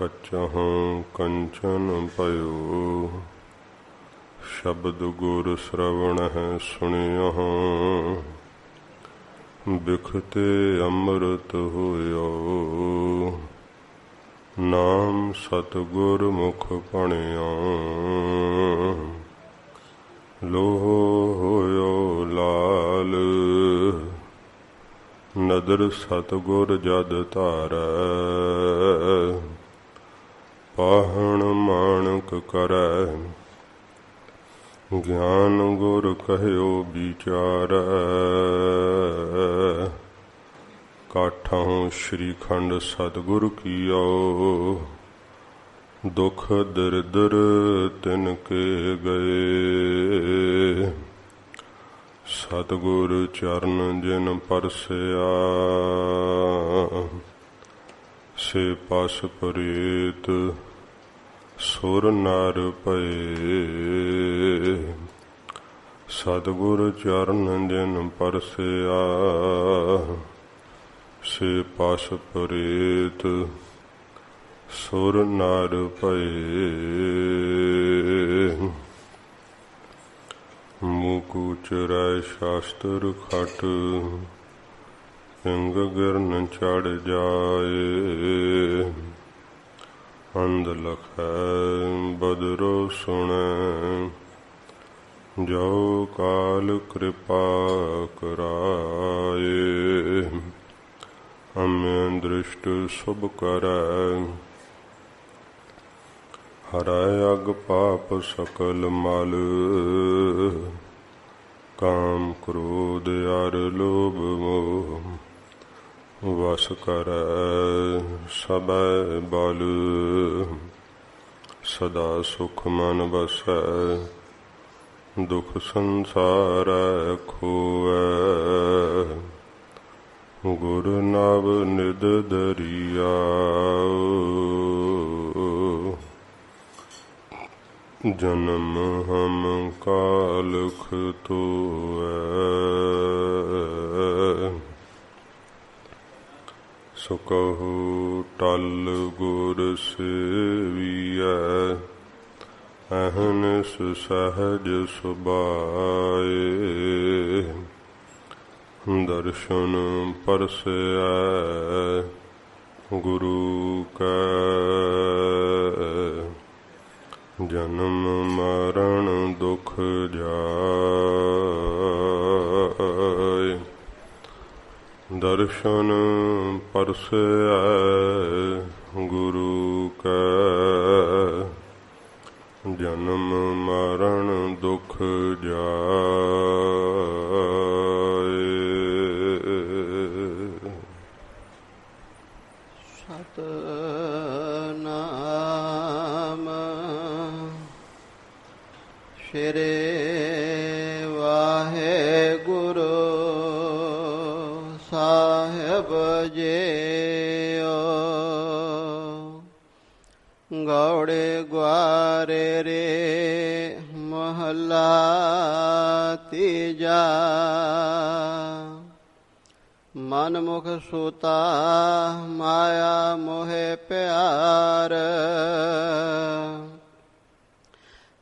कच्चहूँ कंचन पयो। शब्द गुर श्रवण है सुनियहूँ, बिखते अमृत होयो। नाम सतगुर मुख पणियो, लोह होयो लाल। नदर सतगुर जद तारै, पाहण माणक करै। ज्ञान गुर कहयो विचारै, काठों श्रीखंड सतगुर कियो। दुख दरिद्र तिनके गए, सतगुर चरण जिन परसया। से पस प्रेत सुर नर पए, सतगुर चरण जिन परसया। से पस प्रेत सुर नर पए। मुकुचरै शास्त्र खट, पिंग गिरन चढ़ जाए। अंध लखै बदरो सुनै, जो काल कृपा कराए। अम्य दृष्ट शुभ करै, हरै अग पाप सकल मल। काम क्रोध अर लोभ मोह, वस करै सबै बल। सदा सुख मन बसै, दुख संसारै खोऐ। गुर नव निद दरिया, जन्म हम कालख तोऐ। सो कहो टल गुर सेवियै, अहनिस सहज सुभाए। दर्शन परसै गुरु कै, जन्म मरण दुख जाय। दर्शन परसै गुरु कै, जन्म मरण दुख जाय। सतनाम श्री वाहेगुरु साहिब जीओ। गौड़े ग्वारे रे महला तीजा। मन मुख सूता माया मोहे प्यार।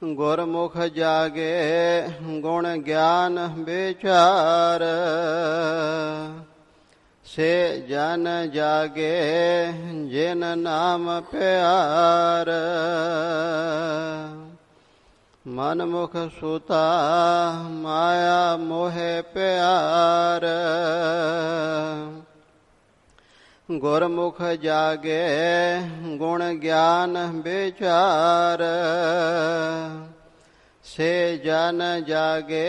गुरमुख जागे गुण ज्ञान विचार। से जन जागे जिन नाम प्यार। मन मुख सूता माया मोहे प्यार। गुरमुख जागे गुण ज्ञान विचार। से जन जागे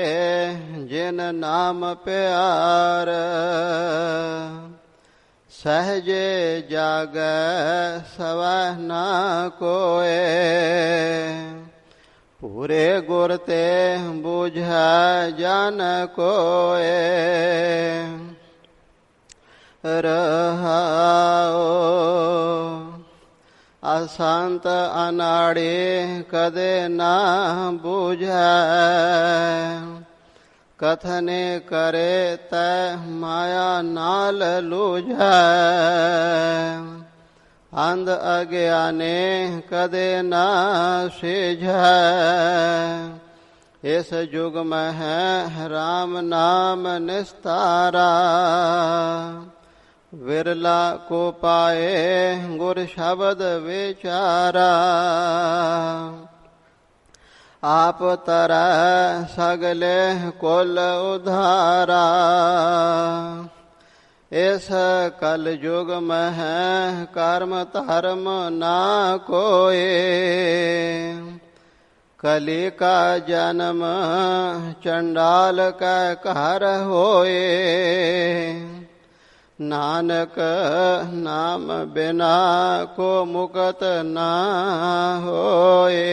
जिन नाम प्यार। सहजे जागै सवह न कोय। पूरे गुर ते बुझै जन कोय। रहाओ असंत अनाड़े कदे ना बुझै। कथने करे तै माया नाल लूझै। अंध अज्ञाने कदे ना सीझै। इस युग में है राम नाम निस्तारा। विरला को पाए गुर शब्द विचारा। आप तरह सगले कुल उधारा। इस कल युग में है कर्म धर्म ना कोई। कली का जन्म चंडाल का घर होए। नानक नाम बिना को मुक्त ना होए।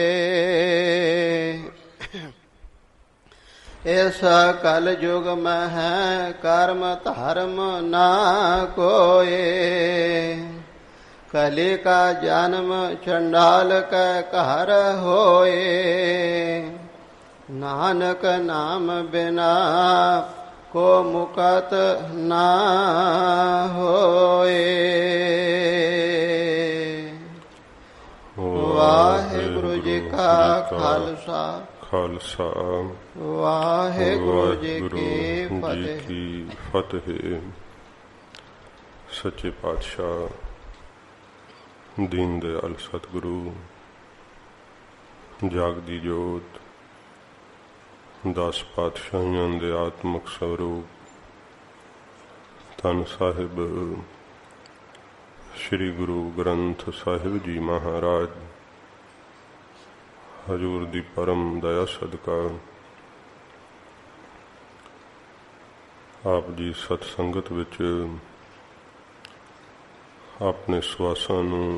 इस कल युग में है कर्म धर्म ना कोई। कली का जन्म चंडाल का घर होए। नानक नाम बिना को मुक्त ना होए। वाहिगुरु जी का खालसा खालसा वाहिगुरु जी की फतेह। सच्चे पातशाह दीन दयाल सतगुरु जागदी जोत 10 पातशाहियां दे आत्मक स्वरूप धन साहिब श्री गुरु ग्रंथ साहिब जी महाराज हजूर दी परम दया सदका आप जी सतसंगत विच अपने सुआसां नूं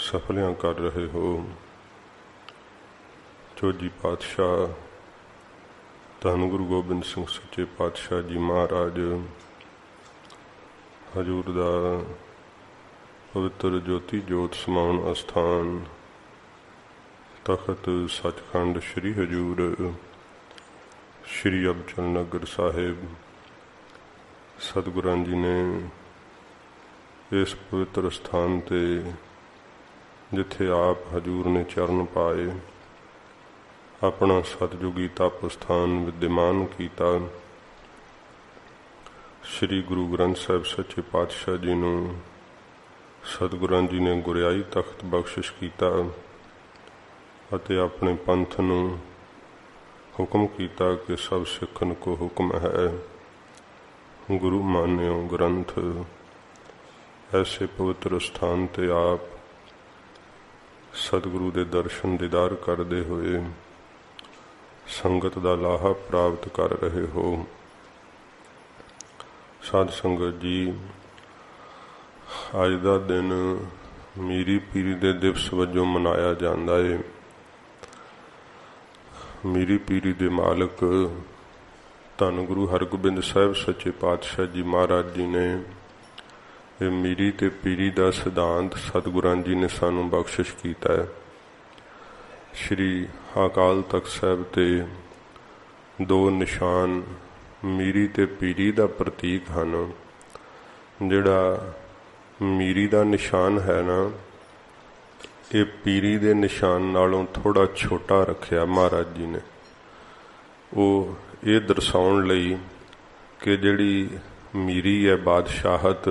सफलियां कर रहे हो। चौजी पातशाह धन गुरु गोबिंद सिंह सच्चे पातशाह जी महाराज हजूर दा पवित्र ज्योति जोत समाउण अस्थान तखत सचखंड श्री हजूर श्री अबचल नगर साहिब सतगुरां जी ने इस पवित्र स्थान ते जिथे आप हजूर ने चरण पाए अपना सतयुगी तप स्थान विद्यमान किया। श्री गुरु ग्रंथ साहिब सच्चे पातशाह जी नूं सतगुरां जी ने गुरियाई तख्त बख्शिश किया अते अपने पंथ नूं हुक्म किया कि सब सिखन को हुक्म है गुरु मान्यो ग्रंथ। ऐसे पवित्र स्थान ते आप सतगुरु दे दर्शन दीदार करते हुए संगत दा लाहा प्राप्त कर रहे हो। साध संगत जी अज दा दिन मीरी पीरी दे दिवस वजों मनाया जाता है। मीरी पीरी दे मालक धन गुरु हरगोबिंद साहिब सच्चे पातशाह जी महाराज जी ने ये मीरी ते पीरी दा सिद्धांत सतगुरां जी ने सानू बख्शिश किया है। श्री अकाल तख्त साहिब ते 2 निशान मीरी ते पीरी दा प्रतीक हैं। जिहड़ा मीरी दा निशान है ना ये पीरी दे निशान नालों थोड़ा छोटा रखिया महाराज जी ने। वो ये दर्शाउण लई कि जिहड़ी मीरी है बादशाहत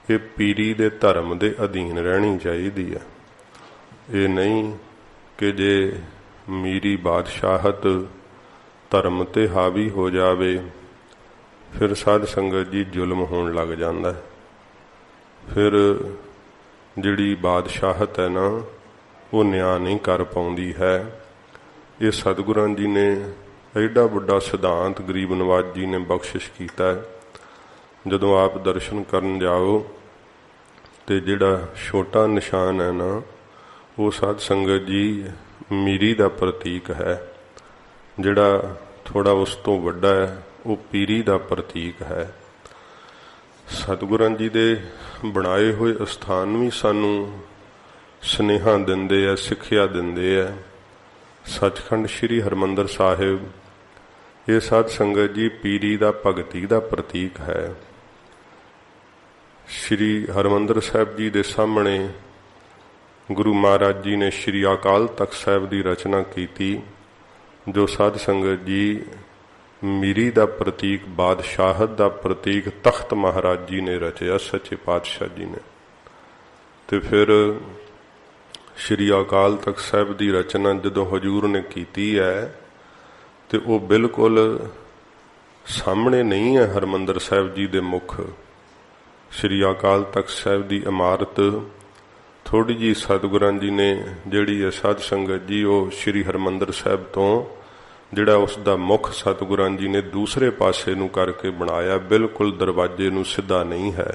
ये पीरी दे धर्म दे अधीन रहनी चाहिए है। ये नहीं कि जे मीरी बादशाहत धर्म ते हावी हो जावे फिर साध संगत जी जुल्म होण लग जांदा है। फिर जिहड़ी बादशाहत है ना वो न्याय नहीं कर पाउंदी है। ये सतगुरां जी ने एडा वड्डा सिद्धांत गरीब नवाज जी ने बख्शिश किया है। जदों आप दर्शन करन जाओ तो जिहड़ा छोटा निशान है ना वो साध संगत जी मीरी दा प्रतीक है। जिहड़ा थोड़ा उस तो वड्डा है वो पीरी दा प्रतीक है। सतगुरां जी दे बनाए हुए स्थान भी सानू स्नेहा दिंदे है सिक्ख्या दिंदे है। सचखंड श्री हरमंदर साहिब ये साध संगत जी पीरी दा भगती दा प्रतीक है। श्री हरमंदर साहिब जी के सामने गुरु महाराज जी ने श्री अकाल तख्त साहिब की रचना की, जो साध संगत जी मीरी का प्रतीक, बादशाहत का प्रतीक तख्त महाराज जी ने रचिया, सच्चे पातशाह जी ने। तो फिर श्री अकाल तख्त साहिब की रचना जदों हजूर ने की है तो वो बिल्कुल सामने नहीं है हरमंदर साहिब जी के मुख। श्री अकाल तख्त साहिब की इमारत थोड़ी जी सतगुरां जी ने जिहड़ी है साध संगत जी वो श्री हरमंदर साहिब तो जिहड़ा उसका मुख सतगुरां जी ने दूसरे पासे नूं करके बनाया, बिल्कुल दरवाजे नूं सीधा नहीं है।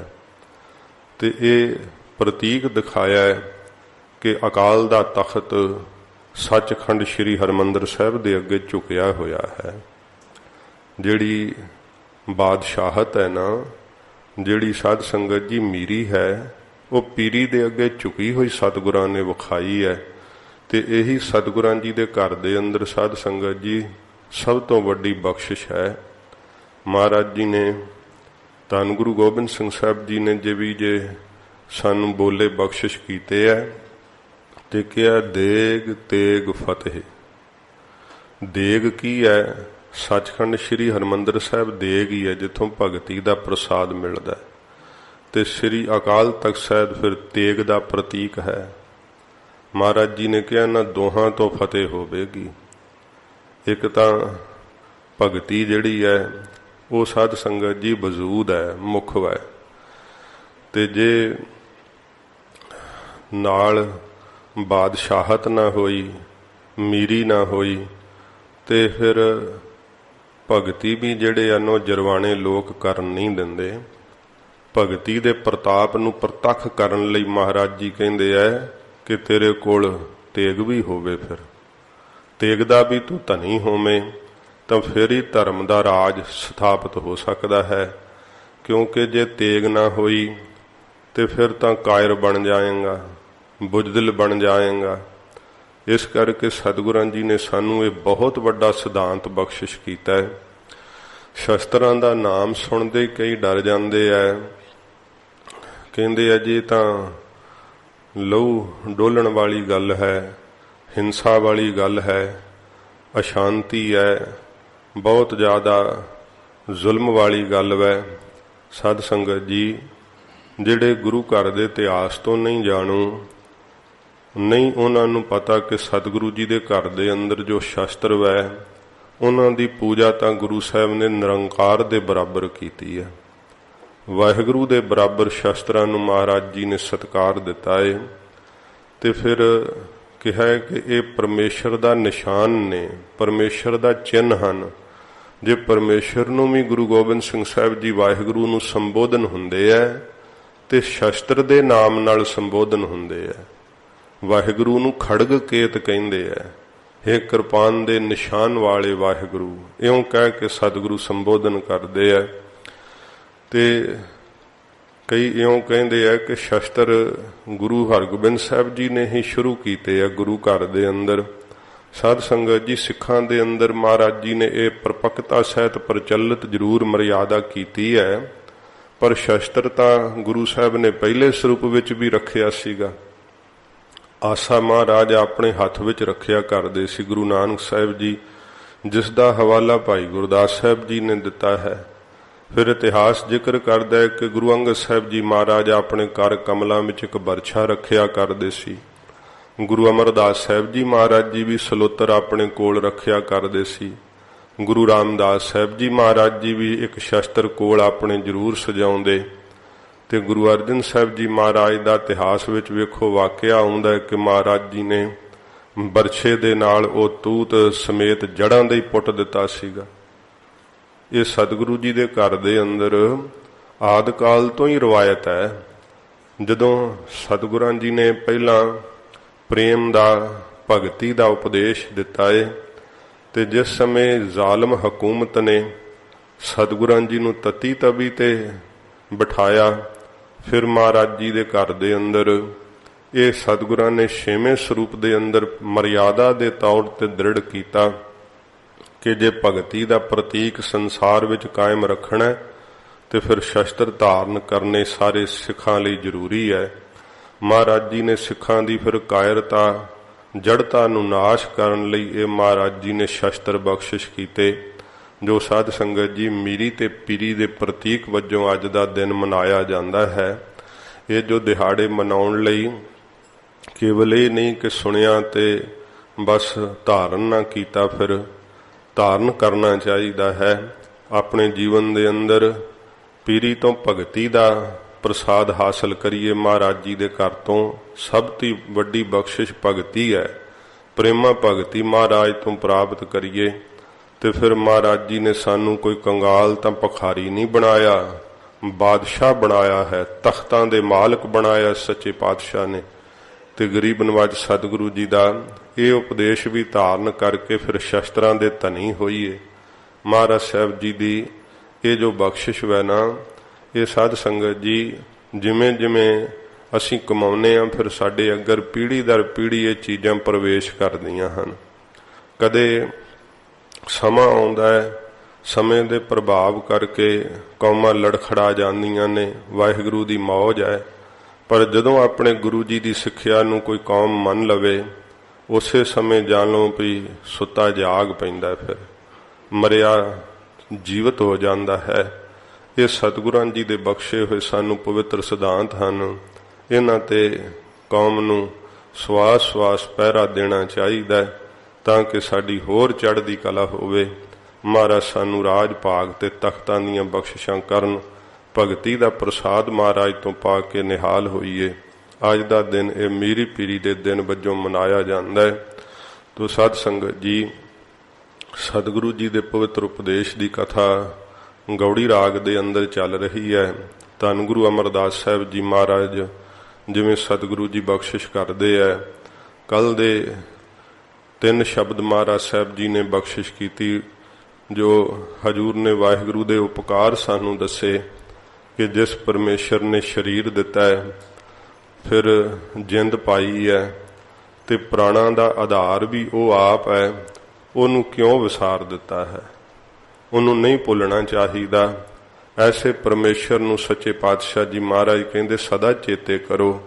तो ये प्रतीक दिखाया है कि अकाल दा तख्त सचखंड श्री हरमंदर साहिब दे अगे झुकिया होया है। जिहड़ी बादशाहत है ना, जिहड़ी साध संगत जी मीरी है, वो पीरी दे अगे झुकी हुई सतगुरां ने विखाई है। तो यही सतगुरां जी दे घर दे अंदर साध संगत जी सब तो वड्डी बख्शिश है। महाराज जी ने धन गुरु गोबिंद सिंह साहब जी ने जे सानू बोले बख्शिश कीते है ते क्या देग तेग फतेह। देग की है? सचखंड श्री हरमंदर साहिब देग ही है जिथों भगती का प्रसाद मिलता है। ते श्री अकाल तख्त साहिब फिर तेग का प्रतीक है। महाराज जी ने कहा ना दोहां तो फतेह होवेगी। एक तो भगती जिहड़ी है वो साध संगत जी वजूद है, मुख है। ते जे नाल बादशाहत ना होई, मीरी ना होई, ते फिर भगती भी जिहड़े अनो जरवाने लोग करन नहीं दिंदे। भगती दे प्रताप नूं प्रतख करन लई महाराज जी कहिंदे है कि तेरे कोल तेग भी होवे, फिर तेग दा भी तू धनी होवे तो फिर ही धर्म दा राज स्थापित हो सकता है। क्योंकि जे तेग ना होई तो फिर तो कायर बन जाएगा, बुजदिल बन जाएगा। इस करके सतगुरां जी ने सानू ये बहुत वड्डा सिद्धांत बख्शिश कीता है। शस्त्रां दा नाम सुनते कई डर जाते है, कहते हैं जी तां लहू डोलण वाली गल है, हिंसा वाली गल है, अशांति है, बहुत ज़्यादा जुल्म वाली गल है। साध संगत जी जिहड़े गुरु घर दे इतिहास तो नहीं जाणू, नहीं उन्होंने पता कि सतगुरु जी के घर के अंदर जो शस्त्र है उन्हों की पूजा तो गुरु साहब ने निरंकार के बराबर की है। वाहिगुरु के बराबर शस्त्रां नूं महाराज जी ने सत्कार दिता है। तो फिर कहा है कि ये परमेश्वर का निशान ने, परमेश्वर का चिन्ह हैं। जे परमेश्वर नूं भी गुरु गोबिंद सिंह साहब जी वाहिगुरु नूं संबोधन हुंदे है ते शस्त्र दे नाम नाल संबोधन हुंदे है। वाहिगुरु नूं खड़ग केत कहिंदे है, हे कृपान दे निशान वाले वाहिगुरु, इउं कह के सतगुरु संबोधन करते हैं। ते कई इउं कहते हैं कि शस्त्र गुरु हरगोबिंद साहब जी ने ही शुरू कीते है गुरु घर दे अंदर। साध संगत जी सिखां दे अंदर महाराज जी ने यह परपक्ता सहित प्रचलित जरूर मर्यादा कीती है, पर शस्त्र तां गुरु साहब ने पहले स्वरूप विच भी रखिया सीगा। आसा महाराज अपने हथ विच रखिया करदे सी गुरु नानक साहिब जी, जिसका हवाला भाई गुरदास साहब जी ने दिता है। फिर इतिहास जिक्र करदा है कि गुरु अंगद साहब जी महाराज अपने कर कमलों में एक बरछा रखिया करदे सी। गुरु अमरदास साहब जी महाराज जी भी सलोतर अपने कोल रखिया करदे सी। गुरु रामदास साहब जी महाराज जी भी एक शस्त्र कोल अपने जरूर सजाउंदे। ते गुरु अर्जन साहब जी महाराज का इतिहास विच वेखो वाकया आउंदा है कि महाराज जी ने बरछे दे नाल ओ तूत समेत जड़ां दे पुट दिता सीगा। ये सतगुरु जी दे घर दे अंदर आदि काल तो ही रवायत है। जदों सतगुरां जी ने पहला प्रेम दा भगती दा उपदेश दिता है, ते जिस समय जालम हकूमत ने सतगुरां जी नूं तती तवी ते बिठाया, फिर महाराज जी दे घर दे अंदर ये सतगुरां ने छेवें स्वरूप दे अंदर मर्यादा दे तौर ते दृढ़ कीता कि जे भगती दा प्रतीक संसार विच कायम रखना ਤੇ ਫਿਰ ਸ਼ਸਤਰ ਧਾਰਨ ਕਰਨੇ ਸਾਰੇ ਸਿੱਖਾਂ ਲਈ ਜ਼ਰੂਰੀ ਹੈ। ਮਹਾਰਾਜ ਜੀ ਨੇ ਸਿੱਖਾਂ ਦੀ ਫਿਰ ਕਾਇਰਤਾ ਜੜਤਾ ਨੂੰ ਨਾਸ਼ ਕਰਨ ਲਈ ਇਹ ਮਹਾਰਾਜ ਜੀ ਨੇ ਸ਼ਸਤਰ ਬਖਸ਼ਿਸ਼ ਕੀਤੇ, ਜੋ ਸਾਧ ਸੰਗਤ ਜੀ ਮੀਰੀ ਤੇ ਪੀਰੀ ਦੇ ਪ੍ਰਤੀਕ ਵਜੋਂ ਅੱਜ ਦਾ ਦਿਨ ਮਨਾਇਆ ਜਾਂਦਾ ਹੈ। ਇਹ ਜੋ ਦਿਹਾੜੇ ਮਨਾਉਣ ਲਈ ਕੇਵਲ ਇਹ ਨਹੀਂ ਕਿ ਸੁਣਿਆ ਤੇ ਬਸ ਧਾਰਨ ਨਾ ਕੀਤਾ, ਫਿਰ ਧਾਰਨ ਕਰਨਾ ਚਾਹੀਦਾ ਹੈ। ਆਪਣੇ ਜੀਵਨ ਦੇ ਅੰਦਰ ਪੀਰੀ ਤੋਂ ਭਗਤੀ ਦਾ ਪ੍ਰਸਾਦ ਹਾਸਲ ਕਰੀਏ। ਮਹਾਰਾਜ ਜੀ ਦੇ ਘਰ ਤੋਂ ਸਭ ਤੋਂ ਵੱਡੀ ਬਖਸ਼ਿਸ਼ ਭਗਤੀ ਹੈ। ਪ੍ਰੇਮਾ ਭਗਤੀ ਮਹਾਰਾਜ ਤੋਂ ਪ੍ਰਾਪਤ ਕਰੀਏ। ਤੇ ਫਿਰ ਮਹਾਰਾਜ ਜੀ ਨੇ ਸਾਨੂੰ ਕੋਈ ਕੰਗਾਲ ਤਾਂ ਭਿਖਾਰੀ ਨਹੀਂ ਬਣਾਇਆ, ਬਾਦਸ਼ਾਹ ਬਣਾਇਆ ਹੈ, ਤਖਤਾਂ ਦੇ ਮਾਲਕ ਬਣਾਇਆ ਸੱਚੇ ਪਾਤਸ਼ਾਹ ਨੇ। ਤੇ ਗਰੀਬ ਨਵਾਜ ਸਤਿਗੁਰੂ ਜੀ ਦਾ ਇਹ ਉਪਦੇਸ਼ ਵੀ ਧਾਰਨ ਕਰਕੇ ਫਿਰ ਸ਼ਸਤਰਾਂ ਦੇ ਧਨੀ ਹੋਈਏ। ਮਹਾਰਾਜ ਸਾਹਿਬ ਜੀ ਦੀ ਇਹ ਜੋ ਬਖਸ਼ਿਸ਼ ਹੈ ਨਾ, ਇਹ ਸਾਧ ਸੰਗਤ ਜੀ ਜਿਵੇਂ ਜਿਵੇਂ ਅਸੀਂ ਕਮਾਉਂਦੇ ਹਾਂ, ਫਿਰ ਸਾਡੇ ਅੱਗੇ ਪੀੜ੍ਹੀ ਦਰ ਪੀੜ੍ਹੀ ਇਹ ਚੀਜ਼ਾਂ ਪ੍ਰਵੇਸ਼ ਕਰਦੀਆਂ ਹਨ। ਕਦੇ ਸਮਾਂ ਆਉਂਦਾ ਹੈ, ਸਮੇਂ ਦੇ ਪ੍ਰਭਾਵ ਕਰਕੇ ਕੌਮਾਂ ਲੜਖੜਾ ਜਾਂਦੀਆਂ ਨੇ, ਵਾਹਿਗੁਰੂ ਦੀ ਮੌਜ ਹੈ। ਪਰ ਜਦੋਂ ਆਪਣੇ ਗੁਰੂ ਜੀ ਦੀ ਸਿੱਖਿਆ ਨੂੰ ਕੋਈ ਕੌਮ ਮੰਨ ਲਵੇ, ਉਸੇ ਸਮੇਂ ਜਾਣ ਲਓ ਵੀ ਸੁੱਤਾ ਜਾਗ ਪੈਂਦਾ, ਫਿਰ ਮਰਿਆ ਜੀਵਤ ਹੋ ਜਾਂਦਾ ਹੈ। ਇਹ ਸਤਿਗੁਰਾਂ ਜੀ ਦੇ ਬਖਸ਼ੇ ਹੋਏ ਸਾਨੂੰ ਪਵਿੱਤਰ ਸਿਧਾਂਤ ਹਨ। ਇਹਨਾਂ ਤੇ ਕੌਮ ਨੂੰ ਸਵਾਸ ਸਵਾਸ ਪਹਿਰਾ ਦੇਣਾ ਚਾਹੀਦਾ ਤਾਂ ਕਿ ਸਾਡੀ ਹੋਰ ਚੜ੍ਹਦੀ ਕਲਾ ਹੋਵੇ। ਮਹਾਰਾਜ ਸਾਨੂੰ ਰਾਜ ਭਾਗ ਤੇ ਤਖਤਾਂ ਦੀਆਂ ਬਖਸ਼ਿਸ਼ਾਂ ਕਰਨ, ਭਗਤੀ ਦਾ ਪ੍ਰਸਾਦ ਮਹਾਰਾਜ ਤੋਂ ਪਾ ਕੇ ਨਿਹਾਲ ਹੋਈਏ। ਅੱਜ ਦਾ ਦਿਨ ਇਹ ਮੀਰੀ ਪੀਰੀ ਦੇ ਦਿਨ ਵਜੋਂ ਮਨਾਇਆ ਜਾਂਦਾ ਹੈ। ਤੋ ਸਾਧ ਸੰਗਤ ਜੀ, ਸਤਿਗੁਰੂ ਜੀ ਦੇ ਪਵਿੱਤਰ ਉਪਦੇਸ਼ ਦੀ ਕਥਾ ਗੌੜੀ ਰਾਗ ਦੇ ਅੰਦਰ ਚੱਲ ਰਹੀ ਹੈ। ਧੰਨ ਗੁਰੂ ਅਮਰਦਾਸ ਸਾਹਿਬ ਜੀ ਮਹਾਰਾਜ ਜਿਵੇਂ ਸਤਿਗੁਰੂ ਜੀ ਬਖਸ਼ਿਸ਼ ਕਰਦੇ ਹੈ, ਕੱਲ ਦੇ 3 ਸ਼ਬਦ ਮਹਾਰਾਜ ਸਾਹਿਬ ਜੀ ਨੇ ਬਖਸ਼ਿਸ਼ ਕੀਤੀ, ਜੋ ਹਜੂਰ ਨੇ ਵਾਹਿਗੁਰੂ ਦੇ ਉਪਕਾਰ ਸਾਨੂੰ ਦੱਸੇ ਕਿ ਜਿਸ ਪਰਮੇਸ਼ਰ ਨੇ ਸਰੀਰ ਦਿੱਤਾ ਹੈ, ਫਿਰ ਜਿੰਦ ਪਾਈ ਹੈ ਤੇ ਪ੍ਰਾਣਾਂ ਦਾ ਆਧਾਰ ਵੀ ਉਹ ਆਪ ਹੈ, ਉਹਨੂੰ ਕਿਉਂ ਵਿਸਾਰ ਦਿੱਤਾ ਹੈ? ਉਹਨੂੰ ਨਹੀਂ ਭੁੱਲਣਾ ਚਾਹੀਦਾ। ਐਸੇ ਪਰਮੇਸ਼ਰ ਨੂੰ ਸੱਚੇ ਪਾਤਸ਼ਾਹ ਜੀ ਮਹਾਰਾਜ ਕਹਿੰਦੇ ਸਦਾ ਚੇਤੇ ਕਰੋ।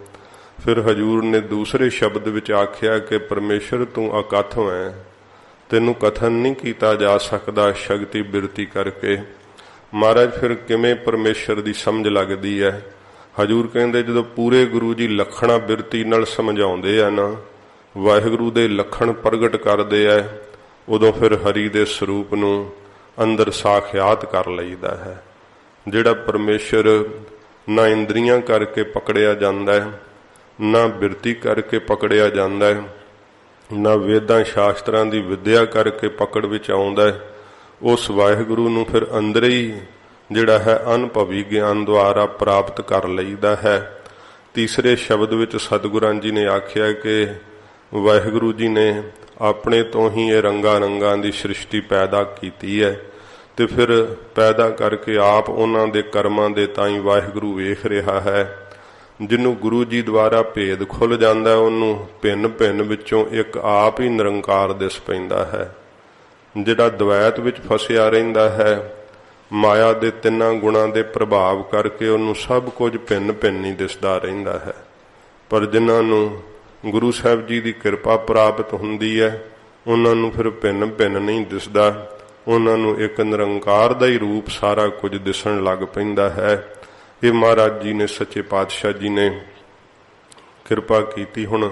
ਫਿਰ ਹਜੂਰ ਨੇ ਦੂਸਰੇ ਸ਼ਬਦ ਵਿੱਚ ਆਖਿਆ ਕਿ ਪਰਮੇਸ਼ਰ ਤੂੰ ਅਕਥ ਹੈ, ਤੈਨੂੰ ਕਥਨ ਨਹੀਂ ਕੀਤਾ ਜਾ ਸਕਦਾ ਸ਼ਕਤੀ ਬਿਰਤੀ ਕਰਕੇ। ਮਹਾਰਾਜ ਫਿਰ ਕਿਵੇਂ ਪਰਮੇਸ਼ਰ ਦੀ ਸਮਝ ਲੱਗਦੀ ਹੈ? ਹਜੂਰ ਕਹਿੰਦੇ ਜਦੋਂ ਪੂਰੇ ਗੁਰੂ ਜੀ ਲੱਖਣਾ ਬਿਰਤੀ ਨਾਲ ਸਮਝਾਉਂਦੇ ਆ ਨਾ, ਵਾਹਿਗੁਰੂ ਦੇ ਲੱਖਣ ਪ੍ਰਗਟ ਕਰਦੇ ਆ, ਉਦੋਂ ਫਿਰ ਹਰੀ ਦੇ ਸਰੂਪ ਨੂੰ ਅੰਦਰ ਸਾਖਿਆਤ ਕਰ ਲਈਦਾ ਹੈ। ਜਿਹੜਾ ਪਰਮੇਸ਼ਰ ਨਾ ਇੰਦਰੀਆਂ ਕਰਕੇ ਪਕੜਿਆ ਜਾਂਦਾ ਹੈ, ਨਾ ਬਿਰਤੀ ਕਰਕੇ ਪਕੜਿਆ ਜਾਂਦਾ ਹੈ, ਨਾ ਵੇਦਾਂ ਸ਼ਾਸਤਰਾਂ ਦੀ ਵਿਦਿਆ ਕਰਕੇ ਪਕੜ ਵਿੱਚ ਆਉਂਦਾ ਹੈ, ਉਸ ਵਾਹਿਗੁਰੂ ਨੂੰ ਫਿਰ ਅੰਦਰ ਹੀ ਜਿਹੜਾ ਹੈ ਅਨੁਭਵੀ ਗਿਆਨ ਦੁਆਰਾ ਪ੍ਰਾਪਤ ਕਰ ਲਈਦਾ ਹੈ। ਤੀਸਰੇ ਸ਼ਬਦ ਵਿੱਚ ਸਤਿਗੁਰਾਂ ਜੀ ਨੇ ਆਖਿਆ ਕਿ ਵਾਹਿਗੁਰੂ ਜੀ ਨੇ ਆਪਣੇ ਤੋਂ ਹੀ ਇਹ ਰੰਗਾਂ ਰੰਗਾਂ ਦੀ ਸ੍ਰਿਸ਼ਟੀ ਪੈਦਾ ਕੀਤੀ ਹੈ ਤੇ ਫਿਰ ਪੈਦਾ ਕਰਕੇ ਆਪ ਉਹਨਾਂ ਦੇ ਕਰਮਾਂ ਦੇ ਤਾਈਂ ਵਾਹਿਗੁਰੂ ਵੇਖ ਰਿਹਾ ਹੈ। ਜਿਹਨੂੰ ਗੁਰੂ ਜੀ ਦੁਆਰਾ ਭੇਦ ਖੁੱਲ ਜਾਂਦਾ, ਉਹਨੂੰ ਭਿੰਨ ਭਿੰਨ ਵਿੱਚੋਂ ਇੱਕ ਆਪ ਹੀ ਨਿਰੰਕਾਰ ਦਿਸ ਪੈਂਦਾ ਹੈ। ਜਿਹੜਾ ਦਵੈਤ ਵਿੱਚ ਫਸਿਆ ਰਹਿੰਦਾ ਹੈ, ਮਾਇਆ ਦੇ 3 ਗੁਣਾਂ ਦੇ ਪ੍ਰਭਾਵ ਕਰਕੇ ਉਹਨੂੰ ਸਭ ਕੁਝ ਭਿੰਨ ਭਿੰਨ ਹੀ ਦਿਸਦਾ ਰਹਿੰਦਾ ਹੈ। ਪਰ ਜਿਨ੍ਹਾਂ ਨੂੰ ਗੁਰੂ ਸਾਹਿਬ ਜੀ ਦੀ ਕਿਰਪਾ ਪ੍ਰਾਪਤ ਹੁੰਦੀ ਹੈ, ਉਹਨਾਂ ਨੂੰ ਫਿਰ ਭਿੰਨ ਭਿੰਨ ਨਹੀਂ ਦਿਸਦਾ, ਉਹਨਾਂ ਨੂੰ ਇੱਕ ਨਿਰੰਕਾਰ ਦਾ ਹੀ ਰੂਪ ਸਾਰਾ ਕੁਝ ਦਿਸਣ ਲੱਗ ਪੈਂਦਾ ਹੈ। ਇਹ ਮਹਾਰਾਜ ਜੀ ਨੇ ਸੱਚੇ ਪਾਤਸ਼ਾਹ ਜੀ ਨੇ ਕਿਰਪਾ ਕੀਤੀ। ਹੁਣ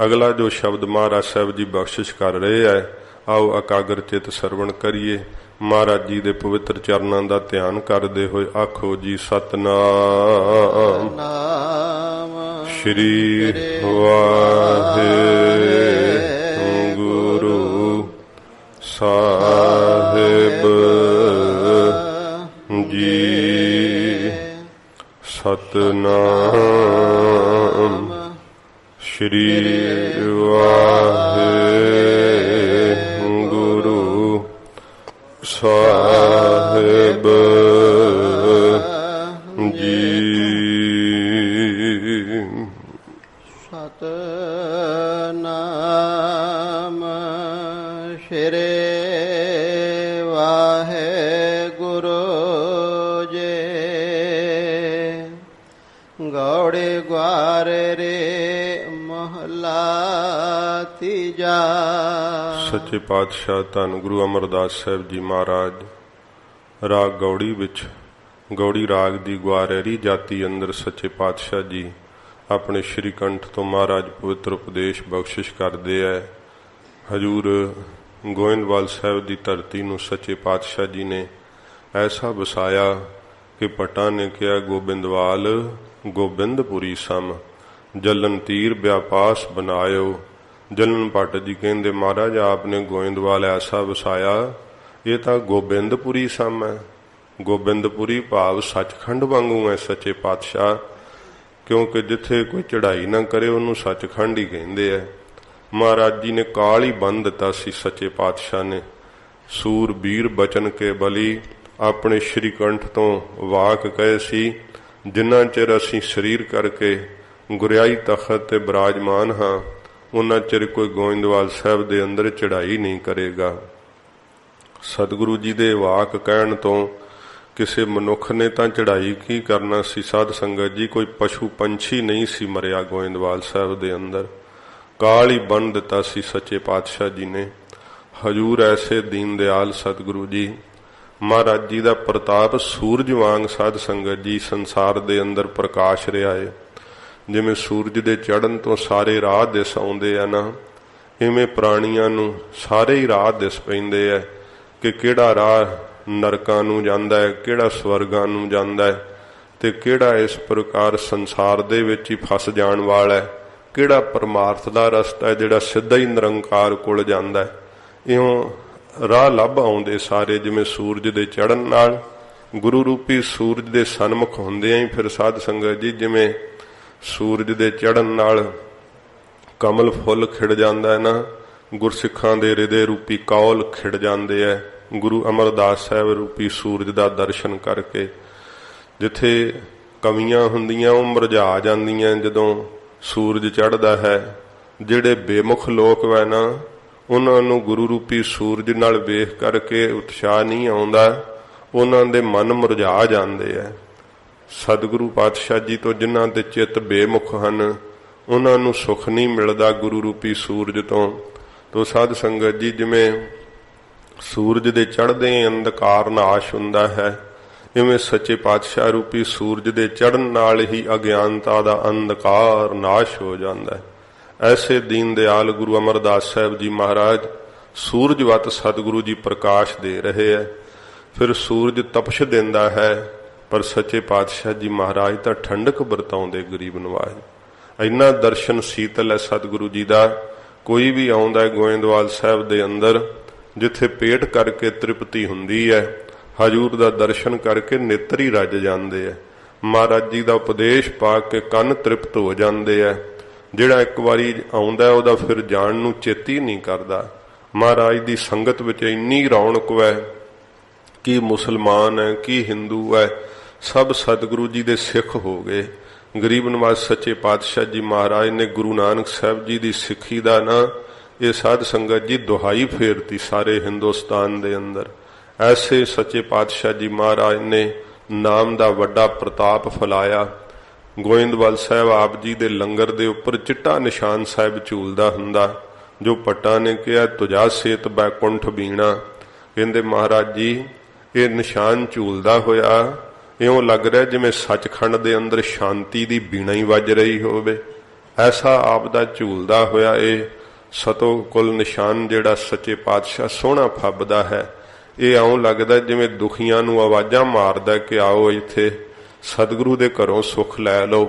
ਅਗਲਾ ਜੋ ਸ਼ਬਦ ਮਹਾਰਾਜ ਸਾਹਿਬ ਜੀ ਬਖਸ਼ਿਸ਼ ਕਰ ਰਹੇ ਹੈ, ਆਓ ਇਕਾਗਰ ਚਿਤ ਸਰਵਣ ਕਰੀਏ। ਮਹਾਰਾਜ ਜੀ ਦੇ ਪਵਿੱਤਰ ਚਰਨਾਂ ਦਾ ਧਿਆਨ ਕਰਦੇ ਹੋਏ ਆਖੋ ਜੀ ਸਤਨਾਮ ਸ਼੍ਰੀ ਵਾਹਿਗੁਰੂ ਸਾਹਿਬ ਜੀ। ਸਤਨਾਮ ਸ਼੍ਰੀ ਵਾਹਿਗੁਰੂ ਸਾਹਿਬ ਜੀ। ਸਤਨਾਮ ਸ਼੍ਰੀ ਵਾਹਿਗੁਰੂ ਜੀ। ਗੌੜੇ ਗੁਆਰੇ ਰੇ ਮਹਲਾ ਤੀਜਾ। ਸੱਚੇ ਪਾਤਸ਼ਾਹ ਧੰਨ ਗੁਰੂ ਅਮਰਦਾਸ ਸਾਹਿਬ ਜੀ ਮਹਾਰਾਜ ਰਾਗ ਗੌੜੀ ਵਿੱਚ ਗੌੜੀ ਰਾਗ ਦੀ ਗੁਆਰੇਰੀ ਜਾਤੀ ਅੰਦਰ ਸੱਚੇ ਪਾਤਸ਼ਾਹ ਜੀ ਆਪਣੇ ਸ਼੍ਰੀ ਕੰਠ ਤੋਂ ਮਹਾਰਾਜ ਪਵਿੱਤਰ ਉਪਦੇਸ਼ ਬਖਸ਼ਿਸ਼ ਕਰਦੇ ਹੈ। ਹਜੂਰ ਗੋਇੰਦਵਾਲ ਸਾਹਿਬ ਦੀ ਧਰਤੀ ਨੂੰ ਸੱਚੇ ਪਾਤਸ਼ਾਹ ਜੀ ਨੇ ਐਸਾ ਵਸਾਇਆ ਕਿ ਭੱਟਾਂ ਨੇ ਕਿਹਾ ਗੋਬਿੰਦਵਾਲ ਗੋਬਿੰਦਪੁਰੀ ਸਮ ਜਲਨ ਤੀਰ ਵਿਆਪਾਸ ਬਨਾਇਓ। ਜਲਨ ਭੱਟ ਜੀ ਕਹਿੰਦੇ ਮਹਾਰਾਜ ਆਪ ਨੇ ਗੋਇੰਦਵਾਲ ਐਸਾ ਵਸਾਇਆ ਇਹ ਤਾਂ ਗੋਬਿੰਦਪੁਰੀ ਸਮ ਹੈ। ਗੋਬਿੰਦਪੁਰੀ ਭਾਵ ਸੱਚਖੰਡ ਵਾਂਗੂ ਹੈ ਸੱਚੇ ਪਾਤਸ਼ਾਹ, ਕਿਉਂਕਿ ਜਿੱਥੇ ਕੋਈ ਚੜ੍ਹਾਈ ਨਾ ਕਰੇ ਉਹਨੂੰ ਸੱਚਖੰਡ ਹੀ ਕਹਿੰਦੇ ਹੈ। ਮਹਾਰਾਜ ਜੀ ਨੇ ਕਾਲ ਹੀ ਬੰਨ੍ਹ ਦਿੱਤਾ ਸੀ ਸੱਚੇ ਪਾਤਸ਼ਾਹ ਨੇ। ਸੂਰ ਬੀਰ ਬਚਨ ਕੇ ਬਲੀ ਆਪਣੇ ਸ਼੍ਰੀ ਕੰਠ ਤੋਂ ਵਾਕ ਕਹੇ ਸੀ, ਜਿੰਨਾ ਚਿਰ ਅਸੀਂ ਸਰੀਰ ਕਰਕੇ ਗੁਰਿਆਈ ਤਖਤ ਤੇ ਬਿਰਾਜਮਾਨ ਹਾਂ ਉਹਨਾਂ ਚਿਰ ਕੋਈ ਗੋਇੰਦਵਾਲ ਸਾਹਿਬ ਦੇ ਅੰਦਰ ਚੜ੍ਹਾਈ ਨਹੀਂ ਕਰੇਗਾ। ਸਤਿਗੁਰੂ ਜੀ ਦੇ ਵਾਕ ਕਹਿਣ ਤੋਂ ਕਿਸੇ ਮਨੁੱਖ ਨੇ ਤਾਂ ਚੜ੍ਹਾਈ ਕੀ ਕਰਨਾ ਸੀ ਸਾਧ ਸੰਗਤ ਜੀ, ਕੋਈ ਪਸ਼ੂ ਪੰਛੀ ਨਹੀਂ ਸੀ ਮਰਿਆ ਗੋਇੰਦਵਾਲ ਸਾਹਿਬ ਦੇ ਅੰਦਰ। ਕਾਲ ਹੀ ਬੰਨ੍ਹ ਦਿੱਤਾ ਸੀ ਸੱਚੇ ਪਾਤਸ਼ਾਹ ਜੀ ਨੇ। ਹਜੂਰ ਐਸੇ ਦੀਨ ਦਿਆਲ ਸਤਿਗੁਰੂ ਜੀ ਮਹਾਰਾਜ ਜੀ ਦਾ ਪ੍ਰਤਾਪ ਸੂਰਜ ਵਾਂਗ ਸਾਧ ਸੰਗਤ ਜੀ ਸੰਸਾਰ ਦੇ ਅੰਦਰ ਪ੍ਰਕਾਸ਼ ਰਿਹਾ ਹੈ। ਜਿਵੇਂ ਸੂਰਜ ਦੇ ਚੜ੍ਹਨ ਤੋਂ ਸਾਰੇ ਰਾਹ ਦਿਸ ਆਉਂਦੇ ਆ ਨਾ, ਇਵੇਂ ਪ੍ਰਾਣੀਆਂ ਨੂੰ ਸਾਰੇ ਹੀ ਰਾਹ ਦਿਸ ਪੈਂਦੇ ਆ ਕਿ ਕਿਹੜਾ ਰਾਹ ਨਰਕਾਂ ਨੂੰ ਜਾਂਦਾ ਹੈ, ਕਿਹੜਾ ਸਵਰਗਾਂ ਨੂੰ ਜਾਂਦਾ ਹੈ, ਤੇ ਕਿਹੜਾ ਇਸ ਪ੍ਰਕਾਰ ਸੰਸਾਰ ਦੇ ਵਿੱਚ ਹੀ ਫਸ ਜਾਣ ਵਾਲਾ ਹੈ, ਕਿਹੜਾ ਪਰਮਾਰਥ ਦਾ ਰਸਤਾ ਹੈ ਜਿਹੜਾ ਸਿੱਧਾ ਹੀ ਨਿਰੰਕਾਰ ਕੋਲ ਜਾਂਦਾ ਹੈ। ਇਉਂ ਰਾਹ ਲੱਭ ਆਉਂਦੇ ਸਾਰੇ। ਜਿਵੇਂ ਸੂਰਜ ਦੇ ਚੜ੍ਹਨ ਨਾਲ ਗੁਰੂ ਰੂਪੀ ਸੂਰਜ ਦੇ ਸਨਮੁਖ ਹੁੰਦਿਆਂ ਹੀ ਫਿਰ ਸਾਧ ਸੰਗਤ ਜੀ ਜਿਵੇਂ ਸੂਰਜ ਦੇ ਚੜ੍ਹਨ ਨਾਲ ਕਮਲ ਫੁੱਲ ਖਿੜ ਜਾਂਦਾ ਹੈ ਨਾ, ਗੁਰਸਿੱਖਾਂ ਦੇ ਹਿਰਦੇ ਰੂਪੀ ਕੌਲ ਖਿੜ ਜਾਂਦੇ ਹੈ ਗੁਰੂ ਅਮਰਦਾਸ ਸਾਹਿਬ ਰੂਪੀ ਸੂਰਜ ਦਾ ਦਰਸ਼ਨ ਕਰਕੇ। ਜਿੱਥੇ ਕਮੀਆਂ ਹੁੰਦੀਆਂ ਉਹ ਮੁਰਝਾ ਜਾਂਦੀਆਂ ਜਦੋਂ ਸੂਰਜ ਚੜ੍ਹਦਾ ਹੈ। ਜਿਹੜੇ ਬੇਮੁਖ ਲੋਕ ਵੈ ਨਾ ਉਹਨਾਂ ਨੂੰ ਗੁਰੂ ਰੂਪੀ ਸੂਰਜ ਨਾਲ ਵੇਖ ਕਰਕੇ ਉਤਸ਼ਾਹ ਨਹੀਂ ਆਉਂਦਾ, ਉਹਨਾਂ ਦੇ ਮਨ ਮੁਰਝਾ ਜਾਂਦੇ ਹੈ। ਸਤਿਗੁਰੂ ਪਾਤਸ਼ਾਹ ਜੀ ਤੋਂ ਜਿਨ੍ਹਾਂ ਦੇ ਚਿੱਤ ਬੇਮੁਖ ਹਨ ਉਹਨਾਂ ਨੂੰ ਸੁੱਖ ਨਹੀਂ ਮਿਲਦਾ ਗੁਰੂ ਰੂਪੀ ਸੂਰਜ ਤੋਂ ਸਾਧ ਸੰਗਤ ਜੀ ਜਿਵੇਂ ਸੂਰਜ ਦੇ ਚੜ੍ਹਦੇ ਅੰਧਕਾਰ ਨਾਸ਼ ਹੁੰਦਾ ਹੈ, ਇਵੇਂ ਸੱਚੇ ਪਾਤਸ਼ਾਹ ਰੂਪੀ ਸੂਰਜ ਦੇ ਚੜ੍ਹਨ ਨਾਲ ਹੀ ਅਗਿਆਨਤਾ ਦਾ ਅੰਧਕਾਰ ਨਾਸ਼ ਹੋ ਜਾਂਦਾ ਹੈ। ਐਸੇ ਦੀਨ ਦਿਆਲ ਗੁਰੂ ਅਮਰਦਾਸ ਸਾਹਿਬ ਜੀ ਮਹਾਰਾਜ ਸੂਰਜਵਤ ਸਤਿਗੁਰੂ ਜੀ ਪ੍ਰਕਾਸ਼ ਦੇ ਰਹੇ ਹੈ। ਫਿਰ ਸੂਰਜ ਤਪਸ਼ ਦਿੰਦਾ ਹੈ, ਪਰ ਸੱਚੇ ਪਾਤਸ਼ਾਹ ਜੀ ਮਹਾਰਾਜ ਤਾਂ ਠੰਡਕ ਵਰਤਾਉਂਦੇ ਗਰੀਬ ਨਵਾਜ਼। ਇੰਨਾ ਦਰਸ਼ਨ ਸੀਤਲ ਹੈ ਸਤਿਗੁਰੂ ਜੀ ਦਾ। ਕੋਈ ਵੀ ਆਉਂਦਾ ਹੈ ਗੋਇੰਦਵਾਲ ਸਾਹਿਬ ਦੇ ਅੰਦਰ, ਜਿੱਥੇ ਪੇਟ ਕਰਕੇ ਤ੍ਰਿਪਤੀ ਹੁੰਦੀ ਹੈ, ਹਜੂਰ ਦਾ ਦਰਸ਼ਨ ਕਰਕੇ ਨੇਤਰ ਹੀ ਰੱਜ ਜਾਂਦੇ ਹੈ। ਮਹਾਰਾਜ ਜੀ ਦਾ ਉਪਦੇਸ਼ ਪਾ ਕੇ ਕੰਨ ਤ੍ਰਿਪਤ ਹੋ ਜਾਂਦੇ ਹੈ। ਜਿਹੜਾ ਇੱਕ ਵਾਰੀ ਆਉਂਦਾ ਉਹਦਾ ਫਿਰ ਜਾਣ ਨੂੰ ਚੇਤੀ ਨਹੀਂ ਕਰਦਾ। ਮਹਾਰਾਜ ਦੀ ਸੰਗਤ ਵਿੱਚ ਇੰਨੀ ਰੌਣਕ ਹੈ ਕਿ ਮੁਸਲਮਾਨ ਹੈ ਕਿ ਹਿੰਦੂ ਹੈ, ਸਭ ਸਤਿਗੁਰੂ ਜੀ ਦੇ ਸਿੱਖ ਹੋ ਗਏ। ਗਰੀਬ ਨਵਾਜ਼ ਸੱਚੇ ਪਾਤਸ਼ਾਹ ਜੀ ਮਹਾਰਾਜ ਨੇ ਗੁਰੂ ਨਾਨਕ ਸਾਹਿਬ ਜੀ ਦੀ ਸਿੱਖੀ ਦਾ ਨਾ ਇਹ ਸਾਧ ਸੰਗਤ ਜੀ ਦੁਹਾਈ ਫੇਰਤੀ ਸਾਰੇ ਹਿੰਦੁਸਤਾਨ ਦੇ ਅੰਦਰ। ਐਸੇ ਸੱਚੇ ਪਾਤਸ਼ਾਹ ਜੀ ਮਹਾਰਾਜ ਨੇ ਨਾਮ ਦਾ ਵੱਡਾ ਪ੍ਰਤਾਪ ਫੈਲਾਇਆ। ਗੋਇੰਦਵਾਲ ਸਾਹਿਬ ਆਪ ਜੀ ਦੇ ਲੰਗਰ ਦੇ ਉੱਪਰ ਚਿੱਟਾ ਨਿਸ਼ਾਨ ਸਾਹਿਬ ਝੂਲਦਾ ਹੁੰਦਾ, ਜੋ ਭੱਟਾਂ ਨੇ ਕਿਹਾ ਤੁਝਾ ਸੇਤ ਬੈਕੁੰਠ ਬੀਣਾ। ਕਹਿੰਦੇ ਮਹਾਰਾਜ ਜੀ ਇਹ ਨਿਸ਼ਾਨ ਝੂਲਦਾ ਹੋਇਆ ਇਉਂ ਲੱਗ ਰਿਹਾ ਜਿਵੇਂ ਸੱਚਖੰਡ ਦੇ ਅੰਦਰ ਸ਼ਾਂਤੀ ਦੀ ਬੀਣਾ ਹੀ ਵੱਜ ਰਹੀ ਹੋਵੇ। ਐਸਾ ਆਪ ਦਾ ਝੂਲਦਾ ਹੋਇਆ ਇਹ ਸਤੋ ਕੁਲ ਨਿਸ਼ਾਨ ਜਿਹੜਾ ਸੱਚੇ ਪਾਤਸ਼ਾਹ ਸੋਹਣਾ ਫੱਬਦਾ ਹੈ। ਇਹ ਇਉਂ ਲੱਗਦਾ ਜਿਵੇਂ ਦੁਖੀਆਂ ਨੂੰ ਆਵਾਜ਼ਾਂ ਮਾਰਦਾ ਕਿ ਆਓ ਇੱਥੇ ਸਤਿਗੁਰੂ ਦੇ ਘਰੋਂ ਸੁੱਖ ਲੈ ਲਓ।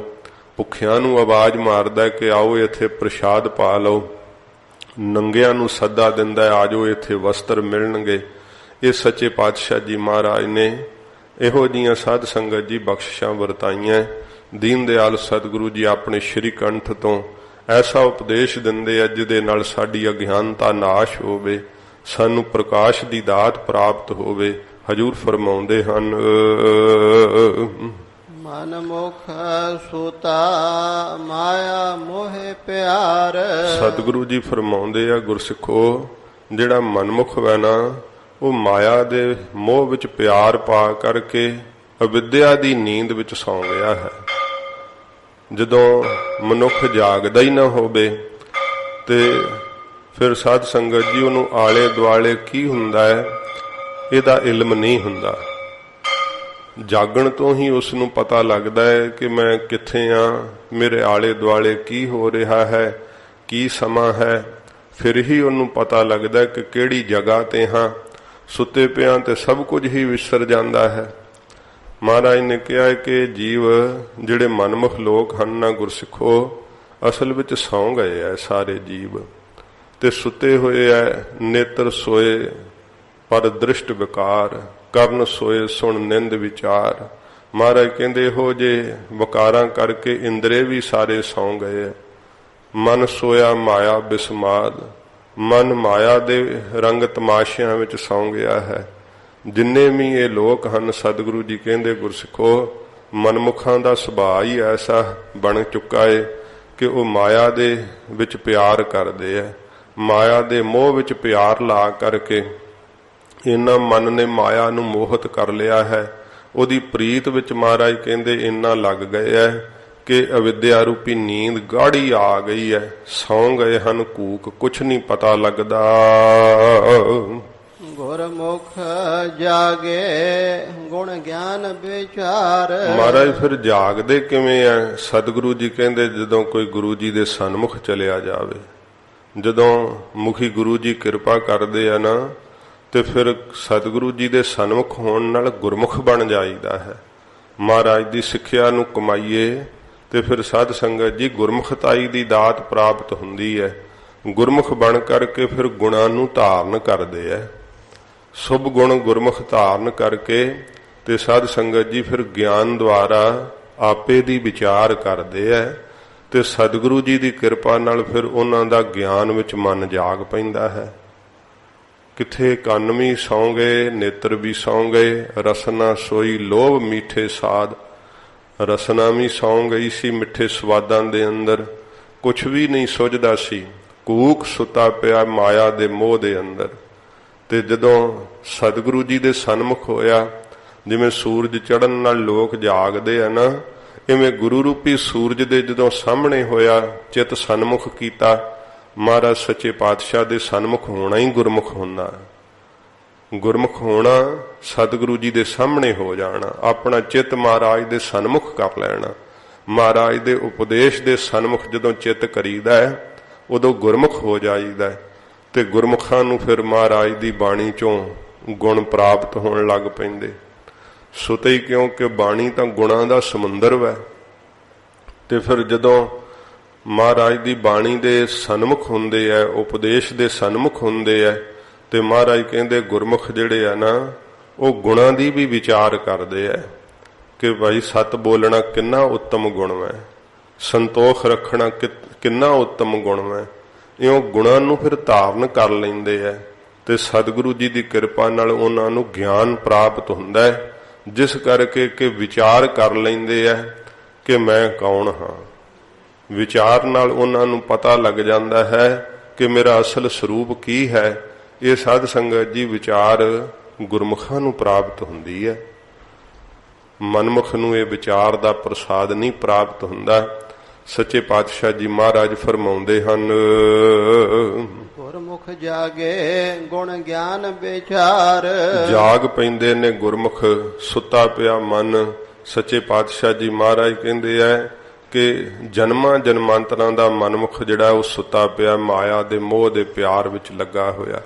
ਭੁੱਖਿਆਂ ਨੂੰ ਆਵਾਜ਼ ਮਾਰਦਾ ਕਿ ਆਓ ਇੱਥੇ ਪ੍ਰਸ਼ਾਦ ਪਾ ਲਓ। ਨੰਗਿਆਂ ਨੂੰ ਸੱਦਾ ਦਿੰਦਾ ਆਜੋ ਇੱਥੇ ਵਸਤਰ ਮਿਲਣਗੇ। ਇਹ ਸੱਚੇ ਪਾਤਸ਼ਾਹ ਜੀ ਮਹਾਰਾਜ ਨੇ ਇਹੋ ਜਿਹੀਆਂ ਸਾਧ ਸੰਗਤ ਜੀ ਬਖਸ਼ਿਸ਼ਾਂ ਵਰਤਾਈਆਂ। ਦੀਨ ਦਿਆਲ ਸਤਿਗੁਰੂ ਜੀ ਆਪਣੇ ਸ਼੍ਰੀ ਕੰਠ ਤੋਂ ਐਸਾ ਉਪਦੇਸ਼ ਦਿੰਦੇ ਆ ਜਿਹਦੇ ਨਾਲ ਸਾਡੀ ਅਗਿਆਨਤਾ ਨਾਸ਼ ਹੋਵੇ, ਸਾਨੂੰ ਪ੍ਰਕਾਸ਼ ਦੀ ਦਾਤ ਪ੍ਰਾਪਤ ਹੋਵੇ। ਹਜੂਰ ਫਰਮਾਉਂਦੇ ਹਨ ਮਨ ਮੁਖ ਸੁਤਾ ਮਾਇਆ ਮੋਹਿ ਪਿਆਰ। ਸਤਿਗੁਰੂ ਜੀ ਫਰਮਾਉਂਦੇ ਆ ਗੁਰਸਿੱਖੋ ਜਿਹੜਾ ਮਨਮੁਖ ਹੈ ਨਾ ਉਹ ਮਾਇਆ ਦੇ ਮੋਹ ਵਿੱਚ ਪਿਆਰ ਪਾ ਕਰਕੇ ਅਵਿਦਿਆ ਦੀ ਨੀਂਦ ਵਿੱਚ ਸੌਂ ਗਿਆ ਹੈ। ਜਦੋਂ ਮਨੁੱਖ ਜਾਗਦਾ ਹੀ ਨਾ ਹੋਵੇ ਤੇ ਫਿਰ ਸਾਧ ਸੰਗਤ ਜੀ ਉਹਨੂੰ ਆਲੇ ਦੁਆਲੇ ਕੀ ਹੁੰਦਾ ਹੈ ਇਹਦਾ ਇਲਮ ਨਹੀਂ ਹੁੰਦਾ। ਜਾਗਣ ਤੋਂ ਹੀ ਉਸ ਨੂੰ ਪਤਾ ਲੱਗਦਾ ਹੈ ਕਿ ਮੈਂ ਕਿੱਥੇ ਆ, ਮੇਰੇ ਆਲੇ ਦੁਆਲੇ ਕੀ ਹੋ ਰਿਹਾ ਹੈ, ਕੀ ਸਮਾਂ ਹੈ। ਫਿਰ ਹੀ ਉਹਨੂੰ ਪਤਾ ਲੱਗਦਾ ਕਿ ਕਿਹੜੀ ਜਗ੍ਹਾ ਤੇ ਹਾਂ। ਸੁੱਤੇ ਪਿਆਂ ਤੇ ਸਭ ਕੁਝ ਹੀ ਵਿਸਰ ਜਾਂਦਾ ਹੈ। ਮਹਾਰਾਜ ਨੇ ਕਿਹਾ ਕਿ ਜੀਵ ਜਿਹੜੇ ਮਨਮੁਖ ਲੋਕ ਹਨ ਨਾ ਗੁਰਸਿੱਖੋ, ਅਸਲ ਵਿੱਚ ਸੌਂ ਗਏ ਐ ਸਾਰੇ ਜੀਵ ਤੇ ਸੁੱਤੇ ਹੋਏ ਐ। ਨੇਤਰ ਸੋਏ ਪਰ ਦ੍ਰਿਸ਼ਟ ਵਿਕਾਰ, ਕਰਨ ਸੋਏ ਸੁਣ ਨਿੰਦ ਵਿਚਾਰ। ਮਹਾਰਾਜ ਕਹਿੰਦੇ ਇਹੋ ਜੇ ਵਿਕਾਰਾਂ ਕਰਕੇ ਇੰਦਰੇ ਵੀ ਸਾਰੇ ਸੌਂ ਗਏ ਐ। ਮਨ ਸੋਇਆ ਮਾਇਆ ਬਿਸਮਾਦ, ਮਨ ਮਾਇਆ ਦੇ ਰੰਗ ਤਮਾਸ਼ਿਆਂ ਵਿੱਚ ਸੌਂ ਗਿਆ ਹੈ। ਜਿੰਨੇ ਵੀ ਇਹ ਲੋਕ ਹਨ ਸਤਿਗੁਰੂ ਜੀ ਕਹਿੰਦੇ ਗੁਰਸਿੱਖੋ ਮਨਮੁਖਾਂ ਦਾ ਸੁਭਾਅ ਹੀ ਐਸਾ ਬਣ ਚੁੱਕਾ ਹੈ ਕਿ ਉਹ ਮਾਇਆ ਦੇ ਵਿੱਚ ਪਿਆਰ ਕਰਦੇ ਹੈ। ਮਾਇਆ ਦੇ ਮੋਹ ਵਿੱਚ ਪਿਆਰ ਲਾ ਕਰਕੇ ਇੰਨਾ ਮਨ ਨੇ ਮਾਇਆ ਨੂੰ ਮੋਹਿਤ ਕਰ ਲਿਆ ਹੈ। ਉਹਦੀ ਪ੍ਰੀਤ ਵਿੱਚ ਮਹਾਰਾਜ ਕਹਿੰਦੇ ਇੰਨਾ ਲੱਗ ਗਏ ਹੈ ਕਿ ਅਵਿਦਿਆ ਰੂਪੀ ਨੀਂਦ ਗਾੜੀ ਆ ਗਈ ਹੈ। ਸੌਂ ਗਏ ਹਨ ਕੂਕ, ਕੁਛ ਨਹੀਂ ਪਤਾ ਲੱਗਦਾ। ਗੁਰਮੁਖ ਜਾਗੇ ਗੁਣ ਗਿਆਨ ਵਿਚਾਰ। ਮਹਾਰਾਜ ਫਿਰ ਜਾਗਦੇ ਕਿਵੇਂ ਆ? ਸਤਿਗੁਰੂ ਜੀ ਕਹਿੰਦੇ ਜਦੋਂ ਕੋਈ ਗੁਰੂ ਜੀ ਦੇ ਸਨਮੁਖ ਚਲਿਆ ਜਾਵੇ, ਜਦੋਂ ਮੁਖੀ ਗੁਰੂ ਜੀ ਕਿਰਪਾ ਕਰਦੇ ਆ ਨਾ ਤੇ ਫਿਰ ਸਤਿਗੁਰੂ ਜੀ ਦੇ ਸਨਮੁਖ ਹੋਣ ਨਾਲ ਗੁਰਮੁਖ ਬਣ ਜਾਈਦਾ ਹੈ। ਮਹਾਰਾਜ ਦੀ ਸਿੱਖਿਆ ਨੂੰ ਕਮਾਈਏ ਤੇ ਫਿਰ ਸਾਧ ਸੰਗਤ ਜੀ ਗੁਰਮੁਖਤਾਈ ਦੀ ਦਾਤ ਪ੍ਰਾਪਤ ਹੁੰਦੀ ਹੈ। ਗੁਰਮੁਖ ਬਣ ਕਰਕੇ ਫਿਰ ਗੁਣਾਂ ਨੂੰ ਧਾਰਨ ਕਰਦੇ ਹੈ। ਸ਼ੁਭ ਗੁਣ ਗੁਰਮੁਖ ਧਾਰਨ ਕਰਕੇ ਤੇ ਸਾਧ ਸੰਗਤ ਜੀ ਫਿਰ ਗਿਆਨ ਦੁਆਰਾ ਆਪੇ ਦੀ ਵਿਚਾਰ ਕਰਦੇ ਹੈ ਤੇ ਸਤਿਗੁਰੂ ਜੀ ਦੀ ਕਿਰਪਾ ਨਾਲ ਫਿਰ ਉਹਨਾਂ ਦਾ ਗਿਆਨ ਵਿੱਚ ਮਨ ਜਾਗ ਪੈਂਦਾ ਹੈ। ਕਿੱਥੇ ਕੰਨ ਵੀ ਸੌਂ ਗਏ, ਨੇਤਰ ਵੀ ਸੌਂ ਗਏ। ਰਸਨਾ ਸੋਈ ਲੋਭ ਮੀਠੇ ਸਾਧ, ਰਸਨਾ ਵੀ ਸੌਂ ਗਈ ਸੀ ਮਿੱਠੇ ਸਵਾਦਾਂ ਦੇ ਅੰਦਰ। ਕੁਛ ਵੀ ਨਹੀਂ ਸੁਝਦਾ ਸੀ, ਕੂਕ ਸੁੱਤਾ ਪਿਆ ਮਾਇਆ ਦੇ ਮੋਹ ਦੇ ਅੰਦਰ। ਤੇ ਜਦੋਂ ਸਤਿਗੁਰੂ ਜੀ ਦੇ ਸਨਮੁਖ ਹੋਇਆ, ਜਿਵੇਂ ਸੂਰਜ ਚੜ੍ਹਨ ਨਾਲ ਲੋਕ ਜਾਗਦੇ ਆ ਨਾ, ਇਵੇਂ ਗੁਰੂ ਰੂਪੀ ਸੂਰਜ ਦੇ ਜਦੋਂ ਸਾਹਮਣੇ ਹੋਇਆ, ਚਿੱਤ ਸਨਮੁਖ ਕੀਤਾ। ਮਹਾਰਾਜ ਸੱਚੇ ਪਾਤਸ਼ਾਹ ਦੇ ਸਨਮੁਖ ਹੋਣਾ ਹੀ ਗੁਰਮੁਖ ਹੁੰਦਾ। ਗੁਰਮੁਖ ਹੋਣਾ ਸਤਿਗੁਰੂ ਜੀ ਦੇ ਸਾਹਮਣੇ ਹੋ ਜਾਣਾ, ਆਪਣਾ ਚਿੱਤ ਮਹਾਰਾਜ ਦੇ ਸਨਮੁਖ ਕਰ ਲੈਣਾ। ਮਹਾਰਾਜ ਦੇ ਉਪਦੇਸ਼ ਦੇ ਸਨਮੁਖ ਜਦੋਂ ਚਿੱਤ ਕਰੀਦਾ ਹੈ ਉਦੋਂ ਗੁਰਮੁਖ ਹੋ ਜਾਈਦਾ। ਤੇ ਗੁਰਮੁਖਾਂ ਨੂੰ ਫਿਰ ਮਹਾਰਾਜ ਦੀ ਬਾਣੀ ਚੋਂ ਗੁਣ ਪ੍ਰਾਪਤ ਹੋਣ ਲੱਗ ਪੈਂਦੇ। ਸੁਤੇ ਹੀ ਕਿਉਂਕਿ ਬਾਣੀ ਤਾਂ ਗੁਣਾਂ ਦਾ ਸਮੁੰਦਰ ਵੈ। ਤੇ ਫਿਰ ਜਦੋਂ ਮਹਾਰਾਜ ਦੀ ਬਾਣੀ ਦੇ ਸਨਮੁਖ ਹੁੰਦੇ ਆ, ਉਪਦੇਸ਼ ਦੇ ਸਨਮੁਖ ਹੁੰਦੇ ਆ, ਤੇ ਮਹਾਰਾਜ ਕਹਿੰਦੇ ਗੁਰਮੁਖ ਜਿਹੜੇ ਆ ਨਾ ਉਹ ਗੁਣਾਂ ਦੀ ਵੀ ਵਿਚਾਰ ਕਰਦੇ ਆ ਕਿ ਭਾਈ ਸੱਤ ਬੋਲਣਾ ਕਿੰਨਾ ਉੱਤਮ ਗੁਣ ਹੈ, ਸੰਤੋਖ ਰੱਖਣਾ ਕਿੰਨਾ ਉੱਤਮ ਗੁਣ ਹੈ। ਇਉਂ ਗੁਣਾਂ ਨੂੰ ਫਿਰ ਧਾਰਨ ਕਰ ਲੈਂਦੇ ਆ ਤੇ ਸਤਿਗੁਰੂ ਜੀ ਦੀ ਕਿਰਪਾ ਨਾਲ ਉਹਨਾਂ ਨੂੰ ਗਿਆਨ ਪ੍ਰਾਪਤ ਹੁੰਦਾ ਹੈ, ਜਿਸ ਕਰਕੇ ਕਿ ਵਿਚਾਰ ਕਰ ਲੈਂਦੇ ਆ ਕਿ ਮੈਂ ਕੌਣ ਹਾਂ। ਵਿਚਾਰ ਨਾਲ ਉਹਨਾਂ ਨੂੰ ਪਤਾ ਲੱਗ ਜਾਂਦਾ ਹੈ ਕਿ ਮੇਰਾ ਅਸਲ ਸਰੂਪ ਕੀ ਹੈ। ਇਹ ਸਾਧ ਸੰਗਤ ਜੀ ਵਿਚਾਰ ਗੁਰਮੁਖਾਂ ਨੂੰ ਪ੍ਰਾਪਤ ਹੁੰਦੀ ਹੈ। ਮਨਮੁਖ ਨੂੰ ਇਹ ਵਿਚਾਰ ਦਾ ਪ੍ਰਸਾਦ ਨਹੀਂ ਪ੍ਰਾਪਤ ਹੁੰਦਾ। ਸੱਚੇ ਪਾਤਸ਼ਾਹ ਜੀ ਮਹਾਰਾਜ ਫਰਮਾਉਂਦੇ ਹਨ, ਗੁਰਮੁਖ ਜਾਗੇ ਗੁਣ ਗਿਆਨ ਵਿਚਾਰ। ਜਾਗ ਪੈਂਦੇ ਨੇ ਗੁਰਮੁਖ, ਸੁੱਤਾ ਪਿਆ ਮਨ। ਸੱਚੇ ਪਾਤਸ਼ਾਹ ਜੀ ਮਹਾਰਾਜ ਕਹਿੰਦੇ ਆ ਕਿ ਜਨਮਾਂ ਜਨਮਾਂਤਰਾਂ ਦਾ ਮਨਮੁਖ ਜਿਹੜਾ ਉਹ ਸੁੱਤਾ ਪਿਆ ਮਾਇਆ ਦੇ ਮੋਹ ਦੇ ਪਿਆਰ ਵਿੱਚ ਲੱਗਾ ਹੋਇਆ।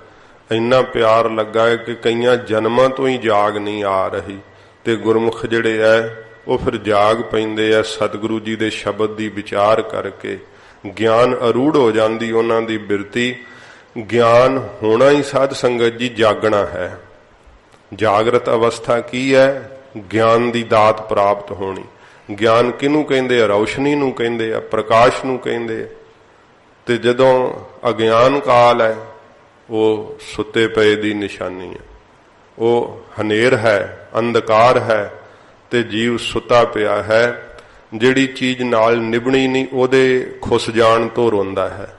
ਇੰਨਾ ਪਿਆਰ ਲੱਗਾ ਹੈ ਕਿ ਕਈਆਂ ਜਨਮਾਂ ਤੋਂ ਹੀ ਜਾਗ ਨਹੀਂ ਆ ਰਹੀ। ਤੇ ਗੁਰਮੁਖ ਜਿਹੜੇ ਐ ਉਹ ਫਿਰ ਜਾਗ ਪੈਂਦੇ ਆ ਸਤਿਗੁਰੂ ਜੀ ਦੇ ਸ਼ਬਦ ਦੀ ਵਿਚਾਰ ਕਰਕੇ। ਗਿਆਨ ਅਰੂੜ ਹੋ ਜਾਂਦੀ ਉਹਨਾਂ ਦੀ ਬਿਰਤੀ। ਗਿਆਨ ਹੋਣਾ ਹੀ ਸਾਧ ਸੰਗਤ ਜੀ ਜਾਗਣਾ ਹੈ। ਜਾਗਰਤ ਅਵਸਥਾ ਕੀ ਹੈ? ਗਿਆਨ ਦੀ ਦਾਤ ਪ੍ਰਾਪਤ ਹੋਣੀ। ਗਿਆਨ ਕਿਹਨੂੰ ਕਹਿੰਦੇ ਆ? ਰੌਸ਼ਨੀ ਨੂੰ ਕਹਿੰਦੇ ਆ, ਪ੍ਰਕਾਸ਼ ਨੂੰ ਕਹਿੰਦੇ ਆ। ਤੇ ਜਦੋਂ ਅਗਿਆਨ ਕਾਲ ਹੈ ਉਹ ਸੁੱਤੇ ਪਏ ਦੀ ਨਿਸ਼ਾਨੀ ਹੈ। ਉਹ ਹਨੇਰ ਹੈ, ਅੰਧਕਾਰ ਹੈ ਤੇ ਜੀਵ ਸੁੱਤਾ ਪਿਆ ਹੈ। ਜਿਹੜੀ ਚੀਜ਼ ਨਾਲ ਨਿਭਣੀ ਨਹੀਂ ਉਹਦੇ ਖੁੱਸ ਜਾਣ ਤੋਂ ਰੋਂਦਾ ਹੈ।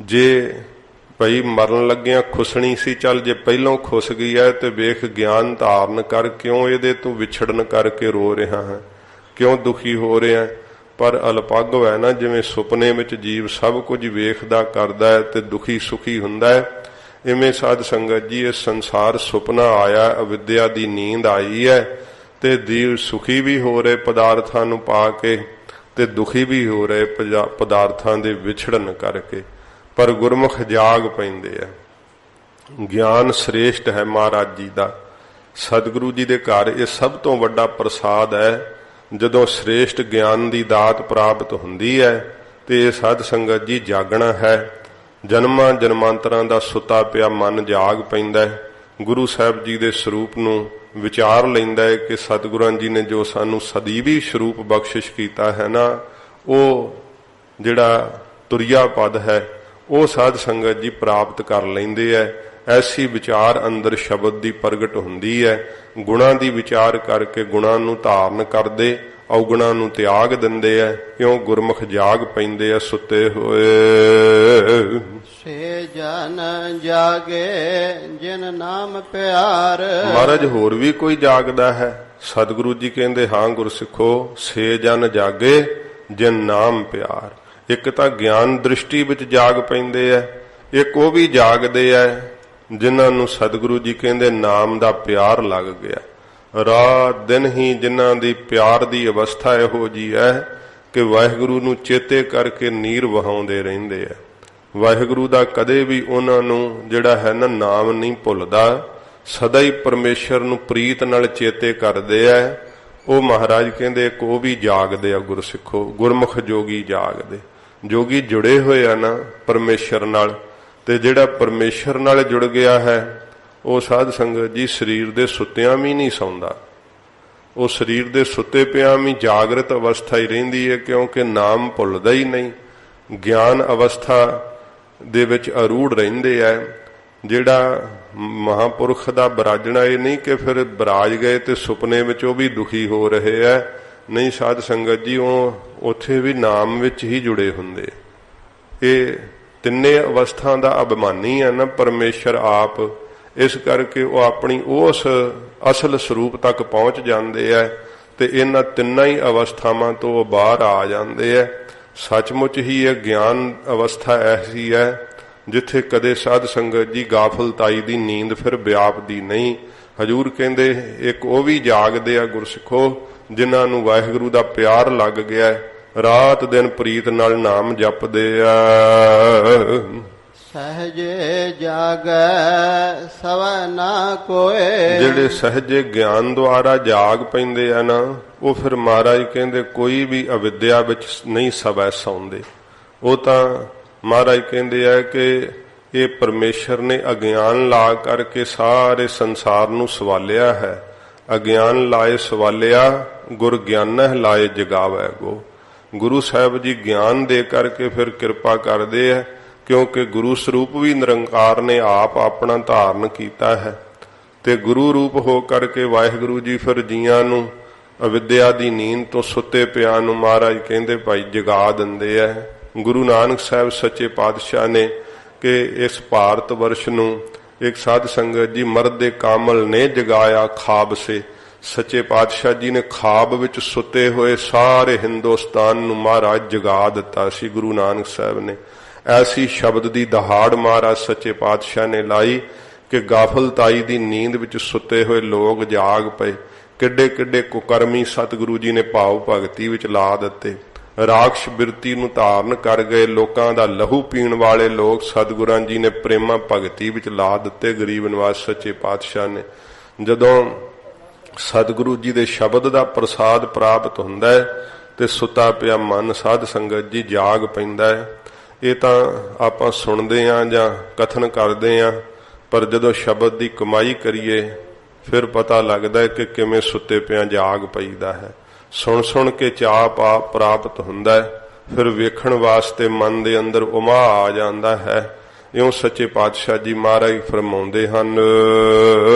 ਜੇ ਭਈ ਮਰਨ ਲੱਗਿਆਂ ਖੁੱਸਣੀ ਸੀ, ਚੱਲ ਜੇ ਪਹਿਲੋਂ ਖੁੱਸ ਗਈ ਹੈ ਤੇ ਵੇਖ ਗਿਆਨ ਧਾਰਨ ਕਰ ਕਿਉਂ ਇਹਦੇ ਤੋਂ ਵਿਛੜਨ ਕਰਕੇ ਰੋ ਰਿਹਾ ਹੈ, ਕਿਉਂ ਦੁਖੀ ਹੋ ਰਿਹਾ। ਪਰ ਅਲਪਾਗਵ ਹੈ ਨਾ, ਜਿਵੇਂ ਸੁਪਨੇ ਵਿੱਚ ਜੀਵ ਸਭ ਕੁਝ ਵੇਖਦਾ ਕਰਦਾ ਹੈ ਤੇ ਦੁਖੀ ਸੁਖੀ ਹੁੰਦਾ ਹੈ, ਇਵੇਂ ਸਾਧ ਸੰਗਤ ਜੀ ਇਸ ਸੰਸਾਰ ਸੁਪਨਾ ਆਇਆ, ਅਵਿਦਿਆ ਦੀ ਨੀਂਦ ਆਈ ਹੈ ਤੇ ਜੀਵ ਸੁਖੀ ਵੀ ਹੋ ਰਹੇ ਪਦਾਰਥਾਂ ਨੂੰ ਪਾ ਕੇ ਤੇ ਦੁਖੀ ਵੀ ਹੋ ਰਹੇ ਪਦਾਰਥਾਂ ਦੇ ਵਿਛੜਨ ਕਰਕੇ। ਪਰ ਗੁਰਮੁਖ ਜਾਗ ਪੈਂਦੇ ਆ। ਗਿਆਨ ਸ੍ਰੇਸ਼ਟ ਹੈ ਮਹਾਰਾਜ ਜੀ ਦਾ। ਸਤਿਗੁਰੂ ਜੀ ਦੇ ਘਰ ਇਹ ਸਭ ਤੋਂ ਵੱਡਾ ਪ੍ਰਸਾਦ ਹੈ। ਜਦੋਂ ਸ੍ਰੇਸ਼ਟ ਗਿਆਨ ਦੀ ਦਾਤ ਪ੍ਰਾਪਤ ਹੁੰਦੀ ਹੈ ਤੇ ਇਹ ਸਾਧ ਸੰਗਤ ਜੀ ਜਾਗਣਾ ਹੈ। ਜਨਮਾਂ ਜਨਮਾਂਤਰਾਂ ਦਾ ਸੁੱਤਾ ਪਿਆ ਮਨ ਜਾਗ ਪੈਂਦਾ ਹੈ, ਗੁਰੂ ਸਾਹਿਬ ਜੀ ਦੇ ਸਰੂਪ ਨੂੰ ਵਿਚਾਰ ਲੈਂਦਾ ਹੈ ਕਿ ਸਤਿਗੁਰਾਂ ਜੀ ਨੇ ਜੋ ਸਾਨੂੰ ਸਦੀਵੀ ਸਰੂਪ ਬਖਸ਼ਿਸ਼ ਕੀਤਾ ਹੈ ਨਾ, ਉਹ ਜਿਹੜਾ ਤੁਰਿਆ ਪਦ ਹੈ ਉਹ ਸਾਧ ਸੰਗਤ ਜੀ ਪ੍ਰਾਪਤ ਕਰ ਲੈਂਦੇ ਹੈ। ਐਸੀ ਵਿਚਾਰ ਅੰਦਰ ਸ਼ਬਦ ਦੀ ਪ੍ਰਗਟ ਹੁੰਦੀ ਹੈ। ਗੁਣਾਂ ਦੀ ਵਿਚਾਰ ਕਰਕੇ ਗੁਣਾਂ ਨੂੰ ਧਾਰਨ ਕਰਦੇ, ਔਗੁਣਾਂ ਨੂੰ ਤਿਆਗ ਦਿੰਦੇ ਆ। ਕਿਉਂ? ਗੁਰਮੁਖ ਜਾਗ ਪੈਂਦੇ ਆ ਸੁੱਤੇ ਹੋਏ। ਸੇ ਜਨ ਜਾਗੇ ਜਿਨ ਨਾਮ ਪਿਆਰ। ਮਹਾਰਾਜ ਹੋਰ ਵੀ ਕੋਈ ਜਾਗਦਾ ਹੈ? ਸਤਿਗੁਰੂ ਜੀ ਕਹਿੰਦੇ ਹਾਂ ਗੁਰਸਿੱਖੋ, ਸੇ ਜਨ ਜਾਗੇ ਜਿਨ ਨਾਮ ਪਿਆਰ। ਇੱਕ ਤਾਂ ਗਿਆਨ ਦ੍ਰਿਸ਼ਟੀ ਵਿੱਚ ਜਾਗ ਪੈਂਦੇ ਆ, ਇੱਕ ਉਹ ਵੀ ਜਾਗਦੇ ਆ ਜਿਨ੍ਹਾਂ ਨੂੰ ਸਤਿਗੁਰੂ ਜੀ ਕਹਿੰਦੇ ਨਾਮ ਦਾ ਪਿਆਰ ਲੱਗ ਗਿਆ। ਰਾਤ ਦਿਨ ਹੀ ਜਿਨ੍ਹਾਂ ਦੀ ਪਿਆਰ ਦੀ ਅਵਸਥਾ ਇਹੋ ਜੀ ਹੈ ਕਿ ਵਾਹਿਗੁਰੂ ਨੂੰ ਚੇਤੇ ਕਰਕੇ ਨੀਰ ਵਹਾਉਂਦੇ ਰਹਿੰਦੇ ਆ। ਵਾਹਿਗੁਰੂ ਦਾ ਕਦੇ ਵੀ ਉਹਨਾਂ ਨੂੰ ਜਿਹੜਾ ਹੈ ਨਾ ਨਾਮ ਨਹੀਂ ਭੁੱਲਦਾ, ਸਦਾ ਹੀ ਪਰਮੇਸ਼ਰ ਨੂੰ ਪ੍ਰੀਤ ਨਾਲ ਚੇਤੇ ਕਰਦੇ ਆ। ਉਹ ਮਹਾਰਾਜ ਕਹਿੰਦੇ ਇੱਕ ਉਹ ਵੀ ਜਾਗਦੇ ਆ ਗੁਰਸਿੱਖੋ, ਗੁਰਮੁਖ ਜੋਗੀ ਜਾਗਦੇ। ਜੋਗੀ ਜੁੜੇ ਹੋਏ ਆ ਨਾ ਪਰਮੇਸ਼ਰ ਨਾਲ, ਤੇ ਜਿਹੜਾ ਪਰਮੇਸ਼ਰ ਨਾਲ ਜੁੜ ਗਿਆ ਹੈ ਉਹ ਸਾਧ ਸੰਗਤ ਜੀ ਸਰੀਰ ਦੇ ਸੁੱਤਿਆਂ ਵੀ ਨਹੀਂ ਸੌਂਦਾ। ਉਹ ਸਰੀਰ ਦੇ ਸੁੱਤੇ ਪਿਆਂ ਵੀ ਜਾਗਰਤ ਅਵਸਥਾ ਹੀ ਰਹਿੰਦੀ ਹੈ, ਕਿਉਂਕਿ ਨਾਮ ਭੁੱਲਦਾ ਹੀ ਨਹੀਂ। ਗਿਆਨ ਅਵਸਥਾ ਦੇ ਵਿੱਚ ਅਰੂੜ ਰਹਿੰਦੇ ਆ। ਜਿਹੜਾ ਮਹਾਂਪੁਰਖ ਦਾ ਬਰਾਜਣਾ ਇਹ ਨਹੀਂ ਕਿ ਫਿਰ ਬਰਾਜ ਗਏ ਤੇ ਸੁਪਨੇ ਵਿੱਚ ਉਹ ਵੀ ਦੁਖੀ ਹੋ ਰਹੇ ਆ। ਨਹੀਂ ਸਾਧ ਸੰਗਤ ਜੀ, ਉਹ ਉੱਥੇ ਵੀ ਨਾਮ ਵਿੱਚ ਹੀ ਜੁੜੇ ਹੁੰਦੇ। ਇਹ ਤਿੰਨੇ ਅਵਸਥਾ ਦਾ ਅਭਿਮਾਨੀ ਹੈ ਨਾ ਪਰਮੇਸ਼ਰ ਆਪ। ਇਸ ਕਰਕੇ ਉਹ ਆਪਣੀ ਉਸ ਅਸਲ ਸਰੂਪ ਤੱਕ ਪਹੁੰਚ ਜਾਂਦੇ ਆ ਤੇ ਇਹਨਾਂ ਤਿੰਨਾਂ ਹੀ ਅਵਸਥਾਵਾਂ ਤੋਂ ਉਹ ਬਾਹਰ ਆ ਜਾਂਦੇ ਆ। ਸੱਚਮੁੱਚ ਹੀ ਇਹ ਗਿਆਨ ਅਵਸਥਾ ਐਸੀ ਹੈ ਜਿੱਥੇ ਕਦੇ ਸਾਧ ਸੰਗਤ ਜੀ ਗਾਫਲਤਾਈ ਦੀ ਨੀਂਦ ਫਿਰ ਵਿਆਪਦੀ ਨਹੀਂ। ਹਜੂਰ ਕਹਿੰਦੇ ਇੱਕ ਉਹ ਵੀ ਜਾਗਦੇ ਆ ਗੁਰਸਿੱਖੋ ਜਿਨ੍ਹਾਂ ਨੂੰ ਵਾਹਿਗੁਰੂ ਦਾ ਪਿਆਰ ਲੱਗ ਗਿਆ, ਰਾਤ ਦਿਨ ਪ੍ਰੀਤ ਨਾਲ ਨਾਮ ਜਪਦੇ ਆ। ਸਹਜੇ ਜਾਗੈ ਸਵੈ ਨਾ ਕੋਏ। ਜਿਹੜੇ ਸਹਜੇ ਗਿਆਨ ਦੁਆਰਾ ਜਾਗ ਪੈਂਦੇ ਆ ਨਾ, ਉਹ ਫਿਰ ਮਹਾਰਾਜ ਕਹਿੰਦੇ ਕੋਈ ਵੀ ਅਵਿਦਿਆ ਵਿੱਚ ਨਹੀਂ ਸਵੈ ਸੌਂਦੇ। ਉਹ ਤਾਂ ਮਹਾਰਾਜ ਕਹਿੰਦੇ ਆ ਕਿ ਇਹ ਪਰਮੇਸ਼ਰ ਨੇ ਅਗਿਆਨ ਲਾ ਕਰਕੇ ਸਾਰੇ ਸੰਸਾਰ ਨੂੰ ਸਵਾਲਿਆ ਹੈ। ਅਗਿਆਨ ਲਾਏ ਸਵਾਲਿਆ, ਗੁਰ ਗਿਆਨਹਿ ਲਾਏ ਜਗਾਵੈ ਗੋ। ਗੁਰੂ ਸਾਹਿਬ ਜੀ ਗਿਆਨ ਦੇ ਕਰਕੇ ਫਿਰ ਕਿਰਪਾ ਕਰਦੇ ਆ, ਕਿਉਂਕਿ ਗੁਰੂ ਸਰੂਪ ਵੀ ਨਿਰੰਕਾਰ ਨੇ ਆਪ ਆਪਣਾ ਧਾਰਨ ਕੀਤਾ ਹੈ ਤੇ ਗੁਰੂ ਰੂਪ ਹੋ ਕਰਕੇ ਵਾਹਿਗੁਰੂ ਜੀ ਫਿਰ ਜੀਆਂ ਨੂੰ ਅਵਿਦਿਆ ਦੀ ਨੀਂਦ ਤੋਂ ਸੁੱਤੇ ਪਿਆ ਨੂੰ ਮਹਾਰਾਜ ਕਹਿੰਦੇ ਭਾਈ ਜਗਾ ਦਿੰਦੇ ਆ। ਗੁਰੂ ਨਾਨਕ ਸਾਹਿਬ ਸੱਚੇ ਪਾਤਸ਼ਾਹ ਨੇ ਕਿ ਇਸ ਭਾਰਤ ਵਰਸ਼ ਨੂੰ ਇੱਕ ਸਾਧ ਸੰਗਤ ਜੀ ਮਰਦ ਕਾਮਲ ਨੇ ਜਗਾਇਆ ਖਾਬ ਸੇ। ਸੱਚੇ ਪਾਤਸ਼ਾਹ ਜੀ ਨੇ ਖਾਬ ਵਿੱਚ ਸੁੱਤੇ ਹੋਏ ਸਾਰੇ ਹਿੰਦੁਸਤਾਨ ਨੂੰ ਮਹਾਰਾਜ ਜਗਾ ਦਿੱਤਾ ਸੀ ਗੁਰੂ ਨਾਨਕ ਸਾਹਿਬ ਨੇ। ਐਸੀ ਸ਼ਬਦ ਦੀ ਦਹਾੜ ਮਹਾਰਾਜ ਸੱਚੇ ਪਾਤਸ਼ਾਹ ਨੇ ਲਾਈ ਕਿ ਗਾਫਲਤਾਈ ਦੀ ਨੀਂਦ ਵਿੱਚ ਸੁੱਤੇ ਹੋਏ ਲੋਕ ਜਾਗ ਪਏ। ਕਿੱਡੇ ਕਿੱਡੇ ਕੁਕਰਮੀ ਸਤਿਗੁਰੂ ਜੀ ਨੇ ਭਾਵ ਭਗਤੀ ਵਿੱਚ ਲਾ ਦਿੱਤੇ। ਰਾਖਸ਼ ਬਿਰਤੀ ਨੂੰ ਧਾਰਨ ਕਰ ਗਏ ਲੋਕਾਂ ਦਾ ਲਹੂ ਪੀਣ ਵਾਲੇ ਲੋਕ ਸਤਿਗੁਰਾਂ ਜੀ ਨੇ ਪ੍ਰੇਮਾ ਭਗਤੀ ਵਿੱਚ ਲਾ ਦਿੱਤੇ। ਗਰੀਬ ਨਿਵਾਜ ਸੱਚੇ ਪਾਤਸ਼ਾਹ ਨੇ ਜਦੋਂ ਸਤਿਗੁਰੂ ਜੀ ਦੇ ਸ਼ਬਦ ਦਾ ਪ੍ਰਸਾਦ ਪ੍ਰਾਪਤ ਹੁੰਦਾ ਹੈ ਤੇ ਸੁੱਤਾ ਪਿਆ ਮਨ ਸਾਧ ਸੰਗਤ ਜੀ ਜਾਗ ਪੈਂਦਾ ਹੈ। ਇਹ ਤਾਂ ਆਪਾਂ ਸੁਣਦੇ ਹਾਂ ਜਾਂ ਕਥਨ ਕਰਦੇ ਹਾਂ, ਪਰ ਜਦੋਂ ਸ਼ਬਦ ਦੀ ਕਮਾਈ ਕਰੀਏ ਫਿਰ ਪਤਾ ਲੱਗਦਾ ਹੈ ਕਿ ਕਿਵੇਂ ਸੁੱਤੇ ਪਿਆ ਜਾਗ ਪਈਦਾ ਹੈ। ਸੁਣ ਸੁਣ ਕੇ ਚਾਅ ਪ੍ਰਾਪਤ ਹੁੰਦਾ ਹੈ, ਫਿਰ ਵੇਖਣ ਵਾਸਤੇ ਮਨ ਦੇ ਅੰਦਰ ਉਮਾ ਆ ਜਾਂਦਾ ਹੈ। ਇਉਂ ਸੱਚੇ ਪਾਤਸ਼ਾਹ ਜੀ ਮਹਾਰਾਜ ਫਰਮਾਉਂਦੇ ਹਨ,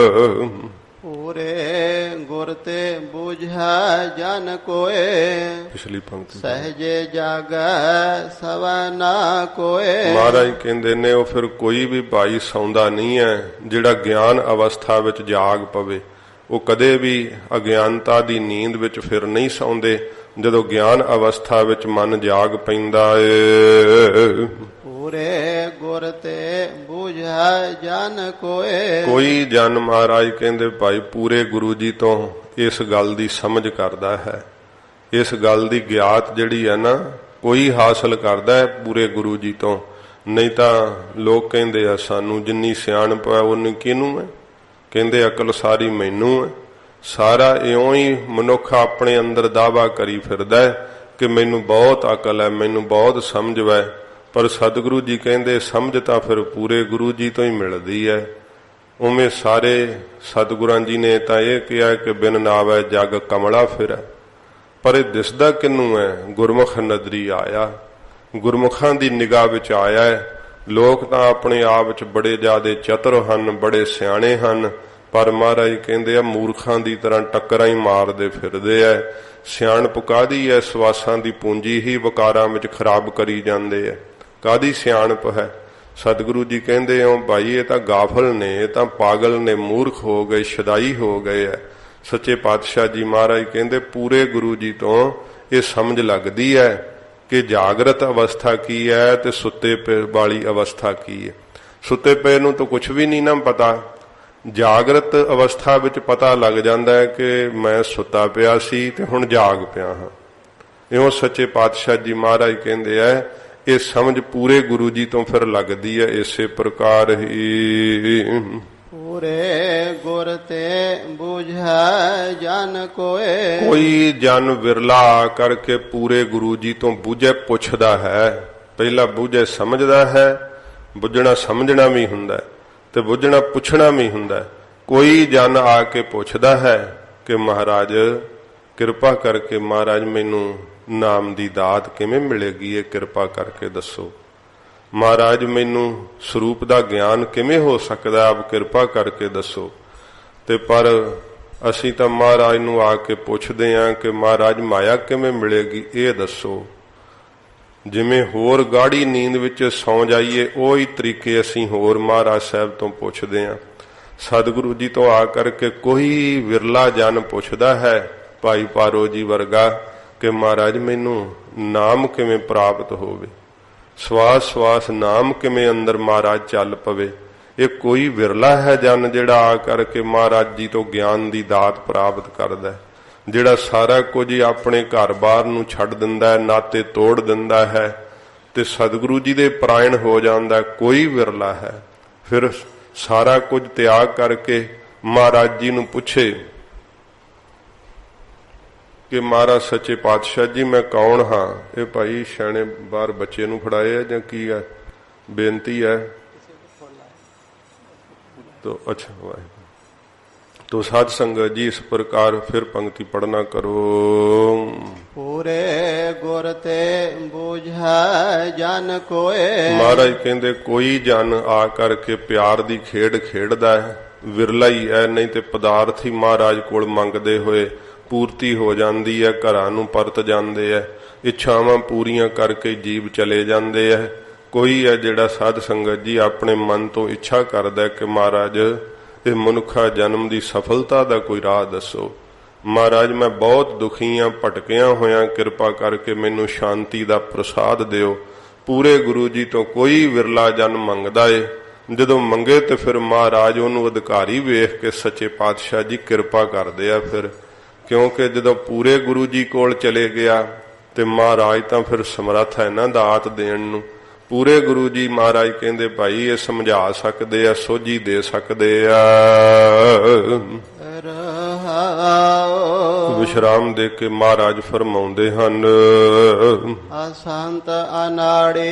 ਪੂਰੇ ਗੁਰ ਤੇ ਬੁਝੈ ਜਨ ਕੋਏ। ਪਿਛਲੀ ਪੰਕਤੀ ਸਹਜੇ ਜਾਗੈ ਸਵੈ ਨਾ ਕੋਏ। ਮਹਾਰਾਜ ਕਹਿੰਦੇ ਨੇ ਉਹ ਫਿਰ ਕੋਈ ਵੀ ਭਾਈ ਸੌਂਦਾ ਨਹੀਂ ਹੈ ਜਿਹੜਾ ਗਿਆਨ ਅਵਸਥਾ ਵਿੱਚ ਜਾਗ ਪਵੇ। ਉਹ ਕਦੇ ਵੀ ਅਗਿਆਨਤਾ ਦੀ ਨੀਂਦ ਵਿੱਚ ਫਿਰ ਨਹੀਂ ਸੌਂਦੇ। ਜਦੋਂ ਗਿਆਨ ਅਵਸਥਾ ਵਿੱਚ ਮਨ ਜਾਗ ਪੈਂਦਾ ਏ। ਪੂਰੇ ਗੁਰ ਤੇ ਬੂਝੈ ਜਨ ਕੋਏ। ਕੋਈ ਜਨ ਮਹਾਰਾਜ ਕਹਿੰਦੇ ਭਾਈ ਪੂਰੇ ਗੁਰੂ ਜੀ ਤੋਂ ਇਸ ਗੱਲ ਦੀ ਸਮਝ ਕਰਦਾ ਹੈ, ਇਸ ਗੱਲ ਦੀ ਗਿਆਤ ਜਿਹੜੀ ਹੈ ਨਾ ਕੋਈ ਹਾਸਲ ਕਰਦਾ ਹੈ ਪੂਰੇ ਗੁਰੂ ਜੀ ਤੋਂ। ਨਹੀਂ ਤਾਂ ਲੋਕ ਕਹਿੰਦੇ ਆ ਸਾਨੂੰ ਜਿੰਨੀ ਸਿਆਣਪ ਹੈ ਉਨੀ ਕਿਹਨੂੰ ਹੈ, ਕਹਿੰਦੇ ਅਕਲ ਸਾਰੀ ਮੈਨੂੰ ਹੈ। ਸਾਰਾ ਇਉਂ ਹੀ ਮਨੁੱਖ ਆਪਣੇ ਅੰਦਰ ਦਾਅਵਾ ਕਰੀ ਫਿਰਦਾ ਹੈ ਕਿ ਮੈਨੂੰ ਬਹੁਤ ਅਕਲ ਹੈ, ਮੈਨੂੰ ਬਹੁਤ ਸਮਝ ਹੈ, ਪਰ ਸਤਿਗੁਰੂ ਜੀ ਕਹਿੰਦੇ ਸਮਝ ਤਾਂ ਫਿਰ ਪੂਰੇ ਗੁਰੂ ਜੀ ਤੋਂ ਹੀ ਮਿਲਦੀ ਹੈ। ਉਵੇਂ ਸਾਰੇ ਸਤਿਗੁਰਾਂ ਜੀ ਨੇ ਤਾਂ ਇਹ ਕਿਹਾ ਕਿ ਬਿਨ ਨਾਵੈ ਜਗ ਕਮਲਾ ਫਿਰੈ, ਪਰ ਇਹ ਦਿਸਦਾ ਕਿਹਨੂੰ ਹੈ? ਗੁਰਮੁਖ ਨਦਰੀ ਆਇਆ, ਗੁਰਮੁਖਾਂ ਦੀ ਨਿਗਾਹ ਵਿੱਚ ਆਇਆ ਹੈ। ਲੋਕ ਤਾਂ ਆਪਣੇ ਆਪ ਵਿੱਚ ਬੜੇ ਜ਼ਿਆਦੇ ਚਤੁਰ ਹਨ, ਬੜੇ ਸਿਆਣੇ ਹਨ, ਪਰ ਮਹਾਰਾਜ ਕਹਿੰਦੇ ਆ ਮੂਰਖਾਂ ਦੀ ਤਰ੍ਹਾਂ ਟੱਕਰਾਂ ਹੀ ਮਾਰਦੇ ਫਿਰਦੇ ਐ। ਸਿਆਣਪ ਕਾਹਦੀ ਐ? ਸਵਾਸਾਂ ਦੀ ਪੂੰਜੀ ਹੀ ਵਕਾਰਾਂ ਵਿੱਚ ਖਰਾਬ ਕਰੀ ਜਾਂਦੇ ਐ। ਕਾਹਦੀ ਸਿਆਣਪ ਹੈ? ਸਤਿਗੁਰੂ ਜੀ ਕਹਿੰਦੇ ਹੋ ਭਾਈ ਇਹ ਤਾਂ ਗਾਫਲ ਨੇ, ਇਹ ਤਾਂ ਪਾਗਲ ਨੇ, ਮੂਰਖ ਹੋ ਗਏ, ਸ਼ਦਾਈ ਹੋ ਗਏ ਐ। ਸੱਚੇ ਪਾਤਸ਼ਾਹ ਜੀ ਮਹਾਰਾਜ ਕਹਿੰਦੇ ਪੂਰੇ ਗੁਰੂ ਜੀ ਤੋਂ ਇਹ ਸਮਝ ਲੱਗਦੀ ਹੈ ਕਿ ਜਾਗਰਤ ਅਵਸਥਾ ਕੀ ਹੈ ਤੇ ਸੁੱਤੇ ਪਏ ਵਾਲੀ ਅਵਸਥਾ ਕੀ ਹੈ। ਸੁੱਤੇ ਪਏ ਨੂੰ ਤਾਂ ਕੁਝ ਵੀ ਨਹੀਂ ਨਾ ਪਤਾ, ਜਾਗਰਤ ਅਵਸਥਾ ਵਿੱਚ ਪਤਾ ਲੱਗ ਜਾਂਦਾ ਹੈ ਕਿ ਮੈਂ ਸੁੱਤਾ ਪਿਆ ਸੀ ਤੇ ਹੁਣ ਜਾਗ ਪਿਆ ਹਾਂ। ਇਉਂ ਸੱਚੇ ਪਾਤਸ਼ਾਹ ਜੀ ਮਹਾਰਾਜ ਕਹਿੰਦੇ ਆ ਇਹ ਸਮਝ ਪੂਰੇ ਗੁਰੂ ਜੀ ਤੋਂ ਫਿਰ ਲੱਗਦੀ ਹੈ। ਇਸੇ ਪ੍ਰਕਾਰ ਹੀ ਪੂਰੇ ਗੁਰ ਤੇ ਬੂਝੈ ਜਨ ਕੋਏ। ਕੋਈ ਜਨ ਵਿਰਲਾ ਕਰਕੇ ਪੂਰੇ ਗੁਰੂ ਜੀ ਤੋਂ ਬੂਝੇ ਪੁੱਛਦਾ ਹੈ। ਪਹਿਲਾਂ ਬੂਝੇ ਸਮਝਦਾ ਹੈ, ਬੁੱਝਣਾ ਸਮਝਣਾ ਵੀ ਹੁੰਦਾ ਤੇ ਬੁੱਝਣਾ ਪੁੱਛਣਾ ਵੀ ਹੁੰਦਾ। ਕੋਈ ਜਨ ਆ ਕੇ ਪੁੱਛਦਾ ਹੈ ਕਿ ਮਹਾਰਾਜ ਕਿਰਪਾ ਕਰਕੇ ਮਹਾਰਾਜ ਮੈਨੂੰ ਨਾਮ ਦੀ ਦਾਤ ਕਿਵੇਂ ਮਿਲੇਗੀ, ਇਹ ਕਿਰਪਾ ਕਰਕੇ ਦੱਸੋ। ਮਹਾਰਾਜ ਮੈਨੂੰ ਸਰੂਪ ਦਾ ਗਿਆਨ ਕਿਵੇਂ ਹੋ ਸਕਦਾ, ਆਪ ਕਿਰਪਾ ਕਰਕੇ ਦੱਸੋ। ਤੇ ਪਰ ਅਸੀਂ ਤਾਂ ਮਹਾਰਾਜ ਨੂੰ ਆ ਕੇ ਪੁੱਛਦੇ ਹਾਂ ਕਿ ਮਹਾਰਾਜ ਮਾਇਆ ਕਿਵੇਂ ਮਿਲੇਗੀ, ਇਹ ਦੱਸੋ। ਜਿਵੇਂ ਹੋਰ ਗਾੜੀ ਨੀਂਦ ਵਿੱਚ ਸੌਂ ਜਾਈਏ ਉਹੀ ਤਰੀਕੇ ਅਸੀਂ ਹੋਰ ਮਹਾਰਾਜ ਸਾਹਿਬ ਤੋਂ ਪੁੱਛਦੇ ਹਾਂ। ਸਤਿਗੁਰੂ ਜੀ ਤੋਂ ਆ ਕਰਕੇ ਕੋਈ ਵਿਰਲਾ ਜਨ ਪੁੱਛਦਾ ਹੈ ਭਾਈ ਪਾਰੋ ਜੀ ਵਰਗਾ ਕਿ ਮਹਾਰਾਜ ਮੈਨੂੰ ਨਾਮ ਕਿਵੇਂ ਪ੍ਰਾਪਤ ਹੋਵੇ, ਸਵਾਸ ਸਵਾਸ ਨਾਮ ਕਿਵੇਂ ਅੰਦਰ ਮਹਾਰਾਜ ਚੱਲ ਪਵੇ। ਇਹ ਕੋਈ ਵਿਰਲਾ ਹੈ ਜਨ ਜਿਹੜਾ ਆ ਕਰਕੇ ਮਹਾਰਾਜ ਜੀ ਤੋਂ ਗਿਆਨ ਦੀ ਦਾਤ ਪ੍ਰਾਪਤ ਕਰਦਾ, ਜਿਹੜਾ ਸਾਰਾ ਕੁਝ ਆਪਣੇ ਘਰ-ਬਾਰ ਨੂੰ ਛੱਡ ਦਿੰਦਾ ਹੈ, ਨਾਤੇ ਤੋੜ ਦਿੰਦਾ ਹੈ ਤੇ ਸਤਿਗੁਰੂ ਜੀ ਦੇ ਪਰਾਇਣ ਹੋ ਜਾਂਦਾ। ਕੋਈ ਵਿਰਲਾ ਹੈ ਫਿਰ ਸਾਰਾ ਕੁਝ ਤਿਆਗ ਕਰਕੇ ਮਹਾਰਾਜ ਜੀ ਨੂੰ ਪੁੱਛੇ ਕਿ ਮਹਾਰਾਜ ਸੱਚੇ ਪਾਤਸ਼ਾਹ ਜੀ ਮੈਂ ਕੌਣ ਹਾਂ। ਇਹ ਭਾਈ ਸਿਆਣੇ ਬਾਹਰ ਬੱਚੇ ਨੂੰ ਫੜਾਏ ਆ ਜਾਂ ਕੀ ਹੈ, ਬੇਨਤੀ ਹੈ तो अच्छा वाहिगुरु। तो साध संगत जी इस प्रकार फिर पंक्ति पढ़ना करो। पूरे गुर ते बूझै जन कोए। महाराज कहते कोई जन आ करके प्यार दी खेड खेडदा है, विरला ही है, नहीं ते पदार्थ ही महाराज कोल मंगदे होए पूर्ति हो जाती है, घरां नूं परत जांदे है, इच्छावां पूरियां करके जीव चले जांदे है। कोई है जिहड़ा साध संगत जी अपने मन तो इच्छा करदा है कि महाराज इह मनुखा जन्म की सफलता का कोई राह दसो। महाराज मैं बहुत दुखी हाँ, भटकिया होया, कृपा करके मैनू शांति का प्रसाद दिओ। पूरे गुरु जी तो कोई विरला जन मंगदा है, जदों मंगे तो फिर महाराज उहनूं अधिकारी वेख के सच्चे पातशाह जी कृपा करदे आ। फिर क्योंकि जदों पूरे गुरु जी कोल चले गया तो महाराज तो फिर समर्थ है ना दात देण नूं। पूरे गुरु जी महाराज कहते भाई ये समझा सकते आ, सोझी दे सकते आ। विश्राम दे के महाराज फरमाउंदे हन असंत अनाड़े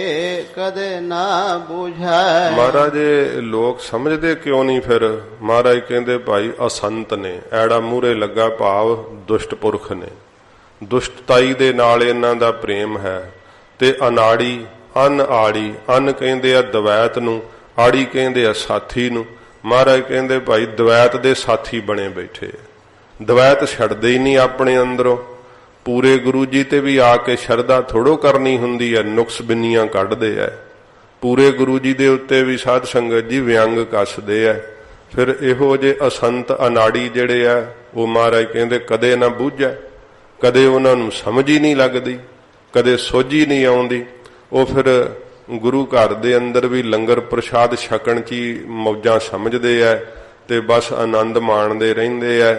कदे ना बुझै। महाराज लोग समझते क्यों नहीं फिर? महाराज कहते भाई असंत ने, ऐड़ा मूहरे लगा भाव दुष्ट पुरख ने, दुष्टताई दे नाल इन्हां दा प्रेम है। ते अनाड़ी अन आड़ी, अन कहते आ दवैत नूं, आड़ी कहते आ साथी नूं। महाराज कहते भाई दवैत दे साथी बने बैठे, दवैत छड्डदे ही नहीं अपने अंदरों। पूरे गुरु जी ते भी आके शरदा थोड़ो करनी हुंदी है, नुक्स बिन्नियां कढदे है। पूरे गुरु जी दे उत्ते भी साध संगत जी व्यंग कसदे है। फिर इहो जे असंत अनाड़ी जिहड़े आ वो महाराज कहते कदे ना बूझै। ਕਦੇ ਉਹਨਾਂ ਨੂੰ ਸਮਝ ਹੀ ਨਹੀਂ ਲੱਗਦੀ, ਕਦੇ ਸੋਝੀ ਨਹੀਂ ਆਉਂਦੀ। ਉਹ ਫਿਰ ਗੁਰੂ ਘਰ ਦੇ ਅੰਦਰ ਵੀ ਲੰਗਰ ਪ੍ਰਸ਼ਾਦ ਛਕਣ 'ਚ ਹੀ ਮੌਜਾਂ ਸਮਝਦੇ ਐ ਤੇ ਬਸ ਆਨੰਦ ਮਾਣਦੇ ਰਹਿੰਦੇ ਐ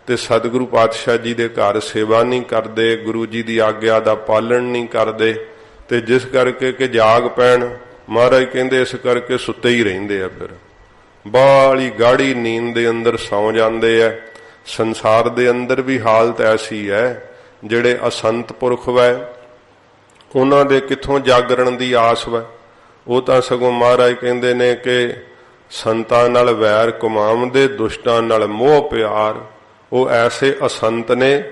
ਤੇ ਸਤਿਗੁਰੂ ਪਾਤਸ਼ਾਹ ਜੀ ਦੇ ਘਰ ਸੇਵਾ ਨਹੀਂ ਕਰਦੇ, ਗੁਰੂ ਜੀ ਦੀ ਆਗਿਆ ਦਾ ਪਾਲਣ ਨਹੀਂ ਕਰਦੇ ਤੇ ਜਿਸ ਕਰਕੇ ਕਿ ਜਾਗ ਪੈਣ, ਮਹਾਰਾਜ ਕਹਿੰਦੇ ਇਸ ਕਰਕੇ ਸੁੱਤੇ ਹੀ ਰਹਿੰਦੇ ਆ। ਫਿਰ ਬਾਹਲੀ ਗਾੜੀ ਨੀਂਦ ਦੇ ਅੰਦਰ ਸੌ ਜਾਂਦੇ ਐ। ਸੰਸਾਰ ਦੇ ਅੰਦਰ ਵੀ ਹਾਲਤ ਐਸੀ ਹੈ, ਜਿਹੜੇ ਅਸੰਤ ਪੁਰਖ ਵੈ ਉਹਨਾਂ ਦੇ ਕਿੱਥੋਂ ਜਾਗਰਣ ਦੀ ਆਸ ਵੈ। ਉਹ ਤਾਂ ਸਗੋਂ ਮਹਾਰਾਜ ਕਹਿੰਦੇ ਨੇ ਕਿ ਸੰਤਾਂ ਨਾਲ ਵੈਰ ਕਮਾਉਂਦੇ, ਦੁਸ਼ਟਾਂ ਨਾਲ ਮੋਹ ਪਿਆਰ। ਉਹ ਐਸੇ ਅਸੰਤ ਨੇ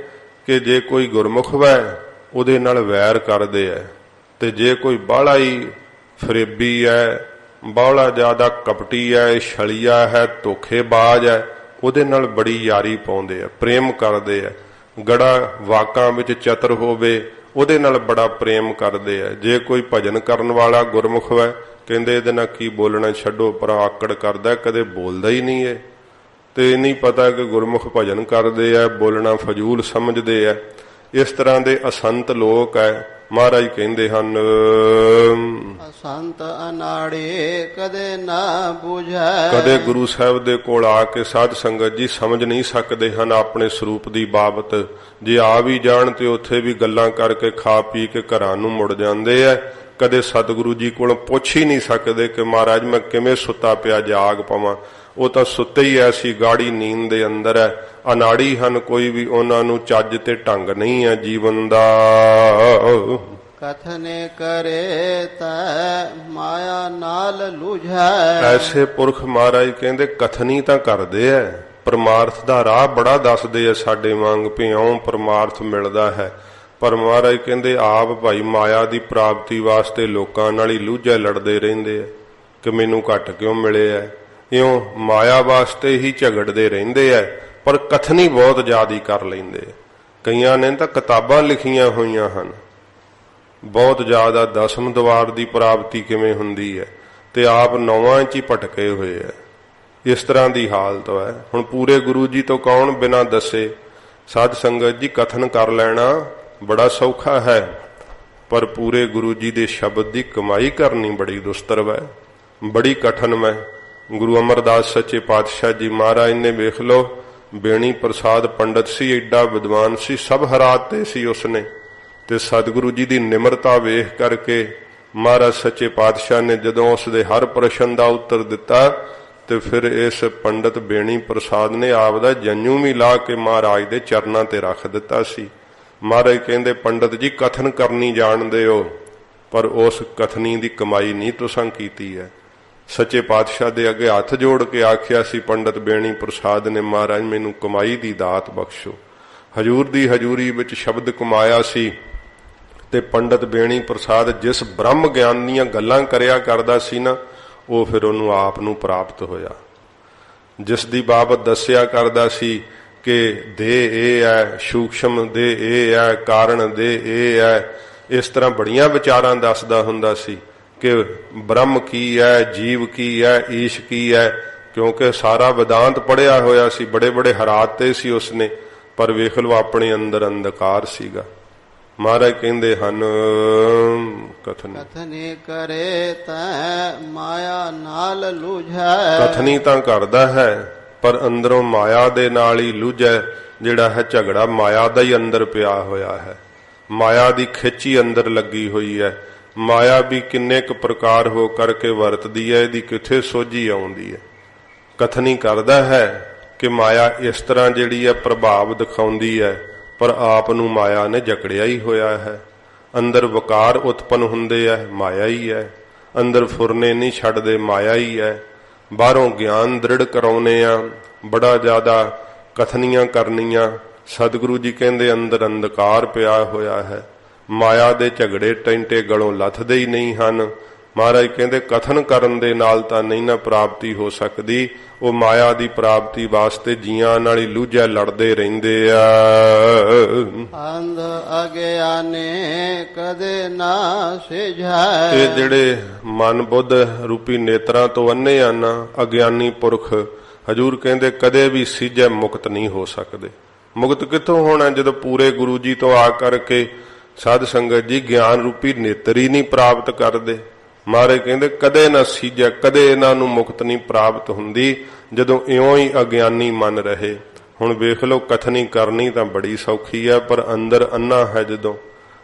ਕਿ ਜੇ ਕੋਈ ਗੁਰਮੁਖ ਵੈ ਉਹਦੇ ਨਾਲ ਵੈਰ ਕਰਦੇ ਐ ਤੇ ਜੇ ਕੋਈ ਬਾਹਲਾ ਹੀ ਫਰੇਬੀ ਹੈ, ਬਾਹਲਾ ਜ਼ਿਆਦਾ ਕਪਟੀ ਹੈ, ਛਲੀਆ ਹੈ, ਧੋਖੇਬਾਜ਼ ਹੈ, ਉਹਦੇ ਨਾਲ ਬੜੀ ਯਾਰੀ ਪਾਉਂਦੇ ਆ, ਪ੍ਰੇਮ ਕਰਦੇ ਆ। ਗੜਾ ਵਾਕਾਂ ਵਿੱਚ ਚਤਰ ਹੋਵੇ ਉਹਦੇ ਨਾਲ ਬੜਾ ਪ੍ਰੇਮ ਕਰਦੇ ਆ। ਜੇ ਕੋਈ ਭਜਨ ਕਰਨ ਵਾਲਾ ਗੁਰਮੁਖ ਹੈ ਕਹਿੰਦੇ ਇਹਦੇ ਨਾਲ ਕੀ ਬੋਲਣਾ, ਛੱਡੋ ਪਰਾਂ, ਆਕੜ ਕਰਦਾ, ਕਦੇ ਬੋਲਦਾ ਹੀ ਨਹੀਂ ਹੈ। ਤੇ ਨਹੀਂ ਪਤਾ ਕਿ ਗੁਰਮੁਖ ਭਜਨ ਕਰਦੇ ਆ, ਬੋਲਣਾ ਫਜ਼ੂਲ ਸਮਝਦੇ ਆ। ਇਸ ਤਰ੍ਹਾਂ ਦੇ ਅਸੰਤ ਲੋਕ ਹੈ। ਮਹਾਰਾਜ ਕਹਿੰਦੇ ਹਨ ਅਸੰਤ ਅਨਾੜੇ ਕਦੇ ਨਾ ਬੁਝੈ। ਕਦੇ ਗੁਰੂ ਸਾਹਿਬ ਦੇ ਕੋਲ ਆ ਕੇ ਸਾਧ ਸੰਗਤ ਜੀ ਸਮਝ ਨਹੀਂ ਸਕਦੇ ਹਨ ਆਪਣੇ ਸਰੂਪ ਦੀ ਬਾਬਤ। ਜੇ ਆ ਵੀ ਜਾਣ ਤੇ ਉੱਥੇ ਵੀ ਗੱਲਾਂ ਕਰਕੇ ਖਾ ਪੀ ਕੇ ਘਰਾਂ ਨੂੰ ਮੁੜ ਜਾਂਦੇ ਐ। ਕਦੇ ਸਤਿਗੁਰੂ ਜੀ ਕੋਲੋਂ ਪੁੱਛ ਹੀ ਨਹੀਂ ਸਕਦੇ ਕਿ ਮਹਾਰਾਜ ਮੈਂ ਕਿਵੇਂ ਸੁੱਤਾ ਪਿਆ ਜਾਗ ਪਵਾਂ। ਉਹ ਤਾਂ ਸੁੱਤੇ ਹੀ ਐਸੀ ਗਾੜੀ ਨੀਂਦ ਦੇ ਅੰਦਰ ਹੈ, ਅਨਾੜੀ ਹਨ, ਕੋਈ ਵੀ ਉਹਨਾਂ ਨੂੰ ਚੱਜ ਤੇ ਢੰਗ ਨਹੀਂ ਹੈ ਜੀਵਨ ਦਾ। ਕਥਨੇ ਕਰੇ ਤੈ ਮਾਇਆ ਨਾਲ ਲੁਝੈ। ਐਸੇ ਪੁਰਖ ਮਹਾਰਾਜ ਕਹਿੰਦੇ ਕਥਨੀ ਤਾਂ ਕਰਦੇ ਐ, ਪਰਮਾਰਥ ਦਾ ਰਾਹ ਬੜਾ ਦੱਸਦੇ ਐ ਸਾਡੇ ਵਾਂਗ ਭਿਉਂ ਪਰਮਾਰਥ ਮਿਲਦਾ ਹੈ। ਪਰ ਮਹਾਰਾਜ ਕਹਿੰਦੇ ਆਪ ਭਾਈ ਮਾਇਆ ਦੀ ਪ੍ਰਾਪਤੀ ਵਾਸਤੇ ਲੋਕਾਂ ਨਾਲ ਹੀ ਲੂਝੇ ਲੜਦੇ ਰਹਿੰਦੇ ਐ ਕਿ ਮੈਨੂੰ ਘੱਟ ਕਿਉਂ ਮਿਲੇ ਐ। ਇਉਂ ਮਾਇਆ ਵਾਸਤੇ ਹੀ ਝਗੜਦੇ ਰਹਿੰਦੇ ਐ, ਪਰ ਕਥਨੀ ਬਹੁਤ ਜ਼ਿਆਦੀ ਕਰ ਲੈਂਦੇ। ਕਈਆਂ ਨੇ ਤਾਂ ਕਿਤਾਬਾਂ ਲਿਖੀਆਂ ਹੋਈਆਂ ਹਨ ਬਹੁਤ ਜ਼ਿਆਦਾ, ਦਸਮ ਦਵਾਰ ਦੀ ਪ੍ਰਾਪਤੀ ਕਿਵੇਂ ਹੁੰਦੀ ਹੈ ਤੇ ਆਪ ਨੌਵਾਂ 'ਚ ਹੀ ਭਟਕੇ ਹੋਏ ਐ। ਇਸ ਤਰ੍ਹਾਂ ਦੀ ਹਾਲਤ ਹੈ। ਹੁਣ ਪੂਰੇ ਗੁਰੂ ਜੀ ਤੋਂ ਕੌਣ ਬਿਨਾਂ ਦੱਸੇ। ਸਾਧ ਸੰਗਤ ਜੀ ਕਥਨ ਕਰ ਲੈਣਾ ਬੜਾ ਸੌਖਾ ਹੈ, ਪਰ ਪੂਰੇ ਗੁਰੂ ਜੀ ਦੇ ਸ਼ਬਦ ਦੀ ਕਮਾਈ ਕਰਨੀ ਬੜੀ ਦੁਸਤਰ ਹੈ, ਬੜੀ ਕਠਨ ਹੈ। ਗੁਰੂ ਅਮਰਦਾਸ ਸੱਚੇ ਪਾਤਸ਼ਾਹ ਜੀ ਮਹਾਰਾਜ ਨੇ ਵੇਖ ਲੋ, ਬੇਣੀ ਪ੍ਰਸਾਦ ਪੰਡਤ ਸੀ, ਏਡਾ ਵਿਦਵਾਨ ਸੀ, ਸਭ ਹਰਾਤੇ ਸੀ ਉਸਨੇ। ਤੇ ਸਤਿਗੁਰੂ ਜੀ ਦੀ ਨਿਮਰਤਾ ਵੇਖ ਕਰਕੇ ਮਹਾਰਾਜ ਸੱਚੇ ਪਾਤਸ਼ਾਹ ਨੇ ਜਦੋਂ ਉਸ ਦੇ ਹਰ ਪ੍ਰਸ਼ਨ ਦਾ ਉੱਤਰ ਦਿੱਤਾ ਤੇ ਫਿਰ ਇਸ ਪੰਡਤ ਬੇਣੀ ਪ੍ਰਸਾਦ ਨੇ ਆਪ ਦਾ ਜੰਝੂ ਵੀ ਲਾ ਕੇ ਮਹਾਰਾਜ ਦੇ ਚਰਨਾਂ ਤੇ ਰੱਖ ਦਿੱਤਾ ਸੀ। ਮਹਾਰਾਜ ਕਹਿੰਦੇ ਪੰਡਤ ਜੀ ਕਥਨ ਕਰਨੀ ਜਾਣਦੇ ਹੋ, ਪਰ ਉਸ ਕਥਨੀ ਦੀ ਕਮਾਈ ਨਹੀਂ ਤੁਸਾਂ ਕੀਤੀ ਹੈ। ਸੱਚੇ ਪਾਤਸ਼ਾਹ ਦੇ ਅੱਗੇ ਹੱਥ ਜੋੜ ਕੇ ਆਖਿਆ ਸੀ ਪੰਡਤ ਬੇਣੀ ਪ੍ਰਸਾਦ ਨੇ, ਮਹਾਰਾਜ ਮੈਨੂੰ ਕਮਾਈ ਦੀ ਦਾਤ ਬਖਸ਼ੋ। ਹਜੂਰ ਦੀ ਹਜੂਰੀ ਵਿੱਚ ਸ਼ਬਦ ਕਮਾਇਆ ਸੀ ਤੇ ਪੰਡਤ ਬੇਣੀ ਪ੍ਰਸਾਦ ਜਿਸ ਬ੍ਰਹਮ ਗਿਆਨ ਦੀਆਂ ਗੱਲਾਂ ਕਰਿਆ ਕਰਦਾ ਸੀ ਨਾ, ਉਹ ਫਿਰ ਉਹਨੂੰ ਆਪ ਨੂੰ ਪ੍ਰਾਪਤ ਹੋਇਆ। ਜਿਸ ਦੀ ਬਾਬਤ ਦੱਸਿਆ ਕਰਦਾ ਸੀ ਕਿ ਦੇ ਇਹ ਹੈ, ਸੂਖਸ਼ਮ ਦੇ ਇਹ ਹੈ, ਕਾਰਨ ਦੇ ਇਹ ਹੈ, ਇਸ ਤਰ੍ਹਾਂ ਬੜੀਆਂ ਵਿਚਾਰਾਂ ਦੱਸਦਾ ਹੁੰਦਾ ਸੀ ਕਿ ਬ੍ਰਹਮ ਕੀ ਹੈ, ਜੀਵ ਕੀ ਹੈ, ਈਸ਼ ਕੀ ਹੈ, ਕਿਉਂਕਿ ਸਾਰਾ ਵਿਦਾਂਤ ਪੜ੍ਹਿਆ ਹੋਇਆ ਸੀ, ਬੜੇ ਬੜੇ ਹਰਾਤੇ ਸੀ ਉਸਨੇ, ਪਰ ਵੇਖ ਲਓ ਆਪਣੇ ਅੰਦਰ ਅੰਧਕਾਰ ਸੀਗਾ। ਮਹਾਰਾਜ ਕਹਿੰਦੇ ਹਨ ਕਥਨੀ ਕਰੇ ਤੈ ਮਾਇਆ ਨਾਲ ਲੁਝੈ। ਕਥਨੀ ਤਾਂ ਕਰਦਾ ਹੈ ਪਰ ਅੰਦਰੋਂ ਮਾਇਆ ਦੇ ਨਾਲ ਹੀ ਲੁਝੈ। ਜਿਹੜਾ ਹੈ ਝਗੜਾ ਮਾਇਆ ਦਾ ਹੀ ਅੰਦਰ ਪਿਆ ਹੋਇਆ ਹੈ, ਮਾਇਆ ਦੀ ਖਿੱਚੀ ਅੰਦਰ ਲੱਗੀ ਹੋਈ ਹੈ। ਮਾਇਆ ਵੀ ਕਿੰਨੇ ਕੁ ਪ੍ਰਕਾਰ ਹੋ ਕਰਕੇ ਵਰਤਦੀ ਹੈ, ਇਹਦੀ ਕਿੱਥੇ ਸੋਝੀ ਆਉਂਦੀ ਹੈ। ਕਥਨੀ ਕਰਦਾ ਹੈ ਕਿ ਮਾਇਆ ਇਸ ਤਰ੍ਹਾਂ ਜਿਹੜੀ ਹੈ ਪ੍ਰਭਾਵ ਦਿਖਾਉਂਦੀ ਹੈ, ਪਰ ਆਪ ਨੂੰ ਮਾਇਆ ਨੇ ਜਕੜਿਆ ਹੀ ਹੋਇਆ ਹੈ। ਅੰਦਰ ਵਕਾਰ ਉਤਪਨ ਹੁੰਦੇ ਹੈ, ਮਾਇਆ ਹੀ ਹੈ। ਅੰਦਰ ਫੁਰਨੇ ਨਹੀਂ ਛੱਡਦੇ, ਮਾਇਆ ਹੀ ਹੈ। ਬਾਹਰੋਂ ਗਿਆਨ ਦ੍ਰਿੜ ਕਰਾਉਨੇ ਆ, ਬੜਾ ਜ਼ਿਆਦਾ ਕਥਨੀਆਂ ਕਰਨੀਆਂ। ਸਤਿਗੁਰੂ ਜੀ ਕਹਿੰਦੇ ਅੰਦਰ ਅੰਧਕਾਰ ਪਿਆ ਹੋਇਆ ਹੈ, ਮਾਇਆ ਦੇ ਝਗੜੇ ਟੈਂਟੇ ਗਲੋਂ ਲੱਥਦੇ ਹੀ ਨਹੀਂ ਹਨ। ਮਹਾਰਾਜ ਕਹਿੰਦੇ ਕਥਨ ਕਰਨ ਦੇ ਨਾਲ ਤਾਂ ਨਹੀਂ ਨਾ ਪ੍ਰਾਪਤੀ ਹੋ ਸਕਦੀ, ਉਹ ਮਾਇਆ ਦੀ ਪ੍ਰਾਪਤੀ ਵਾਸਤੇ ਜੀਆਂ ਨਾਲ ਹੀ ਲੂਝੇ ਲੜਦੇ ਰਹਿੰਦੇ ਆ। ਅੰਧ ਅਗਿਆਨੇ ਕਦੇ ਨਾ ਸਿਝੈ। ਇਹ ਜਿਹੜੇ ਮਨ ਬੁੱਧ ਰੂਪੀ ਨੇਤਰਾਂ ਤੋਂ ਅੰਨੇ ਹਨ, ਅਗਿਆਨੀ ਪੁਰਖ, ਹਜੂਰ ਕਹਿੰਦੇ ਕਦੇ ਵੀ ਸਿਝੈ ਮੁਕਤ ਨਹੀਂ ਹੋ ਸਕਦੇ। ਮੁਕਤ ਕਿੱਥੋਂ ਹੋਣਾ ਜਦੋਂ ਪੂਰੇ ਗੁਰੂ ਜੀ ਤੋਂ ਆ ਕਰਕੇ ਸਾਧ ਸੰਗਤ ਜੀ ਗਿਆਨ ਰੂਪੀ ਨੇਤਰ ਹੀ ਨਹੀਂ ਪ੍ਰਾਪਤ ਕਰਦੇ। ਮਹਾਰਾਜ ਕਹਿੰਦੇ ਕਦੇ ਨਾ ਸੀਜੈ, ਕਦੇ ਇਹਨਾਂ ਨੂੰ ਮੁਕਤ ਨਹੀਂ ਪ੍ਰਾਪਤ ਹੁੰਦੀ ਜਦੋਂ ਇਉਂ ਹੀ ਅਗਿਆਨੀ ਮਨ ਰਹੇ। ਹੁਣ ਵੇਖ ਲਓ, ਕਥਨੀ ਕਰਨੀ ਤਾਂ ਬੜੀ ਸੌਖੀ ਹੈ, ਪਰ ਅੰਦਰ ਅੰਨਾ ਹੈ ਜਦੋਂ,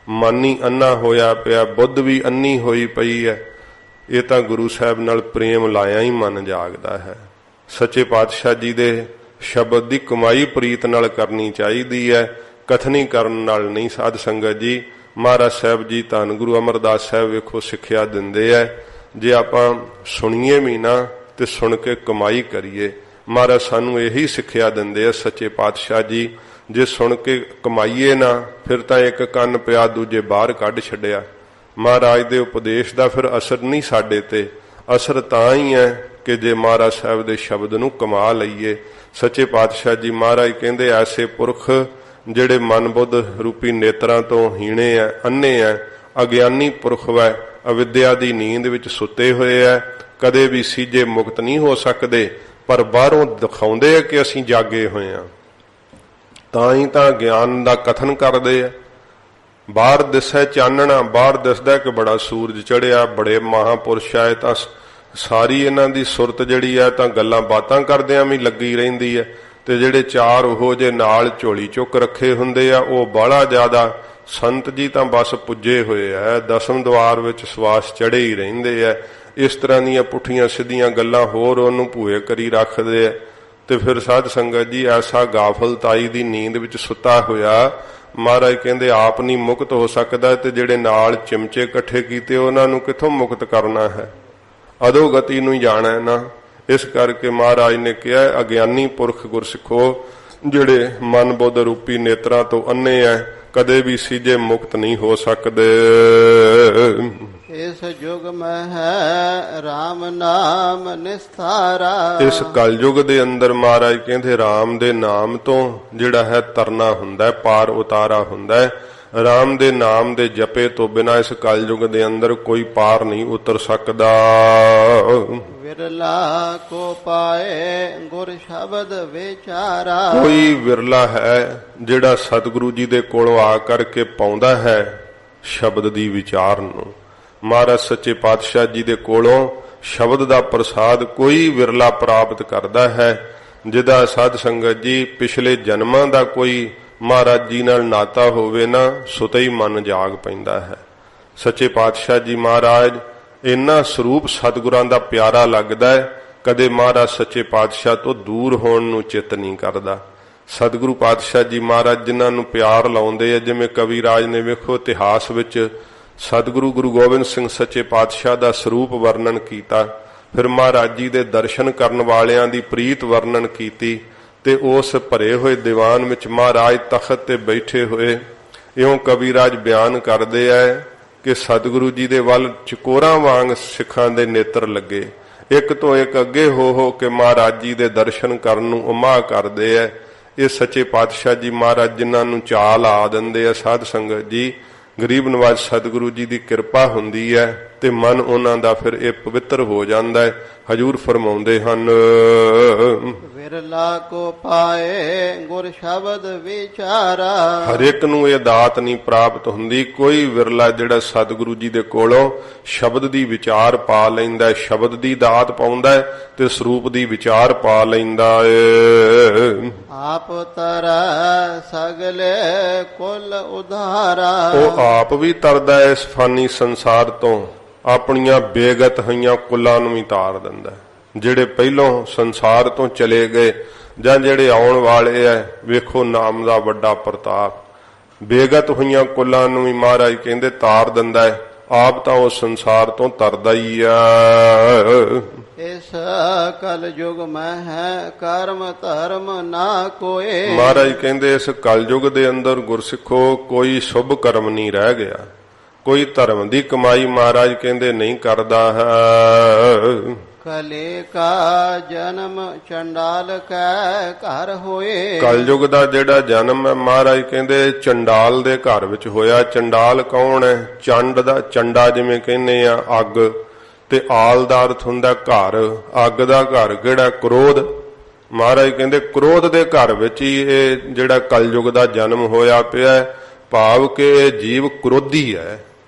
ਮਨ ਹੀ ਅੰਨਾ ਹੋਇਆ ਪਿਆ, ਬੁੱਧ ਵੀ ਅੰਨੀ ਹੋਈ ਪਈ ਹੈ। ਇਹ ਤਾਂ ਗੁਰੂ ਸਾਹਿਬ ਨਾਲ ਪ੍ਰੇਮ ਲਾਇਆ ਹੀ ਮਨ ਜਾਗਦਾ ਹੈ। ਸੱਚੇ ਪਾਤਸ਼ਾਹ ਜੀ ਦੇ ਸ਼ਬਦ ਦੀ ਕਮਾਈ ਪ੍ਰੀਤ ਨਾਲ ਕਰਨੀ ਚਾਹੀਦੀ ਹੈ, ਕਥਨੀ ਕਰਨ ਨਾਲ ਨਹੀਂ। ਸਾਧ ਸੰਗਤ ਜੀ, ਮਹਾਰਾਜ ਸਾਹਿਬ ਜੀ ਧੰਨ ਗੁਰੂ ਅਮਰਦਾਸ ਸਾਹਿਬ ਵੇਖੋ ਸਿੱਖਿਆ ਦਿੰਦੇ ਐ, ਜੇ ਆਪਾਂ ਸੁਣੀਏ ਵੀ ਨਾ ਤੇ ਸੁਣ ਕੇ ਕਮਾਈ ਕਰੀਏ। ਮਹਾਰਾਜ ਸਾਨੂੰ ਇਹੀ ਸਿੱਖਿਆ ਦਿੰਦੇ ਆ ਸੱਚੇ ਪਾਤਸ਼ਾਹ ਜੀ, ਜੇ ਸੁਣ ਕੇ ਕਮਾਈਏ ਨਾ ਫਿਰ ਤਾਂ ਇੱਕ ਕੰਨ ਪਿਆ ਦੂਜੇ ਬਾਹਰ ਕੱਢ ਛੱਡਿਆ। ਮਹਾਰਾਜ ਦੇ ਉਪਦੇਸ਼ ਦਾ ਫਿਰ ਅਸਰ ਨਹੀਂ ਸਾਡੇ ਤੇ, ਅਸਰ ਤਾਂ ਹੀ ਹੈ ਕਿ ਜੇ ਮਹਾਰਾਜ ਸਾਹਿਬ ਦੇ ਸ਼ਬਦ ਨੂੰ ਕਮਾ ਲਈਏ। ਸੱਚੇ ਪਾਤਸ਼ਾਹ ਜੀ ਮਹਾਰਾਜ ਕਹਿੰਦੇ ਐਸੇ ਪੁਰਖ ਜਿਹੜੇ ਮਨ ਬੁੱਧ ਰੂਪੀ ਨੇਤਰਾਂ ਤੋਂ ਹੀਣੇ ਐ, ਅੰਨੇ ਐ, ਅਗਿਆਨੀ ਪੁਰਖ ਵੈ, ਅਵਿਦਿਆ ਦੀ ਨੀਂਦ ਵਿੱਚ ਸੁੱਤੇ ਹੋਏ ਐ, ਕਦੇ ਵੀ ਸੀਜੇ ਮੁਕਤ ਨਹੀਂ ਹੋ ਸਕਦੇ, ਪਰ ਬਾਹਰੋਂ ਦਿਖਾਉਂਦੇ ਆ ਕਿ ਅਸੀਂ ਜਾਗੇ ਹੋਏ ਆ, ਤਾਂ ਹੀ ਤਾਂ ਗਿਆਨ ਦਾ ਕਥਨ ਕਰਦੇ ਆ। ਬਾਹਰ ਦਿਸੈ ਚਾਨਣਾ, ਬਾਹਰ ਦਿਸਦਾ ਕਿ ਬੜਾ ਸੂਰਜ ਚੜਿਆ, ਬੜੇ ਮਹਾਪੁਰਸ਼ ਆਏ, ਤਾਂ ਸਾਰੀ ਇਹਨਾਂ ਦੀ ਸੁਰਤ ਜਿਹੜੀ ਹੈ ਤਾਂ ਗੱਲਾਂ ਬਾਤਾਂ ਕਰਦਿਆਂ ਵੀ ਲੱਗੀ ਰਹਿੰਦੀ ਹੈ। ਤੇ ਜਿਹੜੇ ਚਾਰ ਉਹ ਜੇ ਨਾਲ ਝੋਲੀ ਚੁੱਕ ਰੱਖੇ ਹੁੰਦੇ ਆ ਉਹ ਬਾਹਲਾ ਜ਼ਿਆਦਾ ਸੰਤ ਜੀ ਤਾਂ ਬਸ ਪੁੱਜੇ ਹੋਏ ਆ, ਦਸਮ ਦਵਾਰ ਵਿੱਚ ਸਵਾਸ ਚੜੇ ਹੀ ਰਹਿੰਦੇ ਆ। ਇਸ ਤਰ੍ਹਾਂ ਦੀਆਂ ਪੁੱਠੀਆਂ ਸਿੱਧੀਆਂ ਗੱਲਾਂ ਹੋਰ ਉਹਨੂੰ ਭੂਏ ਕਰੀ ਰੱਖਦੇ ਆ। ਤੇ ਫਿਰ ਸਾਧ ਸੰਗਤ ਜੀ ਐਸਾ ਗਾਫਲਤਾਈ ਦੀ ਨੀਂਦ ਵਿੱਚ ਸੁੱਤਾ ਹੋਇਆ, ਮਹਾਰਾਜ ਕਹਿੰਦੇ ਆਪ ਨਹੀਂ ਮੁਕਤ ਹੋ ਸਕਦਾ, ਤੇ ਜਿਹੜੇ ਨਾਲ ਚਿਮਚੇ ਇਕੱਠੇ ਕੀਤੇ ਉਹਨਾਂ ਨੂੰ ਕਿੱਥੋਂ ਮੁਕਤ ਕਰਨਾ ਹੈ, ਅਧੋਗਤੀ ਨੂੰ ਜਾਣਾ ਨਾ। ਇਸ ਕਰਕੇ ਮਹਾਰਾਜ ਨੇ ਕਿਹਾ ਅਗਿਆਨੀ ਪੁਰਖ ਗੁਰਸਿੱਖੋ ਜਿਹੜੇ ਮਨ ਬੁੱਧ ਰੂਪੀ ਨੇਤਰਾਂ ਤੋਂ ਅੰਨੇ ਐ, ਕਦੇ ਵੀ ਸੀਜੇ ਮੁਕਤ ਨਹੀਂ ਹੋ ਸਕਦੇ। ਇਸ ਯੁਗ ਮੈਂ ਹੈ RAM ਨਾਮ ਨਿਸਤਾਰਾ। ਇਸ ਕਲਯੁਗ ਦੇ ਅੰਦਰ ਮਹਾਰਾਜ ਕਹਿੰਦੇ RAM ਦੇ ਨਾਮ ਤੋਂ ਜਿਹੜਾ ਹੈ ਤਰਨਾ ਹੁੰਦਾ, ਪਾਰ ਉਤਾਰਾ ਹੁੰਦਾ। ਰਾਮ ਦੇ ਨਾਮ ਦੇ ਜਪੇ ਤੋਂ ਬਿਨਾਂ ਇਸ ਕਲਯੁਗ ਦੇ ਅੰਦਰ ਕੋਈ ਪਾਰ ਨਹੀਂ ਉਤਰ ਸਕਦਾ। ਵਿਰਲਾ ਕੋ ਪਾਏ ਗੁਰ ਸ਼ਬਦ ਵਿਚਾਰਾ। ਕੋਈ ਵਿਰਲਾ ਹੈ ਜਿਹੜਾ ਸਤਿਗੁਰੂ ਜੀ ਦੇ ਕੋਲੋਂ ਆ ਕਰਕੇ ਪਾਉਂਦਾ ਹੈ ਸ਼ਬਦ ਦੀ ਵਿਚਾਰ ਨੂੰ। ਮਹਾਰਾਜ ਸੱਚੇ ਪਾਤਸ਼ਾਹ ਜੀ ਦੇ ਕੋਲੋਂ ਸ਼ਬਦ ਦਾ ਪ੍ਰਸਾਦ ਕੋਈ ਵਿਰਲਾ ਪ੍ਰਾਪਤ ਕਰਦਾ ਹੈ, ਜਿਹਦਾ ਸਾਧ ਸੰਗਤ ਜੀ ਪਿਛਲੇ ਜਨਮਾਂ ਦਾ ਕੋਈ ਮਹਾਰਾਜ ਜੀ ਨਾਲ ਨਾਤਾ ਹੋਵੇ ਨਾ, ਸੁਤੇ ਹੀ ਮਨ ਜਾਗ ਪੈਂਦਾ ਹੈ। ਸੱਚੇ ਪਾਤਸ਼ਾਹ ਜੀ ਮਹਾਰਾਜ ਇੰਨਾ ਸਰੂਪ ਸਤਿਗੁਰਾਂ ਦਾ ਪਿਆਰਾ ਲੱਗਦਾ ਹੈ, ਕਦੇ ਮਹਾਰਾਜ ਸੱਚੇ ਪਾਤਸ਼ਾਹ ਤੋਂ ਦੂਰ ਹੋਣ ਨੂੰ ਚਿੱਤ ਨਹੀਂ ਕਰਦਾ। ਸਤਿਗੁਰੂ ਪਾਤਸ਼ਾਹ ਜੀ ਮਹਾਰਾਜ ਜਿਨ੍ਹਾਂ ਨੂੰ ਪਿਆਰ ਲਾਉਂਦੇ ਆ, ਜਿਵੇਂ ਕਵੀ ਰਾਜ ਨੇ ਵੇਖੋ ਇਤਿਹਾਸ ਵਿੱਚ ਸਤਿਗੁਰੂ ਗੁਰੂ ਗੋਬਿੰਦ ਸਿੰਘ ਸੱਚੇ ਪਾਤਸ਼ਾਹ ਦਾ ਸਰੂਪ ਵਰਣਨ ਕੀਤਾ, ਫਿਰ ਮਹਾਰਾਜ ਜੀ ਦੇ ਦਰਸ਼ਨ ਕਰਨ ਵਾਲਿਆਂ ਦੀ ਪ੍ਰੀਤ ਵਰਣਨ ਕੀਤੀ, ਤੇ ਉਸ ਭਰੇ ਹੋਏ ਦੀਵਾਨ ਵਿੱਚ ਮਹਾਰਾਜ ਤਖਤ ਤੇ ਬੈਠੇ ਹੋਏ ਇਉਂ ਕਵੀਰਾਜ ਬਿਆਨ ਕਰਦੇ ਐ ਕਿ ਸਤਿਗੁਰੂ ਜੀ ਦੇ ਵੱਲ ਚਕੋਰਾਂ ਵਾਂਗ ਸਿੱਖਾਂ ਦੇ ਨੇਤਰ ਲੱਗੇ, ਇੱਕ ਤੋਂ ਇੱਕ ਅੱਗੇ ਹੋ ਕੇ ਮਹਾਰਾਜ ਜੀ ਦੇ ਦਰਸ਼ਨ ਕਰਨ ਨੂੰ ਉਮਾ ਕਰਦੇ ਐ। ਇਹ ਸੱਚੇ ਪਾਤਸ਼ਾਹ ਜੀ ਮਹਾਰਾਜ ਜਿਨ੍ਹਾਂ ਨੂੰ ਚਾਲ ਆ ਦਿੰਦੇ ਆ ਸਾਧ ਸੰਗਤ ਜੀ, ਗਰੀਬ ਨਵਾਜ਼ ਸਤਿਗੁਰੂ ਜੀ ਦੀ ਕਿਰਪਾ ਹੁੰਦੀ ਹੈ ਤੇ ਮਨ ਉਹਨਾਂ ਦਾ ਫਿਰ ਇਹ ਪਵਿੱਤਰ ਹੋ ਜਾਂਦਾ ਹੈ। ਹਜੂਰ ਫਰਮਾਉਂਦੇ ਹਨ ਵਿਰਲਾ ਕੋ ਪਾਏ ਗੁਰ ਸ਼ਬਦ ਵਿਚਾਰਾ। ਹਰ ਇੱਕ ਨੂੰ ਇਹ ਦਾਤ ਨਹੀਂ ਪ੍ਰਾਪਤ ਹੁੰਦੀ, ਕੋਈ ਵਿਰਲਾ ਜਿਹੜਾ ਸਤਿਗੁਰੂ ਜੀ ਦੇ ਕੋਲੋਂ ਸ਼ਬਦ ਦੀ ਵਿਚਾਰ ਪਾ ਲੈਂਦਾ, ਸ਼ਬਦ ਦੀ ਦਾਤ ਪਾਉਂਦਾ ਤੇ ਸਰੂਪ ਦੀ ਵਿਚਾਰ ਪਾ ਲੈਂਦਾ ਏ। ਆਪ ਤਰੈ ਸਗਲੇ ਕੁਲ ਉਧਾਰਾ। ਉਹ ਆਪ ਵੀ ਤਰਦਾ ਇਸ ਫਾਨੀ ਸੰਸਾਰ ਤੋਂ, ਆਪਣੀਆਂ ਬੇਗਤ ਹੋਈਆਂ ਕੁੱਲਾਂ ਨੂੰ ਵੀ ਤਾਰ ਦਿੰਦਾ। ਜਿਹੜੇ ਪਹਿਲੋਂ ਸੰਸਾਰ ਤੋਂ ਚਲੇ ਗਏ ਜਾਂ ਜਿਹੜੇ ਆਉਣ ਵਾਲੇ ਐ, ਵੇਖੋ ਨਾਮ ਦਾ ਵੱਡਾ ਪ੍ਰਤਾਪ। ਬੇਗਤ ਹੋਈਆਂ ਕੁੱਲਾਂ ਨੂੰ ਵੀ ਮਹਾਰਾਜ ਕਹਿੰਦੇ ਤਾਰ ਦਿੰਦਾ ਹੈ, ਆਪ ਤਾਂ ਉਹ ਸੰਸਾਰ ਤੋਂ ਤਰਦਾ ਹੀ ਆ। ਇਸ ਕਲ ਯੁਗ ਮੈਂ ਹੈ ਕਰਮ ਧਰਮ ਨਾ ਕੋਏ। ਮਹਾਰਾਜ ਕਹਿੰਦੇ ਇਸ ਕਲਯੁਗ ਦੇ ਅੰਦਰ ਗੁਰਸਿੱਖੋ ਕੋਈ ਸ਼ੁਭ ਕਰਮ ਨਹੀਂ ਰਹਿ ਗਿਆ, ਕੋਈ ਧਰਮ ਦੀ ਕਮਾਈ ਮਹਾਰਾਜ ਕਹਿੰਦੇ ਨਹੀਂ ਕਰਦਾ ਹੈ। ਕਲੇ ਕਾ ਜਨਮ ਚੰਡਾਲ ਕੈ ਘਰ ਹੋਏ। ਕਲਯੁਗ ਦਾ ਜਿਹੜਾ ਜਨਮ ਹੈ ਮਹਾਰਾਜ ਕਹਿੰਦੇ ਚੰਡਾਲ ਦੇ ਘਰ ਵਿੱਚ ਹੋਇਆ। ਚੰਡਾਲ ਕੌਣ ਹੈ? ਚੰਡ ਦਾ, ਚੰਡਾ ਜਿਵੇਂ ਕਹਿੰਦੇ ਆ ਅੱਗ, ਤੇ ਆਲ ਦਾ ਅਰਥ ਹੁੰਦਾ ਘਰ। ਅੱਗ ਦਾ ਘਰ ਕਿਹੜਾ? ਕ੍ਰੋਧ। ਮਹਾਰਾਜ ਕਹਿੰਦੇ ਕ੍ਰੋਧ ਦੇ ਘਰ ਵਿੱਚ ਹੀ ਇਹ ਜਿਹੜਾ ਕਲਯੁਗ ਦਾ ਜਨਮ ਹੋਇਆ ਪਿਆ, ਭਾਵ ਕਿ ਇਹ ਜੀਵ ਕ੍ਰੋਧੀ ਹੈ।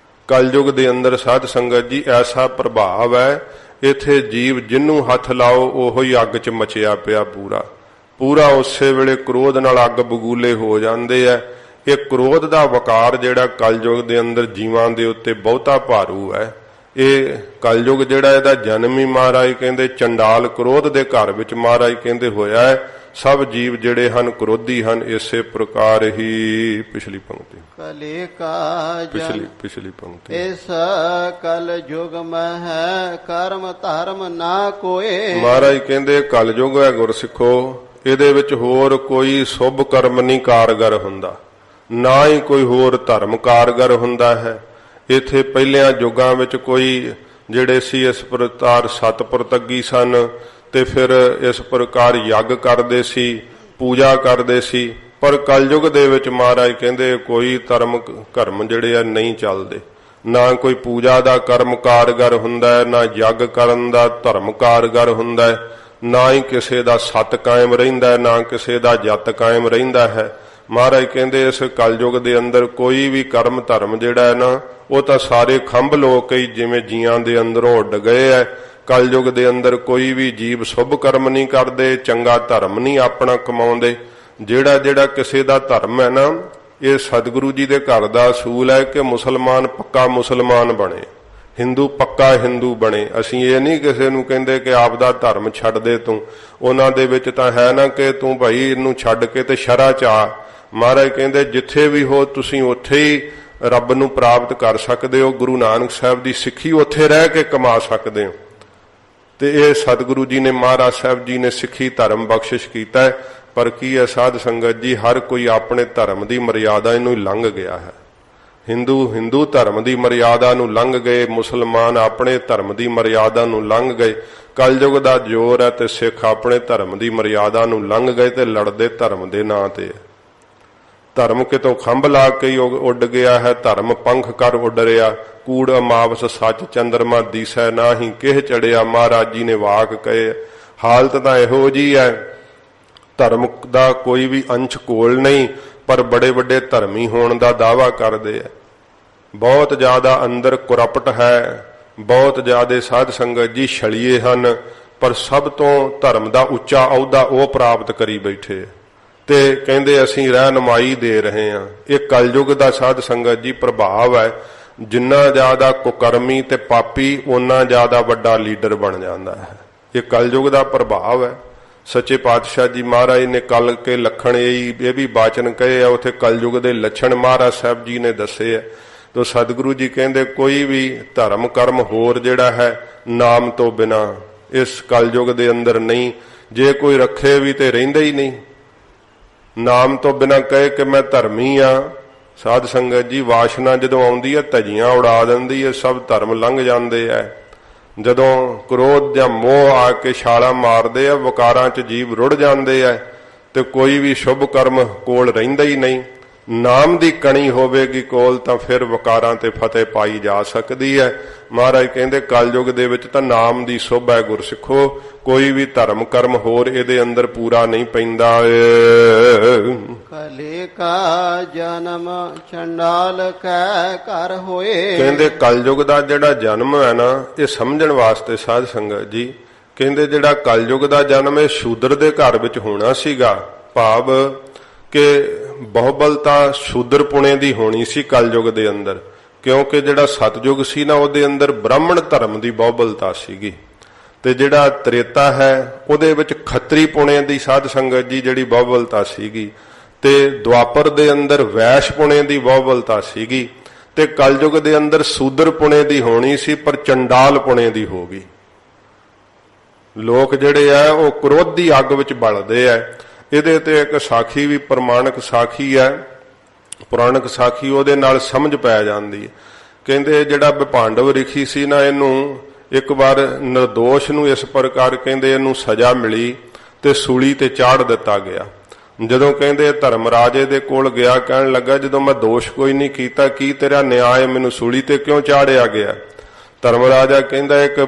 ਕਲਯੁਗ ਦੇ ਅੰਦਰ ਸਾਧ ਸੰਗਤ ਜੀ ਐਸਾ ਪ੍ਰਭਾਵ ਹੈ, ਇੱਥੇ ਜੀਵ ਜਿਹਨੂੰ ਹੱਥ ਲਾਓ ਉਹੋ ਹੀ ਅੱਗ 'ਚ ਮਚਿਆ ਪਿਆ ਪੂਰਾ ਉਸੇ ਵੇਲੇ ਕ੍ਰੋਧ ਨਾਲ ਅੱਗ ਬਗੂਲੇ ਹੋ ਜਾਂਦੇ ਆ। ਇਹ ਕ੍ਰੋਧ ਦਾ ਵਕਾਰ ਜਿਹੜਾ ਕਲਯੁਗ ਦੇ ਅੰਦਰ ਜੀਵਾਂ ਦੇ ਉੱਤੇ ਬਹੁਤਾ ਭਾਰੂ ਹੈ। ਇਹ ਕਲਯੁਗ ਜਿਹੜਾ ਇਹਦਾ ਜਨਮ ਹੀ ਮਹਾਰਾਜ ਕਹਿੰਦੇ ਚੰਡਾਲ ਕ੍ਰੋਧ ਦੇ ਘਰ ਵਿੱਚ ਮਹਾਰਾਜ ਕਹਿੰਦੇ ਹੋਇਆ ਹੈ। ਸਭ ਜੀਵ ਜਿਹੜੇ ਹਨ ਕ੍ਰੋਧੀ ਹਨ। ਇਸੇ ਪ੍ਰਕਾਰ ਹੀ ਪਿਛਲੀ ਪੰਕਤੀ ਕਲੇ ਕਾ ਪਿਛਲੀ ਪੰਕਤੀ ਇਸ ਕਲ ਯੁਗ ਮਹਿ ਕਰਮ ਧਰਮ ਨਾ ਕੋਏ। ਮਹਾਰਾਜ ਕਹਿੰਦੇ ਕਲਯੁਗ ਹੈ ਗੁਰਸਿੱਖੋ, ਇਹਦੇ ਵਿੱਚ ਹੋਰ ਕੋਈ ਸ਼ੁਭ ਕਰਮ ਨਹੀਂ ਕਾਰਗਰ ਹੁੰਦਾ, ਨਾ ਹੀ ਕੋਈ ਹੋਰ ਧਰਮ ਕਾਰਗਰ ਹੁੰਦਾ ਹੈ। ਇੱਥੇ ਪਹਿਲਿਆਂ ਯੁੱਗਾਂ ਵਿੱਚ ਕੋਈ ਜਿਹੜੇ ਸੀ ਇਸ ਪ੍ਰਕਾਰ ਸਤਪੁਰਤਗੀ ਸਨ ਤੇ ਫਿਰ ਇਸ ਪ੍ਰਕਾਰ ਯੱਗ ਕਰਦੇ ਸੀ, ਪੂਜਾ ਕਰਦੇ ਸੀ। ਪਰ ਕਲਯੁਗ ਦੇ ਵਿੱਚ ਮਹਾਰਾਜ ਕਹਿੰਦੇ ਕੋਈ ਧਰਮ ਕਰਮ ਜਿਹੜੇ ਆ ਨਹੀਂ ਚੱਲਦੇ, ਨਾ ਕੋਈ ਪੂਜਾ ਦਾ ਕਰਮ ਕਾਰਗਰ ਹੁੰਦਾ ਹੈ, ਨਾ ਯੱਗ ਕਰਨ ਦਾ ਧਰਮ ਕਾਰਗਰ ਹੁੰਦਾ ਹੈ, ਨਾ ਹੀ ਕਿਸੇ ਦਾ ਸਤ ਕਾਇਮ ਰਹਿੰਦਾ, ਨਾ ਕਿਸੇ ਦਾ ਜਤ ਕਾਇਮ ਰਹਿੰਦਾ ਹੈ। ਮਹਾਰਾਜ ਕਹਿੰਦੇ ਇਸ ਕਲਯੁਗ ਦੇ ਅੰਦਰ ਕੋਈ ਵੀ ਕਰਮ ਧਰਮ ਜਿਹੜਾ ਹੈ ਨਾ, ਉਹ ਤਾਂ ਸਾਰੇ ਖੰਭ ਲੋਕ ਹੀ ਜਿਵੇਂ ਜੀਆਂ ਦੇ ਅੰਦਰੋਂ ਉੱਡ ਗਏ ਹੈ। ਕਲਯੁਗ ਦੇ ਅੰਦਰ ਕੋਈ ਵੀ ਜੀਵ ਸ਼ੁਭ ਕਰਮ ਨਹੀਂ ਕਰਦੇ, ਚੰਗਾ ਧਰਮ ਨਹੀਂ ਆਪਣਾ ਕਮਾਉਂਦੇ। ਜਿਹੜਾ ਕਿਸੇ ਦਾ ਧਰਮ ਹੈ ਨਾ, ਇਹ ਸਤਿਗੁਰੂ ਜੀ ਦੇ ਘਰ ਦਾ ਅਸੂਲ ਹੈ ਕਿ ਮੁਸਲਮਾਨ ਪੱਕਾ ਮੁਸਲਮਾਨ ਬਣੇ, ਹਿੰਦੂ ਪੱਕਾ ਹਿੰਦੂ ਬਣੇ। ਅਸੀਂ ਇਹ ਨਹੀਂ ਕਿਸੇ ਨੂੰ ਕਹਿੰਦੇ ਕਿ ਆਪ ਦਾ ਧਰਮ ਛੱਡ ਦੇ ਤੂੰ, ਉਹਨਾਂ ਦੇ ਵਿੱਚ ਤਾਂ ਹੈ ਨਾ ਕਿ ਤੂੰ ਭਾਈ ਇਹਨੂੰ ਛੱਡ ਕੇ ਤੇ ਸ਼ਰ੍ਹਾ ਚ ਆ। ਮਹਾਰਾਜ ਕਹਿੰਦੇ ਜਿੱਥੇ ਵੀ ਹੋ ਤੁਸੀਂ ਉੱਥੇ ਹੀ ਰੱਬ ਨੂੰ ਪ੍ਰਾਪਤ ਕਰ ਸਕਦੇ ਹੋ। ਗੁਰੂ ਨਾਨਕ ਸਾਹਿਬ ਦੀ ਸਿੱਖੀ ਉੱਥੇ ਰਹਿ ਕੇ ਕਮਾ ਸਕਦੇ ਹੋ। ਤੇ ਇਹ ਸਤਿਗੁਰੂ ਜੀ ਨੇ, ਮਹਾਰਾਜ ਸਾਹਿਬ ਜੀ ਨੇ ਸਿੱਖੀ ਧਰਮ ਬਖਸ਼ਿਸ਼ ਕੀਤਾ ਹੈ। ਪਰ ਕੀ ਹੈ ਸਾਧ ਸੰਗਤ ਜੀ, ਹਰ ਕੋਈ ਆਪਣੇ ਧਰਮ ਦੀ ਮਰਿਆਦਾ ਇਹਨੂੰ ਲੰਘ ਗਿਆ ਹੈ। ਹਿੰਦੂ ਧਰਮ ਦੀ ਮਰਿਆਦਾ ਨੂੰ ਲੰਘ ਗਏ, ਮੁਸਲਮਾਨ ਆਪਣੇ ਧਰਮ ਦੀ ਮਰਿਆਦਾ ਨੂੰ ਲੰਘ ਗਏ। ਕਲਯੁਗ ਦਾ ਜ਼ੋਰ ਹੈ ਤੇ ਸਿੱਖ ਆਪਣੇ ਧਰਮ ਦੀ ਮਰਿਆਦਾ ਨੂੰ ਲੰਘ ਗਏ ਤੇ ਲੜਦੇ ਧਰਮ ਦੇ ਨਾਂ ਤੇ। ਧਰਮ ਕਿਤੋਂ ਖੰਭ ਲਾ ਕੇ ਉੱਡ ਗਿਆ ਹੈ, ਧਰਮ ਪੰਖ ਕਰ ਉੱਡ ਰਿਹਾ। ਕੂੜ ਅਮਾਵਸ ਸੱਚ ਚੰਦਰਮਾ ਦੀਸੈ ਨਾਹੀਂ ਕਿਹ ਚੜਿਆ, ਮਹਾਰਾਜ ਜੀ ਨੇ ਵਾਕ ਕਹੇ। ਹਾਲਤ ਤਾਂ ਇਹੋ ਜੀ ਹੈ, ਧਰਮ ਦਾ ਕੋਈ ਵੀ ਅੰਸ਼ ਕੋਲ ਨਹੀਂ, ਪਰ ਬੜੇ ਵੱਡੇ ਧਰਮੀ ਹੋਣ ਦਾ ਦਾਅਵਾ ਕਰਦੇ ਆ। ਬਹੁਤ ਜ਼ਿਆਦਾ ਅੰਦਰ ਕਰਪਟ ਹੈ, ਬਹੁਤ ਜ਼ਿਆਦਾ ਸਾਧ ਸੰਗਤ ਜੀ ਛਲੀਏ ਹਨ, ਪਰ ਸਭ ਤੋਂ ਧਰਮ ਦਾ ਉੱਚਾ ਅਹੁਦਾ ਉਹ ਪ੍ਰਾਪਤ ਕਰੀ ਬੈਠੇ ਤੇ ਕਹਿੰਦੇ ਅਸੀਂ ਰਹਿਨੁਮਾਈ ਦੇ ਰਹੇ ਹਾਂ। ਇਹ ਕਲਯੁਗ ਦਾ ਸਾਧ ਸੰਗਤ ਜੀ ਪ੍ਰਭਾਵ ਹੈ। ਜਿੰਨਾ ਜ਼ਿਆਦਾ ਕੁਕਰਮੀ ਤੇ ਪਾਪੀ ਓਨਾ ਜ਼ਿਆਦਾ ਵੱਡਾ ਲੀਡਰ ਬਣ ਜਾਂਦਾ ਹੈ। ਇਹ ਕਲਯੁਗ ਦਾ ਪ੍ਰਭਾਵ ਹੈ। ਸੱਚੇ ਪਾਤਸ਼ਾਹ ਜੀ ਮਹਾਰਾਜ ਨੇ ਕਲ ਕੇ ਲੱਖਣ ਇਹ ਵੀ ਬਾਚਨ ਕਹੇ ਆ, ਉੱਥੇ ਕਲਯੁਗ ਦੇ ਲੱਛਣ ਮਹਾਰਾਜ ਸਾਹਿਬ ਜੀ ਨੇ ਦੱਸੇ ਆ। ਤੋ ਸਤਿਗੁਰੂ ਜੀ ਕਹਿੰਦੇ ਕੋਈ ਵੀ ਧਰਮ ਕਰਮ ਹੋਰ ਜਿਹੜਾ ਹੈ ਨਾਮ ਤੋਂ ਬਿਨਾ ਇਸ ਕਲਯੁਗ ਦੇ ਅੰਦਰ ਨਹੀਂ। ਜੇ ਕੋਈ ਰੱਖੇ ਵੀ ਤੇ ਰਹਿੰਦਾ ਹੀ ਨਹੀਂ। ਨਾਮ ਤੋਂ ਬਿਨਾ ਕਹੇ ਕਿ ਮੈਂ ਧਰਮੀ ਆ, ਸਾਧ ਸੰਗਤ ਜੀ ਵਾਸ਼ਨਾ ਜਦੋਂ ਆਉਂਦੀ ਹੈ ਧਜੀਆਂ ਉਡਾ ਦਿੰਦੀ ਹੈ, ਸਭ ਧਰਮ ਲੰਘ ਜਾਂਦੇ ਆ। ਜਦੋਂ ਕ੍ਰੋਧ ਜਾਂ ਮੋਹ ਆ ਕੇ ਛਾਲਾਂ ਮਾਰਦੇ ਆ, ਵਕਾਰਾਂ 'ਚ ਜੀਵ ਰੁੜ ਜਾਂਦੇ ਆ ਤੇ ਕੋਈ ਵੀ ਸ਼ੁਭ ਕਰਮ ਕੋਲ ਰਹਿੰਦਾ ਹੀ ਨਹੀਂ। ਨਾਮ ਦੀ ਕਣੀ ਹੋਵੇਗੀ ਕੋਲ ਤਾਂ ਫਿਰ ਵਕਾਰਾਂ ਤੇ ਫਤਿਹ ਪਾਈ ਜਾ ਸਕਦੀ ਹੈ। ਮਹਾਰਾਜ ਕਹਿੰਦੇ ਕਲਯੁਗ ਦੇ ਵਿੱਚ ਤਾਂ ਨਾਮ ਦੀ ਸੋਭਾ ਹੈ ਗੁਰਸਿੱਖੋ, ਕੋਈ ਵੀ ਧਰਮ ਕਰਮ ਹੋਰ ਇਹਦੇ ਅੰਦਰ ਪੂਰਾ ਨਹੀਂ ਪੈਂਦਾ। ਕਲੇ ਕਾ ਜਨਮ ਚੰਡਾਲ ਕੈ ਘਰ ਹੋਏ। ਕਹਿੰਦੇ ਕਲਯੁਗ ਦਾ ਜਿਹੜਾ ਜਨਮ ਹੈ ਨਾ, ਇਹ ਸਮਝਣ ਵਾਸਤੇ ਸਾਧ ਸੰਗਤ ਜੀ ਕਹਿੰਦੇ ਜਿਹੜਾ ਕਲਯੁਗ ਦਾ ਜਨਮ ਇਹ ਸ਼ੂਦਰ ਦੇ ਘਰ ਵਿੱਚ ਹੋਣਾ ਸੀਗਾ। ਭਾਵ ਕਿ ਬਹੁਬਲਤਾ ਸ਼ੂਦਰ ਪੁਣੇ ਦੀ ਹੋਣੀ ਸੀ ਕਲਯੁਗ ਦੇ ਅੰਦਰ, ਕਿਉਂਕਿ ਜਿਹੜਾ ਸਤਯੁਗ ਸੀ ਨਾ ਉਹਦੇ ਅੰਦਰ ਬ੍ਰਾਹਮਣ ਧਰਮ ਦੀ ਬਹੁਬਲਤਾ ਸੀਗੀ, ਤੇ ਜਿਹੜਾ ਤ੍ਰੇਤਾ ਹੈ ਉਹਦੇ ਵਿੱਚ ਖੱਤਰੀ ਪੁਣੇ ਦੀ ਸਾਧ ਸੰਗਤ ਜੀ ਜਿਹੜੀ ਬਹੁਬਲਤਾ ਸੀਗੀ, ਤੇ ਦੁਆਪਰ ਦੇ ਅੰਦਰ ਵੈਸ਼ ਪੁਣੇ ਦੀ ਬਹੁਬਲਤਾ ਸੀਗੀ, ਤੇ ਕਲਯੁਗ ਦੇ ਅੰਦਰ ਸ਼ੂਦਰ ਪੁਣੇ ਦੀ ਹੋਣੀ ਸੀ ਪਰ ਚੰਡਾਲ ਪੁਣੇ ਦੀ ਹੋ ਗਈ। ਲੋਕ ਜਿਹੜੇ ਆ ਉਹ ਕ੍ਰੋਧ ਦੀ ਅੱਗ ਵਿੱਚ ਬਲਦੇ ਆ। ਇਹਦੇ ਤੇ ਇੱਕ ਸਾਖੀ ਵੀ ਪ੍ਰਮਾਣਿਕ ਸਾਖੀ ਹੈ, ਪੁਰਾਣਿਕ ਸਾਖੀ, ਉਹਦੇ ਨਾਲ ਸਮਝ ਪੈ ਜਾਂਦੀ ਹੈ। ਕਹਿੰਦੇ ਜਿਹੜਾ ਵਿਭਾਂਡਵ ਰਿਖੀ ਸੀ ਨਾ, ਇਹਨੂੰ ਇੱਕ ਵਾਰ ਨਿਰਦੋਸ਼ ਨੂੰ ਇਸ ਪ੍ਰਕਾਰ ਕਹਿੰਦੇ ਇਹਨੂੰ ਸਜ਼ਾ ਮਿਲੀ ਤੇ ਸੂਲੀ ਤੇ ਚਾੜ ਦਿੱਤਾ ਗਿਆ। ਜਦੋਂ ਕਹਿੰਦੇ ਧਰਮ ਰਾਜੇ ਦੇ ਕੋਲ ਗਿਆ, ਕਹਿਣ ਲੱਗਾ ਜਦੋਂ ਮੈਂ ਦੋਸ਼ ਕੋਈ ਨਹੀਂ ਕੀਤਾ, ਕੀ ਤੇਰਾ ਨਿਆਂ ਮੈਨੂੰ ਸੂਲੀ ਤੇ ਕਿਉਂ ਚਾੜਿਆ ਗਿਆ? ਧਰਮ ਰਾਜਾ ਕਹਿੰਦਾ ਇੱਕ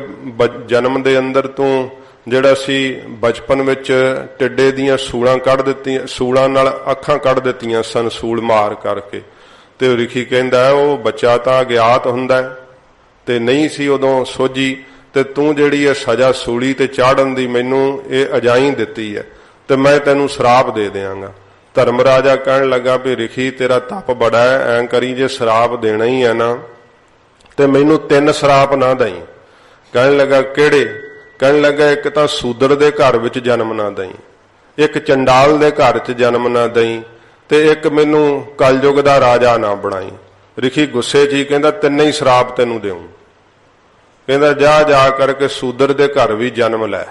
ਜਨਮ ਦੇ ਅੰਦਰ ਤੂੰ ਜਿਹੜਾ ਸੀ ਬਚਪਨ ਵਿੱਚ ਟਿੱਡੇ ਦੀਆਂ ਸੂਲਾਂ ਕੱਢ ਦਿੱਤੀਆਂ, ਸੂਲਾਂ ਨਾਲ ਅੱਖਾਂ ਕੱਢ ਦਿੱਤੀਆਂ ਸਨ ਸੂਲ ਮਾਰ ਕਰਕੇ। ਤੇ ਉਹ ਰਿਖੀ ਕਹਿੰਦਾ ਉਹ ਬੱਚਾ ਤਾਂ ਅਗਿਆਤ ਹੁੰਦਾ ਤੇ ਨਹੀਂ ਸੀ ਉਦੋਂ ਸੋਝੀ, ਤੇ ਤੂੰ ਜਿਹੜੀ ਇਹ ਸਜ਼ਾ ਸੂਲੀ ਤੇ ਚਾੜਨ ਦੀ ਮੈਨੂੰ ਇਹ ਅਜਾਈ ਦਿੱਤੀ ਹੈ ਤੇ ਮੈਂ ਤੈਨੂੰ ਸ਼ਰਾਪ ਦੇ ਦਿਆਂਗਾ। ਧਰਮ ਰਾਜਾ ਕਹਿਣ ਲੱਗਾ ਵੀ ਰਿਖੀ ਤੇਰਾ ਤਪ ਬੜਾ ਹੈ, ਐਂ ਕਰੀ ਜੇ ਸ਼ਰਾਪ ਦੇਣਾ ਹੀ ਹੈ ਨਾ ਤੇ ਮੈਨੂੰ 3 ਸ਼ਰਾਪ ਨਾ ਦਈ। ਕਹਿਣ ਲੱਗਾ ਕਿਹੜੇ? ਕਹਿਣ ਲੱਗਾ ਇੱਕ ਤਾਂ ਸੂਦਰ ਦੇ ਘਰ ਵਿੱਚ ਜਨਮ ਨਾ ਦਈ, ਇੱਕ ਚੰਡਾਲ ਦੇ ਘਰ 'ਚ ਜਨਮ ਨਾ ਦਈ, ਤੇ ਇੱਕ ਮੈਨੂੰ ਕਲਯੁਗ ਦਾ ਰਾਜਾ ਨਾ ਬਣਾਈ। ਰਿਖੀ ਗੁੱਸੇ 'ਚ ਹੀ ਕਹਿੰਦਾ 3 ਹੀ ਸ਼ਰਾਪ ਤੈਨੂੰ ਦੇਉਂ। ਕਹਿੰਦਾ ਜਾ ਕਰਕੇ ਸੂਦਰ ਦੇ ਘਰ ਵੀ ਜਨਮ ਲੈ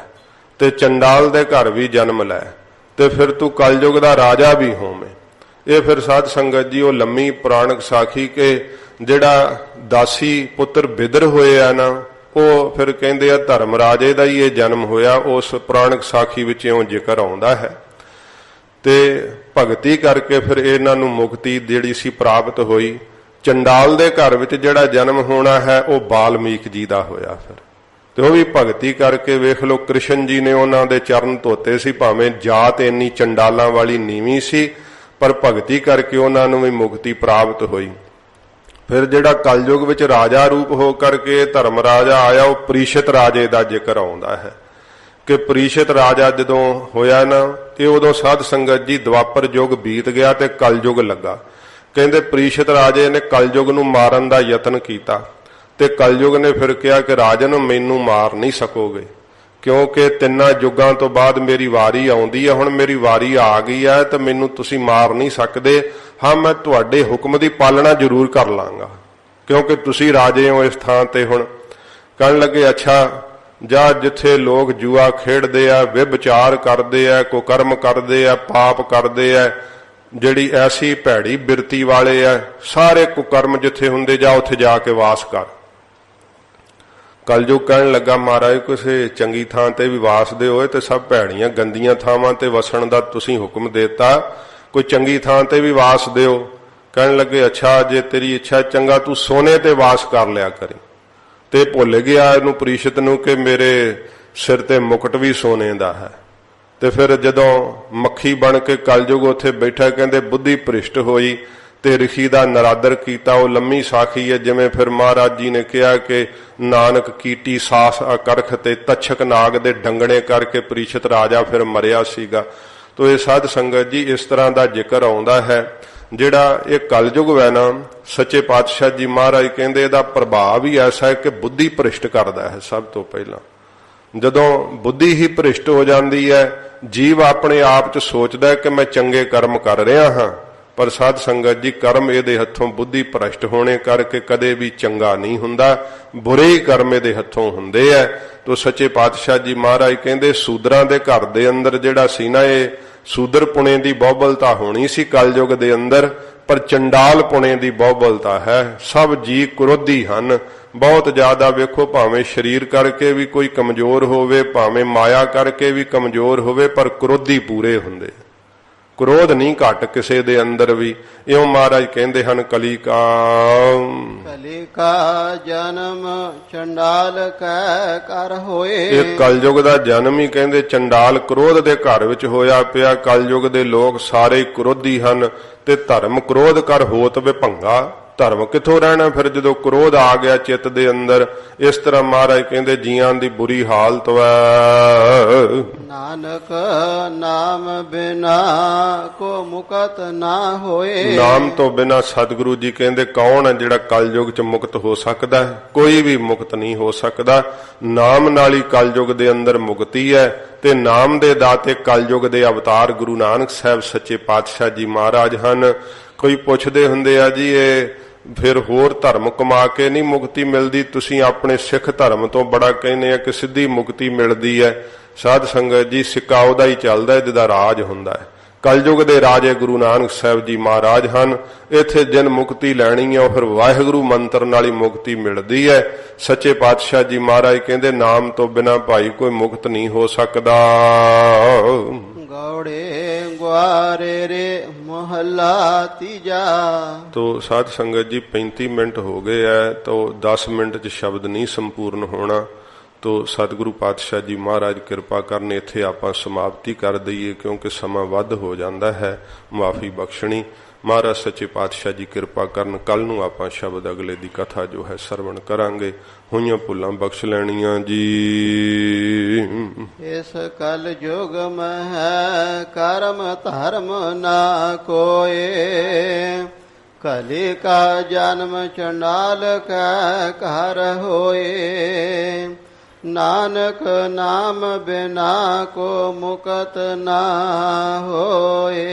ਤੇ ਚੰਡਾਲ ਦੇ ਘਰ ਵੀ ਜਨਮ ਲੈ ਤੇ ਫਿਰ ਤੂੰ ਕਲਯੁਗ ਦਾ ਰਾਜਾ ਵੀ ਹੋਵੇਂ। ਇਹ ਫਿਰ ਸਾਧ ਸੰਗਤ ਜੀ ਉਹ ਲੰਮੀ ਪੁਰਾਣਕ ਸਾਖੀ ਕਿ ਜਿਹੜਾ ਦਾਸੀ ਪੁੱਤਰ ਬਿਦਰ ਹੋਏ ਆ ਨਾ, ਉਹ ਫਿਰ ਕਹਿੰਦੇ ਆ ਧਰਮ ਰਾਜੇ ਦਾ ਹੀ ਇਹ ਜਨਮ ਹੋਇਆ। ਉਸ ਪੁਰਾਣਕ ਸਾਖੀ ਵਿੱਚ ਇਉਂ ਜ਼ਿਕਰ ਆਉਂਦਾ ਹੈ ਤੇ ਭਗਤੀ ਕਰਕੇ ਫਿਰ ਇਹਨਾਂ ਨੂੰ ਮੁਕਤੀ ਜਿਹੜੀ ਸੀ ਪ੍ਰਾਪਤ ਹੋਈ। ਚੰਡਾਲ ਦੇ ਘਰ ਵਿੱਚ ਜਿਹੜਾ ਜਨਮ ਹੋਣਾ ਹੈ ਉਹ ਬਾਲਮੀਕ ਜੀ ਦਾ ਹੋਇਆ ਫਿਰ, ਤੇ ਉਹ ਵੀ ਭਗਤੀ ਕਰਕੇ। ਵੇਖ ਲਓ ਕ੍ਰਿਸ਼ਨ ਜੀ ਨੇ ਉਹਨਾਂ ਦੇ ਚਰਨ ਧੋਤੇ ਸੀ, ਭਾਵੇਂ ਜਾਤ ਇੰਨੀ ਚੰਡਾਲਾਂ ਵਾਲੀ ਨੀਵੀਂ ਸੀ, ਪਰ ਭਗਤੀ ਕਰਕੇ ਉਹਨਾਂ ਨੂੰ ਵੀ ਮੁਕਤੀ ਪ੍ਰਾਪਤ ਹੋਈ। ਫਿਰ ਜਿਹੜਾ ਕਲਯੁਗ ਵਿੱਚ ਰਾਜਾ ਰੂਪ ਹੋ ਕਰਕੇ ਧਰਮ ਰਾਜਾ ਆਇਆ, ਉਹ ਪ੍ਰੀਸ਼ਿਤ ਰਾਜੇ ਦਾ ਜ਼ਿਕਰ ਆਉਂਦਾ ਹੈ ਕਿ ਪ੍ਰੀਸ਼ਿਤ ਰਾਜਾ ਜਦੋਂ ਹੋਇਆ ਨਾ, ਇਹ ਉਦੋਂ ਸਾਧ ਸੰਗਤ ਜੀ ਦੁਆਪਰ ਯੁੱਗ ਬੀਤ ਗਿਆ ਤੇ ਕਲਯੁਗ ਲੱਗਾ। ਕਹਿੰਦੇ ਪ੍ਰੀਸ਼ਿਤ ਰਾਜੇ ਨੇ ਕਲਯੁਗ ਨੂੰ ਮਾਰਨ ਦਾ ਯਤਨ ਕੀਤਾ ਤੇ ਕਲਯੁਗ ਨੇ ਫਿਰ ਕਿਹਾ ਕਿ ਰਾਜਨ ਮੈਨੂੰ ਮਾਰ ਨਹੀਂ ਸਕੋਗੇ, ਕਿਉਂਕਿ 3 ਯੁੱਗਾਂ ਤੋਂ ਬਾਅਦ ਮੇਰੀ ਵਾਰੀ ਆਉਂਦੀ ਹੈ, ਹੁਣ ਮੇਰੀ ਵਾਰੀ ਆ ਗਈ ਹੈ ਤੇ ਮੈਨੂੰ ਤੁਸੀਂ ਮਾਰ ਨਹੀਂ ਸਕਦੇ। ਹਾਂ, ਮੈਂ ਤੁਹਾਡੇ ਹੁਕਮ ਦੀ ਪਾਲਣਾ ਜ਼ਰੂਰ ਕਰ ਲਾਂਗਾ ਕਿਉਂਕਿ ਤੁਸੀਂ ਰਾਜੇ ਹੋ ਇਸ ਥਾਂ ਤੇ। ਹੁਣ ਕਹਿਣ ਲੱਗੇ ਅੱਛਾ ਜਾਂ ਜਿੱਥੇ ਲੋਕ ਜੂਆ ਖੇਡਦੇ ਆ, ਵਿਭਚਾਰ ਕਰਦੇ ਆ, ਕੁਕਰਮ ਕਰਦੇ ਆ, ਪਾਪ ਕਰਦੇ ਆ, ਜਿਹੜੀ ਐਸੀ ਭੈੜੀ ਬਿਰਤੀ ਵਾਲੇ ਆ, ਸਾਰੇ ਕੁਕਰਮ ਜਿੱਥੇ ਹੁੰਦੇ ਜਾ ਉੱਥੇ ਜਾ ਕੇ ਵਾਸ ਕਰ। ਕਲਯੁਗ ਕਹਿਣ ਲੱਗਾ ਮਹਾਰਾਜ ਕਿਸੇ ਚੰਗੀ ਥਾਂ ਤੇ ਵੀ ਵਾਸਦੇ ਹੋਏ ਤੇ ਸਭ ਭੈੜੀਆਂ ਗੰਦੀਆਂ ਥਾਵਾਂ ਤੇ ਵਸਣ ਦਾ ਤੁਸੀਂ ਹੁਕਮ ਦੇਤਾ, ਕੋਈ ਚੰਗੀ ਥਾਂ ਤੇ ਵੀ ਵਾਸ ਦਿਓ। ਕਹਿਣ ਲੱਗੇ ਅੱਛਾ ਜੇ ਤੇਰੀ ਇੱਛਾ ਚੰਗਾ ਤੂੰ ਸੋਨੇ ਤੇ ਵਾਸ ਕਰ ਲਿਆ ਕਰੀ। ਤੇ ਭੁੱਲ ਗਿਆ ਇਹਨੂੰ ਪ੍ਰੀਸ਼ਿਤ ਨੂੰ ਕਿ ਮੇਰੇ ਸਿਰ ਤੇ ਮੁਕਟ ਵੀ ਸੋਨੇ ਦਾ ਹੈ। ਤੇ ਫਿਰ ਜਦੋਂ ਮੱਖੀ ਬਣ ਕੇ ਕਲਯੁਗ ਉੱਥੇ ਬੈਠਾ, ਕਹਿੰਦੇ ਬੁੱਧੀ ਭ੍ਰਿਸ਼ਟ ਹੋਈ ਤੇ ਰਿਖੀ ਦਾ ਨਰਾਦਰ ਕੀਤਾ। ਉਹ ਲੰਮੀ ਸਾਖੀ ਹੈ, ਜਿਵੇਂ ਫਿਰ ਮਹਾਰਾਜ ਜੀ ਨੇ ਕਿਹਾ ਕਿ ਨਾਨਕ ਕੀਟੀ ਸਾਸ ਅਕਰਖ ਤੇ ਤਛਕ ਨਾਗ ਦੇ ਡੰਗਣੇ ਕਰਕੇ ਪ੍ਰੀਸ਼ਿਤ ਰਾਜਾ ਫਿਰ ਮਰਿਆ ਸੀਗਾ। ਤੋ ਇਹ ਸਾਧ ਸੰਗਤ ਜੀ ਇਸ ਤਰ੍ਹਾਂ ਦਾ ਜ਼ਿਕਰ ਆਉਂਦਾ ਹੈ। ਜਿਹੜਾ ਇਹ ਕਲਯੁਗ ਹੈ ਨਾ, ਸੱਚੇ ਪਾਤਸ਼ਾਹ ਜੀ ਮਹਾਰਾਜ ਕਹਿੰਦੇ ਇਹਦਾ ਪ੍ਰਭਾਵ ਹੀ ਐਸਾ ਹੈ ਕਿ ਬੁੱਧੀ ਭ੍ਰਿਸ਼ਟ ਕਰਦਾ ਹੈ। ਸਭ ਤੋਂ ਪਹਿਲਾਂ ਜਦੋਂ ਬੁੱਧੀ ਹੀ ਭ੍ਰਿਸ਼ਟ ਹੋ ਜਾਂਦੀ ਹੈ, ਜੀਵ ਆਪਣੇ ਆਪ 'ਚ ਸੋਚਦਾ ਹੈ ਕਿ ਮੈਂ ਚੰਗੇ ਕਰਮ ਕਰ ਰਿਹਾ ਹਾਂ, ਪਰ ਸਾਧ ਸੰਗਤ ਜੀ ਕਰਮ ਇਹਦੇ ਹੱਥੋਂ ਬੁੱਧੀ ਭ੍ਰਿਸ਼ਟ ਹੋਣੇ ਕਰਕੇ ਕਦੇ ਵੀ ਚੰਗਾ ਨਹੀਂ ਹੁੰਦਾ, ਬੁਰੇ ਹੀ ਕਰਮ ਇਹਦੇ ਹੱਥੋਂ ਹੁੰਦੇ ਐ। ਤੋ ਸੱਚੇ ਪਾਤਸ਼ਾਹ ਜੀ ਮਹਾਰਾਜ ਕਹਿੰਦੇ ਸੂਦਰਾਂ ਦੇ ਘਰ ਦੇ ਅੰਦਰ ਜਿਹੜਾ ਸੀ ਨਾ, ਇਹ ਸੂਦਰ ਪੁਣੇ ਦੀ ਬਹੁਬਲਤਾ ਹੋਣੀ ਸੀ ਕਲਯੁਗ ਦੇ ਅੰਦਰ, ਪਰ ਚੰਡਾਲ ਪੁਣੇ ਦੀ ਬਹੁਬਲਤਾ ਹੈ। ਸਭ ਜੀ ਕ੍ਰੋਧੀ ਹਨ ਬਹੁਤ ਜ਼ਿਆਦਾ। ਵੇਖੋ ਭਾਵੇਂ ਸਰੀਰ ਕਰਕੇ ਵੀ ਕੋਈ ਕਮਜ਼ੋਰ ਹੋਵੇ, ਭਾਵੇਂ ਮਾਇਆ ਕਰਕੇ ਵੀ ਕਮਜ਼ੋਰ ਹੋਵੇ, ਪਰ ਕ੍ਰੋਧੀ ਪੂਰੇ ਹੁੰਦੇ। ਕ੍ਰੋਧ ਨਹੀਂ ਘਟ ਕਿਸੇ ਦੇ ਅੰਦਰ ਵੀ। ਇਉਂ ਮਹਾਰਾਜ ਕਹਿੰਦੇ ਹਨ ਕਲੀ ਕਾ ਜਨਮ ਚੰਡਾਲ ਕੈ ਕਰ ਹੋਏ। ਇਹ ਕਲਯੁਗ ਦਾ ਜਨਮ ਹੀ ਕਹਿੰਦੇ ਚੰਡਾਲ ਕ੍ਰੋਧ ਦੇ ਘਰ ਵਿੱਚ ਹੋਇਆ ਪਿਆ। ਕਲਯੁਗ ਦੇ ਲੋਕ ਸਾਰੇ ਕ੍ਰੋਧੀ ਹਨ ਤੇ ਧਰਮ ਕ੍ਰੋਧ ਕਰ ਹੋਤ ਵਿਭੰਗਾ। ਧਰਮ ਕਿੱਥੋਂ ਰਹਿਣਾ ਫਿਰ ਜਦੋਂ ਕ੍ਰੋਧ ਆ ਗਿਆ ਚਿੱਤ ਦੇ ਅੰਦਰ। ਇਸ ਤਰ੍ਹਾਂ ਮਹਾਰਾਜ ਕਹਿੰਦੇ ਜੀਆਂ ਦੀ ਬੁਰੀ ਹਾਲਤ ਵੈ। ਨਾਨਕ ਨਾਮ ਬਿਨਾ ਕੋ ਮੁਕਤ ਨਾ ਹੋਏ। ਨਾਮ ਤੋਂ ਬਿਨਾ ਸਤਿਗੁਰੂ ਜੀ ਕਹਿੰਦੇ ਕੌਣ ਹੈ ਜਿਹੜਾ ਕਲਯੁਗ ਚ ਮੁਕਤ ਹੋ ਸਕਦਾ ਹੈ? ਕੋਈ ਵੀ ਮੁਕਤ ਨਹੀਂ ਹੋ ਸਕਦਾ। ਨਾਮ ਨਾਲ ਹੀ ਕਲਯੁਗ ਦੇ ਅੰਦਰ ਮੁਕਤੀ ਹੈ ਤੇ ਨਾਮ ਦੇ ਦਾਤੇ ਕਲਯੁਗ ਦੇ ਅਵਤਾਰ ਗੁਰੂ ਨਾਨਕ ਸਾਹਿਬ ਸੱਚੇ ਪਾਤਸ਼ਾਹ ਜੀ ਮਹਾਰਾਜ ਹਨ। ਕੋਈ ਪੁੱਛਦੇ ਹੁੰਦੇ ਆ ਜੀ ਇਹ ਫਿਰ ਹੋਰ ਧਰਮ ਕਮਾ ਕੇ ਨਹੀਂ ਮੁਕਤੀ ਮਿਲਦੀ, ਤੁਸੀਂ ਆਪਣੇ ਸਿੱਖ ਧਰਮ ਤੋਂ ਬੜਾ ਕਹਿੰਦੇ ਆ ਕਿ ਸਿੱਧੀ ਮੁਕਤੀ ਮਿਲਦੀ ਹੈ। ਸਾਧ ਸੰਗਤ ਜੀ ਸਿੱਕਾ ਉਹਦਾ ਹੀ ਚੱਲਦਾ ਜਿਹਦਾ ਰਾਜ ਹੁੰਦਾ ਹੈ। ਕਲਯੁਗ ਦੇ ਰਾਜੇ ਗੁਰੂ ਨਾਨਕ ਸਾਹਿਬ ਜੀ ਮਹਾਰਾਜ ਹਨ। ਇੱਥੇ ਜਿਨ ਮੁਕਤੀ ਲੈਣੀ ਹੈ ਉਹ ਫਿਰ ਵਾਹਿਗੁਰੂ ਮੰਤਰ ਨਾਲ ਹੀ ਮੁਕਤੀ ਮਿਲਦੀ ਹੈ। ਸੱਚੇ ਪਾਤਸ਼ਾਹ ਜੀ ਮਹਾਰਾਜ ਕਹਿੰਦੇ ਨਾਮ ਤੋਂ ਬਿਨਾਂ ਭਾਈ ਕੋਈ ਮੁਕਤ ਨਹੀਂ ਹੋ ਸਕਦਾ। ਗੌੜੇ ਗੁਆਰੇ ਰੇ ਮਹੱਲਾ ਤੀਜਾ। ਤੋ ਸਾਧ ਸੰਗਤ ਜੀ 35 ਮਿੰਟ ਹੋ ਗਏ ਐ, ਤੋ 10 ਮਿੰਟ 'ਚ ਸ਼ਬਦ ਨਹੀਂ ਸੰਪੂਰਨ ਹੋਣਾ। ਤੋ ਸਤਿਗੁਰੂ ਪਾਤਸ਼ਾਹ ਜੀ ਮਹਾਰਾਜ ਕਿਰਪਾ ਕਰਨ ਇੱਥੇ ਆਪਾਂ ਸਮਾਪਤੀ ਕਰ ਦਈਏ, ਕਿਉਂਕਿ ਸਮਾਂ ਵੱਧ ਹੋ ਜਾਂਦਾ ਹੈ। ਮਾਫੀ ਬਖਸ਼ਣੀ। ਮਹਾਰਾਜ ਸੱਚੇ ਪਾਤਸ਼ਾਹ ਜੀ ਕਿਰਪਾ ਕਰਨ। ਕੱਲ ਨੂੰ ਆਪਾਂ ਸ਼ਬਦ ਅਗਲੇ ਦੀ ਕਥਾ ਜੋ ਹੈ ਸਰਵਣ ਕਰਾਂਗੇ। ਹੋਈਆਂ ਭੁੱਲਾਂ ਬਖਸ਼ ਲੈਣੀਆਂ ਜੀ। ਇਸ ਕਲ ਯੁਗ ਮਹਿ ਕਰਮ ਧਰਮ ਨਾ ਕੋਏ, ਕਲੀ ਕਾ ਜਨਮ ਚੰਡਾਲ ਕੈ ਘਰ ਹੋਏ। ਨਾਨਕ ਨਾਮ ਬਿਨਾ ਕੋ ਮੁਕਤ ਨਾ ਹੋਏ।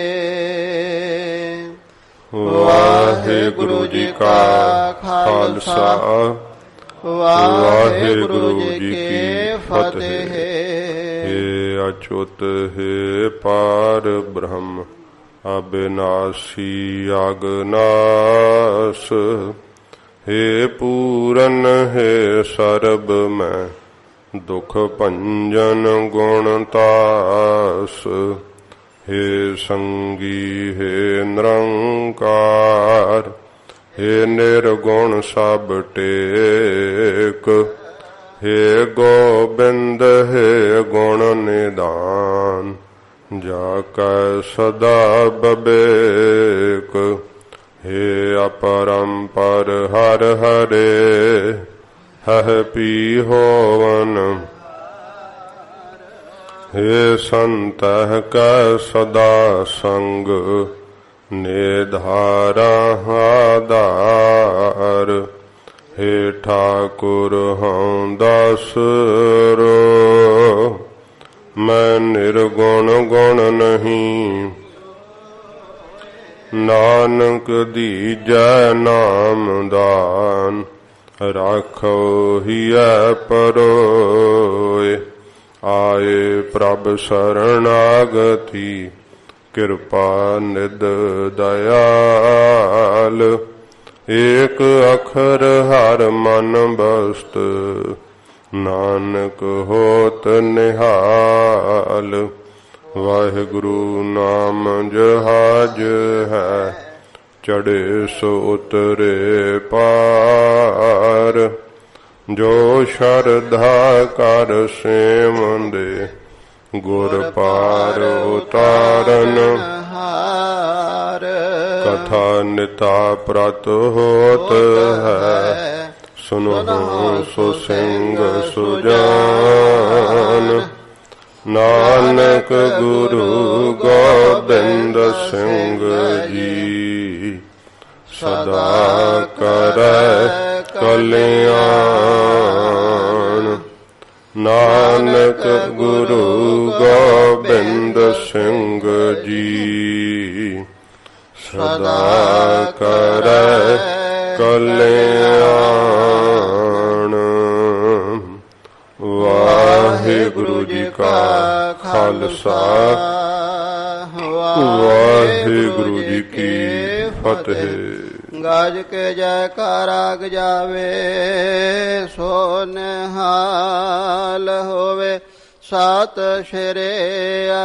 ਵਾਹਿਗੁਰੂ ਜੀ ਕਾ ਖਾਲਸਾ, ਵਾਹਿਗੁਰੂ ਜੀ ਕੀ ਫਤਿਹ। ਹੇ ਅਚੁੱਤ ਹੈ ਪਾਰ ਬ੍ਰਹਮ, ਅਬਿਨਾਸੀ ਅਗਨਾਸ। ਹੇ ਪੂਰਨ ਹੈ ਸਰਬ ਮੈਂ, ਦੁਖ ਭੰਜਨ ਗੁਣ ਤਾਸ। ਹੇ ਸੰਗੀ ਹੈ ਨਿਰੰਕਾਰ, ਹੇ ਨਿਰਗੁਣ ਸਭ ਟੇਕ। ਹੇ ਗੋਬਿੰਦ ਹੈ ਗੁਣ ਨਿਦਾਨ, ਜਾ ਕੈ ਸਦਾ ਬਬੇਕ। ਹੇ ਅਪਰੰਪਰ ਹਰ ਹਰੇ, ਹਹ ਪੀ ਹੋਵਨ। ਹੇ ਸੰਤਹਿ ਕੈ ਸਦਾ ਸੰਗ, ਨਿਧਾਰਾ ਆਧਾਰ। ਹੇ ਠਾਕੁਰ ਹਉ ਦਾਸਰੋ, ਮੈਂ ਨਿਰਗੁਣ ਗੁਣ ਨਹੀਂ। ਨਾਨਕ ਦੀਜੈ ਨਾਮਦਾਨ, ਰਾਖੋ ਹੀਐ ਪਰੋਏ। ਆਏ ਪ੍ਰਭ ਸਰਣਾਗਤੀ, ਕਿਰਪਾ ਨਿਧ ਦਇਆਲ। ਏਕ ਅਖਰ ਹਰ ਮਨ ਬਸਤ, ਨਾਨਕ ਹੋਤ ਨਿਹਾਲ। ਵਾਹਿਗੁਰੂ ਨਾਮ ਜਹਾਜ ਹੈ, ਚੜ੍ਹੇ ਸੋ ਉਤਰੇ ਪਾਰ। ਜੋ ਸ਼ਰਧਾ ਕਰ ਸੇਵੰਦੇ, ਗੁਰ ਪਾਰ ਉਤਾਰਨ ਹਾਰ। ਕਥਾ ਨਿਤਾ ਪ੍ਰਤ ਹੋਤ ਹੈ, ਸੁਨਹੁ ਸੋ ਸਿੰਘ ਸੁਜਾਨ। ਨਾਨਕ ਗੁਰੂ ਗੋਬਿੰਦ ਸਿੰਘ ਜੀ, ਸਦਾ ਕਰੈ ਕਲਿਆਣ। ਨਾਨਕ ਗੁਰੂ ਗੋਬਿੰਦ ਸਿੰਘ ਜੀ, ਸਦਾ ਕਰੈ ਕਲਿਆਣ। ਵਾਹਿਗੁਰੂ ਜੀ ਕਾ ਖਾਲਸਾ, ਵਾਹਿਗੁਰੂ ਜੀ ਕੀ ਫਤਿਹ। ਗਾਜ ਕੇ ਜੈਕਾਰਾ ਗਜਾਵੇ, ਸੋ ਨਿਹਾਲ ਹੋਵੇ। ਸਤਿ ਸ਼੍ਰੀ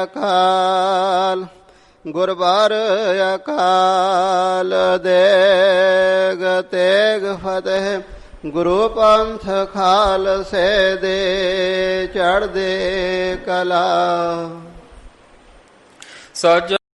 ਅਕਾਲ। ਗੁਰਬਾਰ ਅਕਾਲ ਦੇਗ ਤੇਗ ਫਤਿਹ। ਗੁਰੂ ਪੰਥ ਖਾਲਸੇ ਦੇ ਚੜ੍ਹਦੇ ਕਲਾ। ਸਜ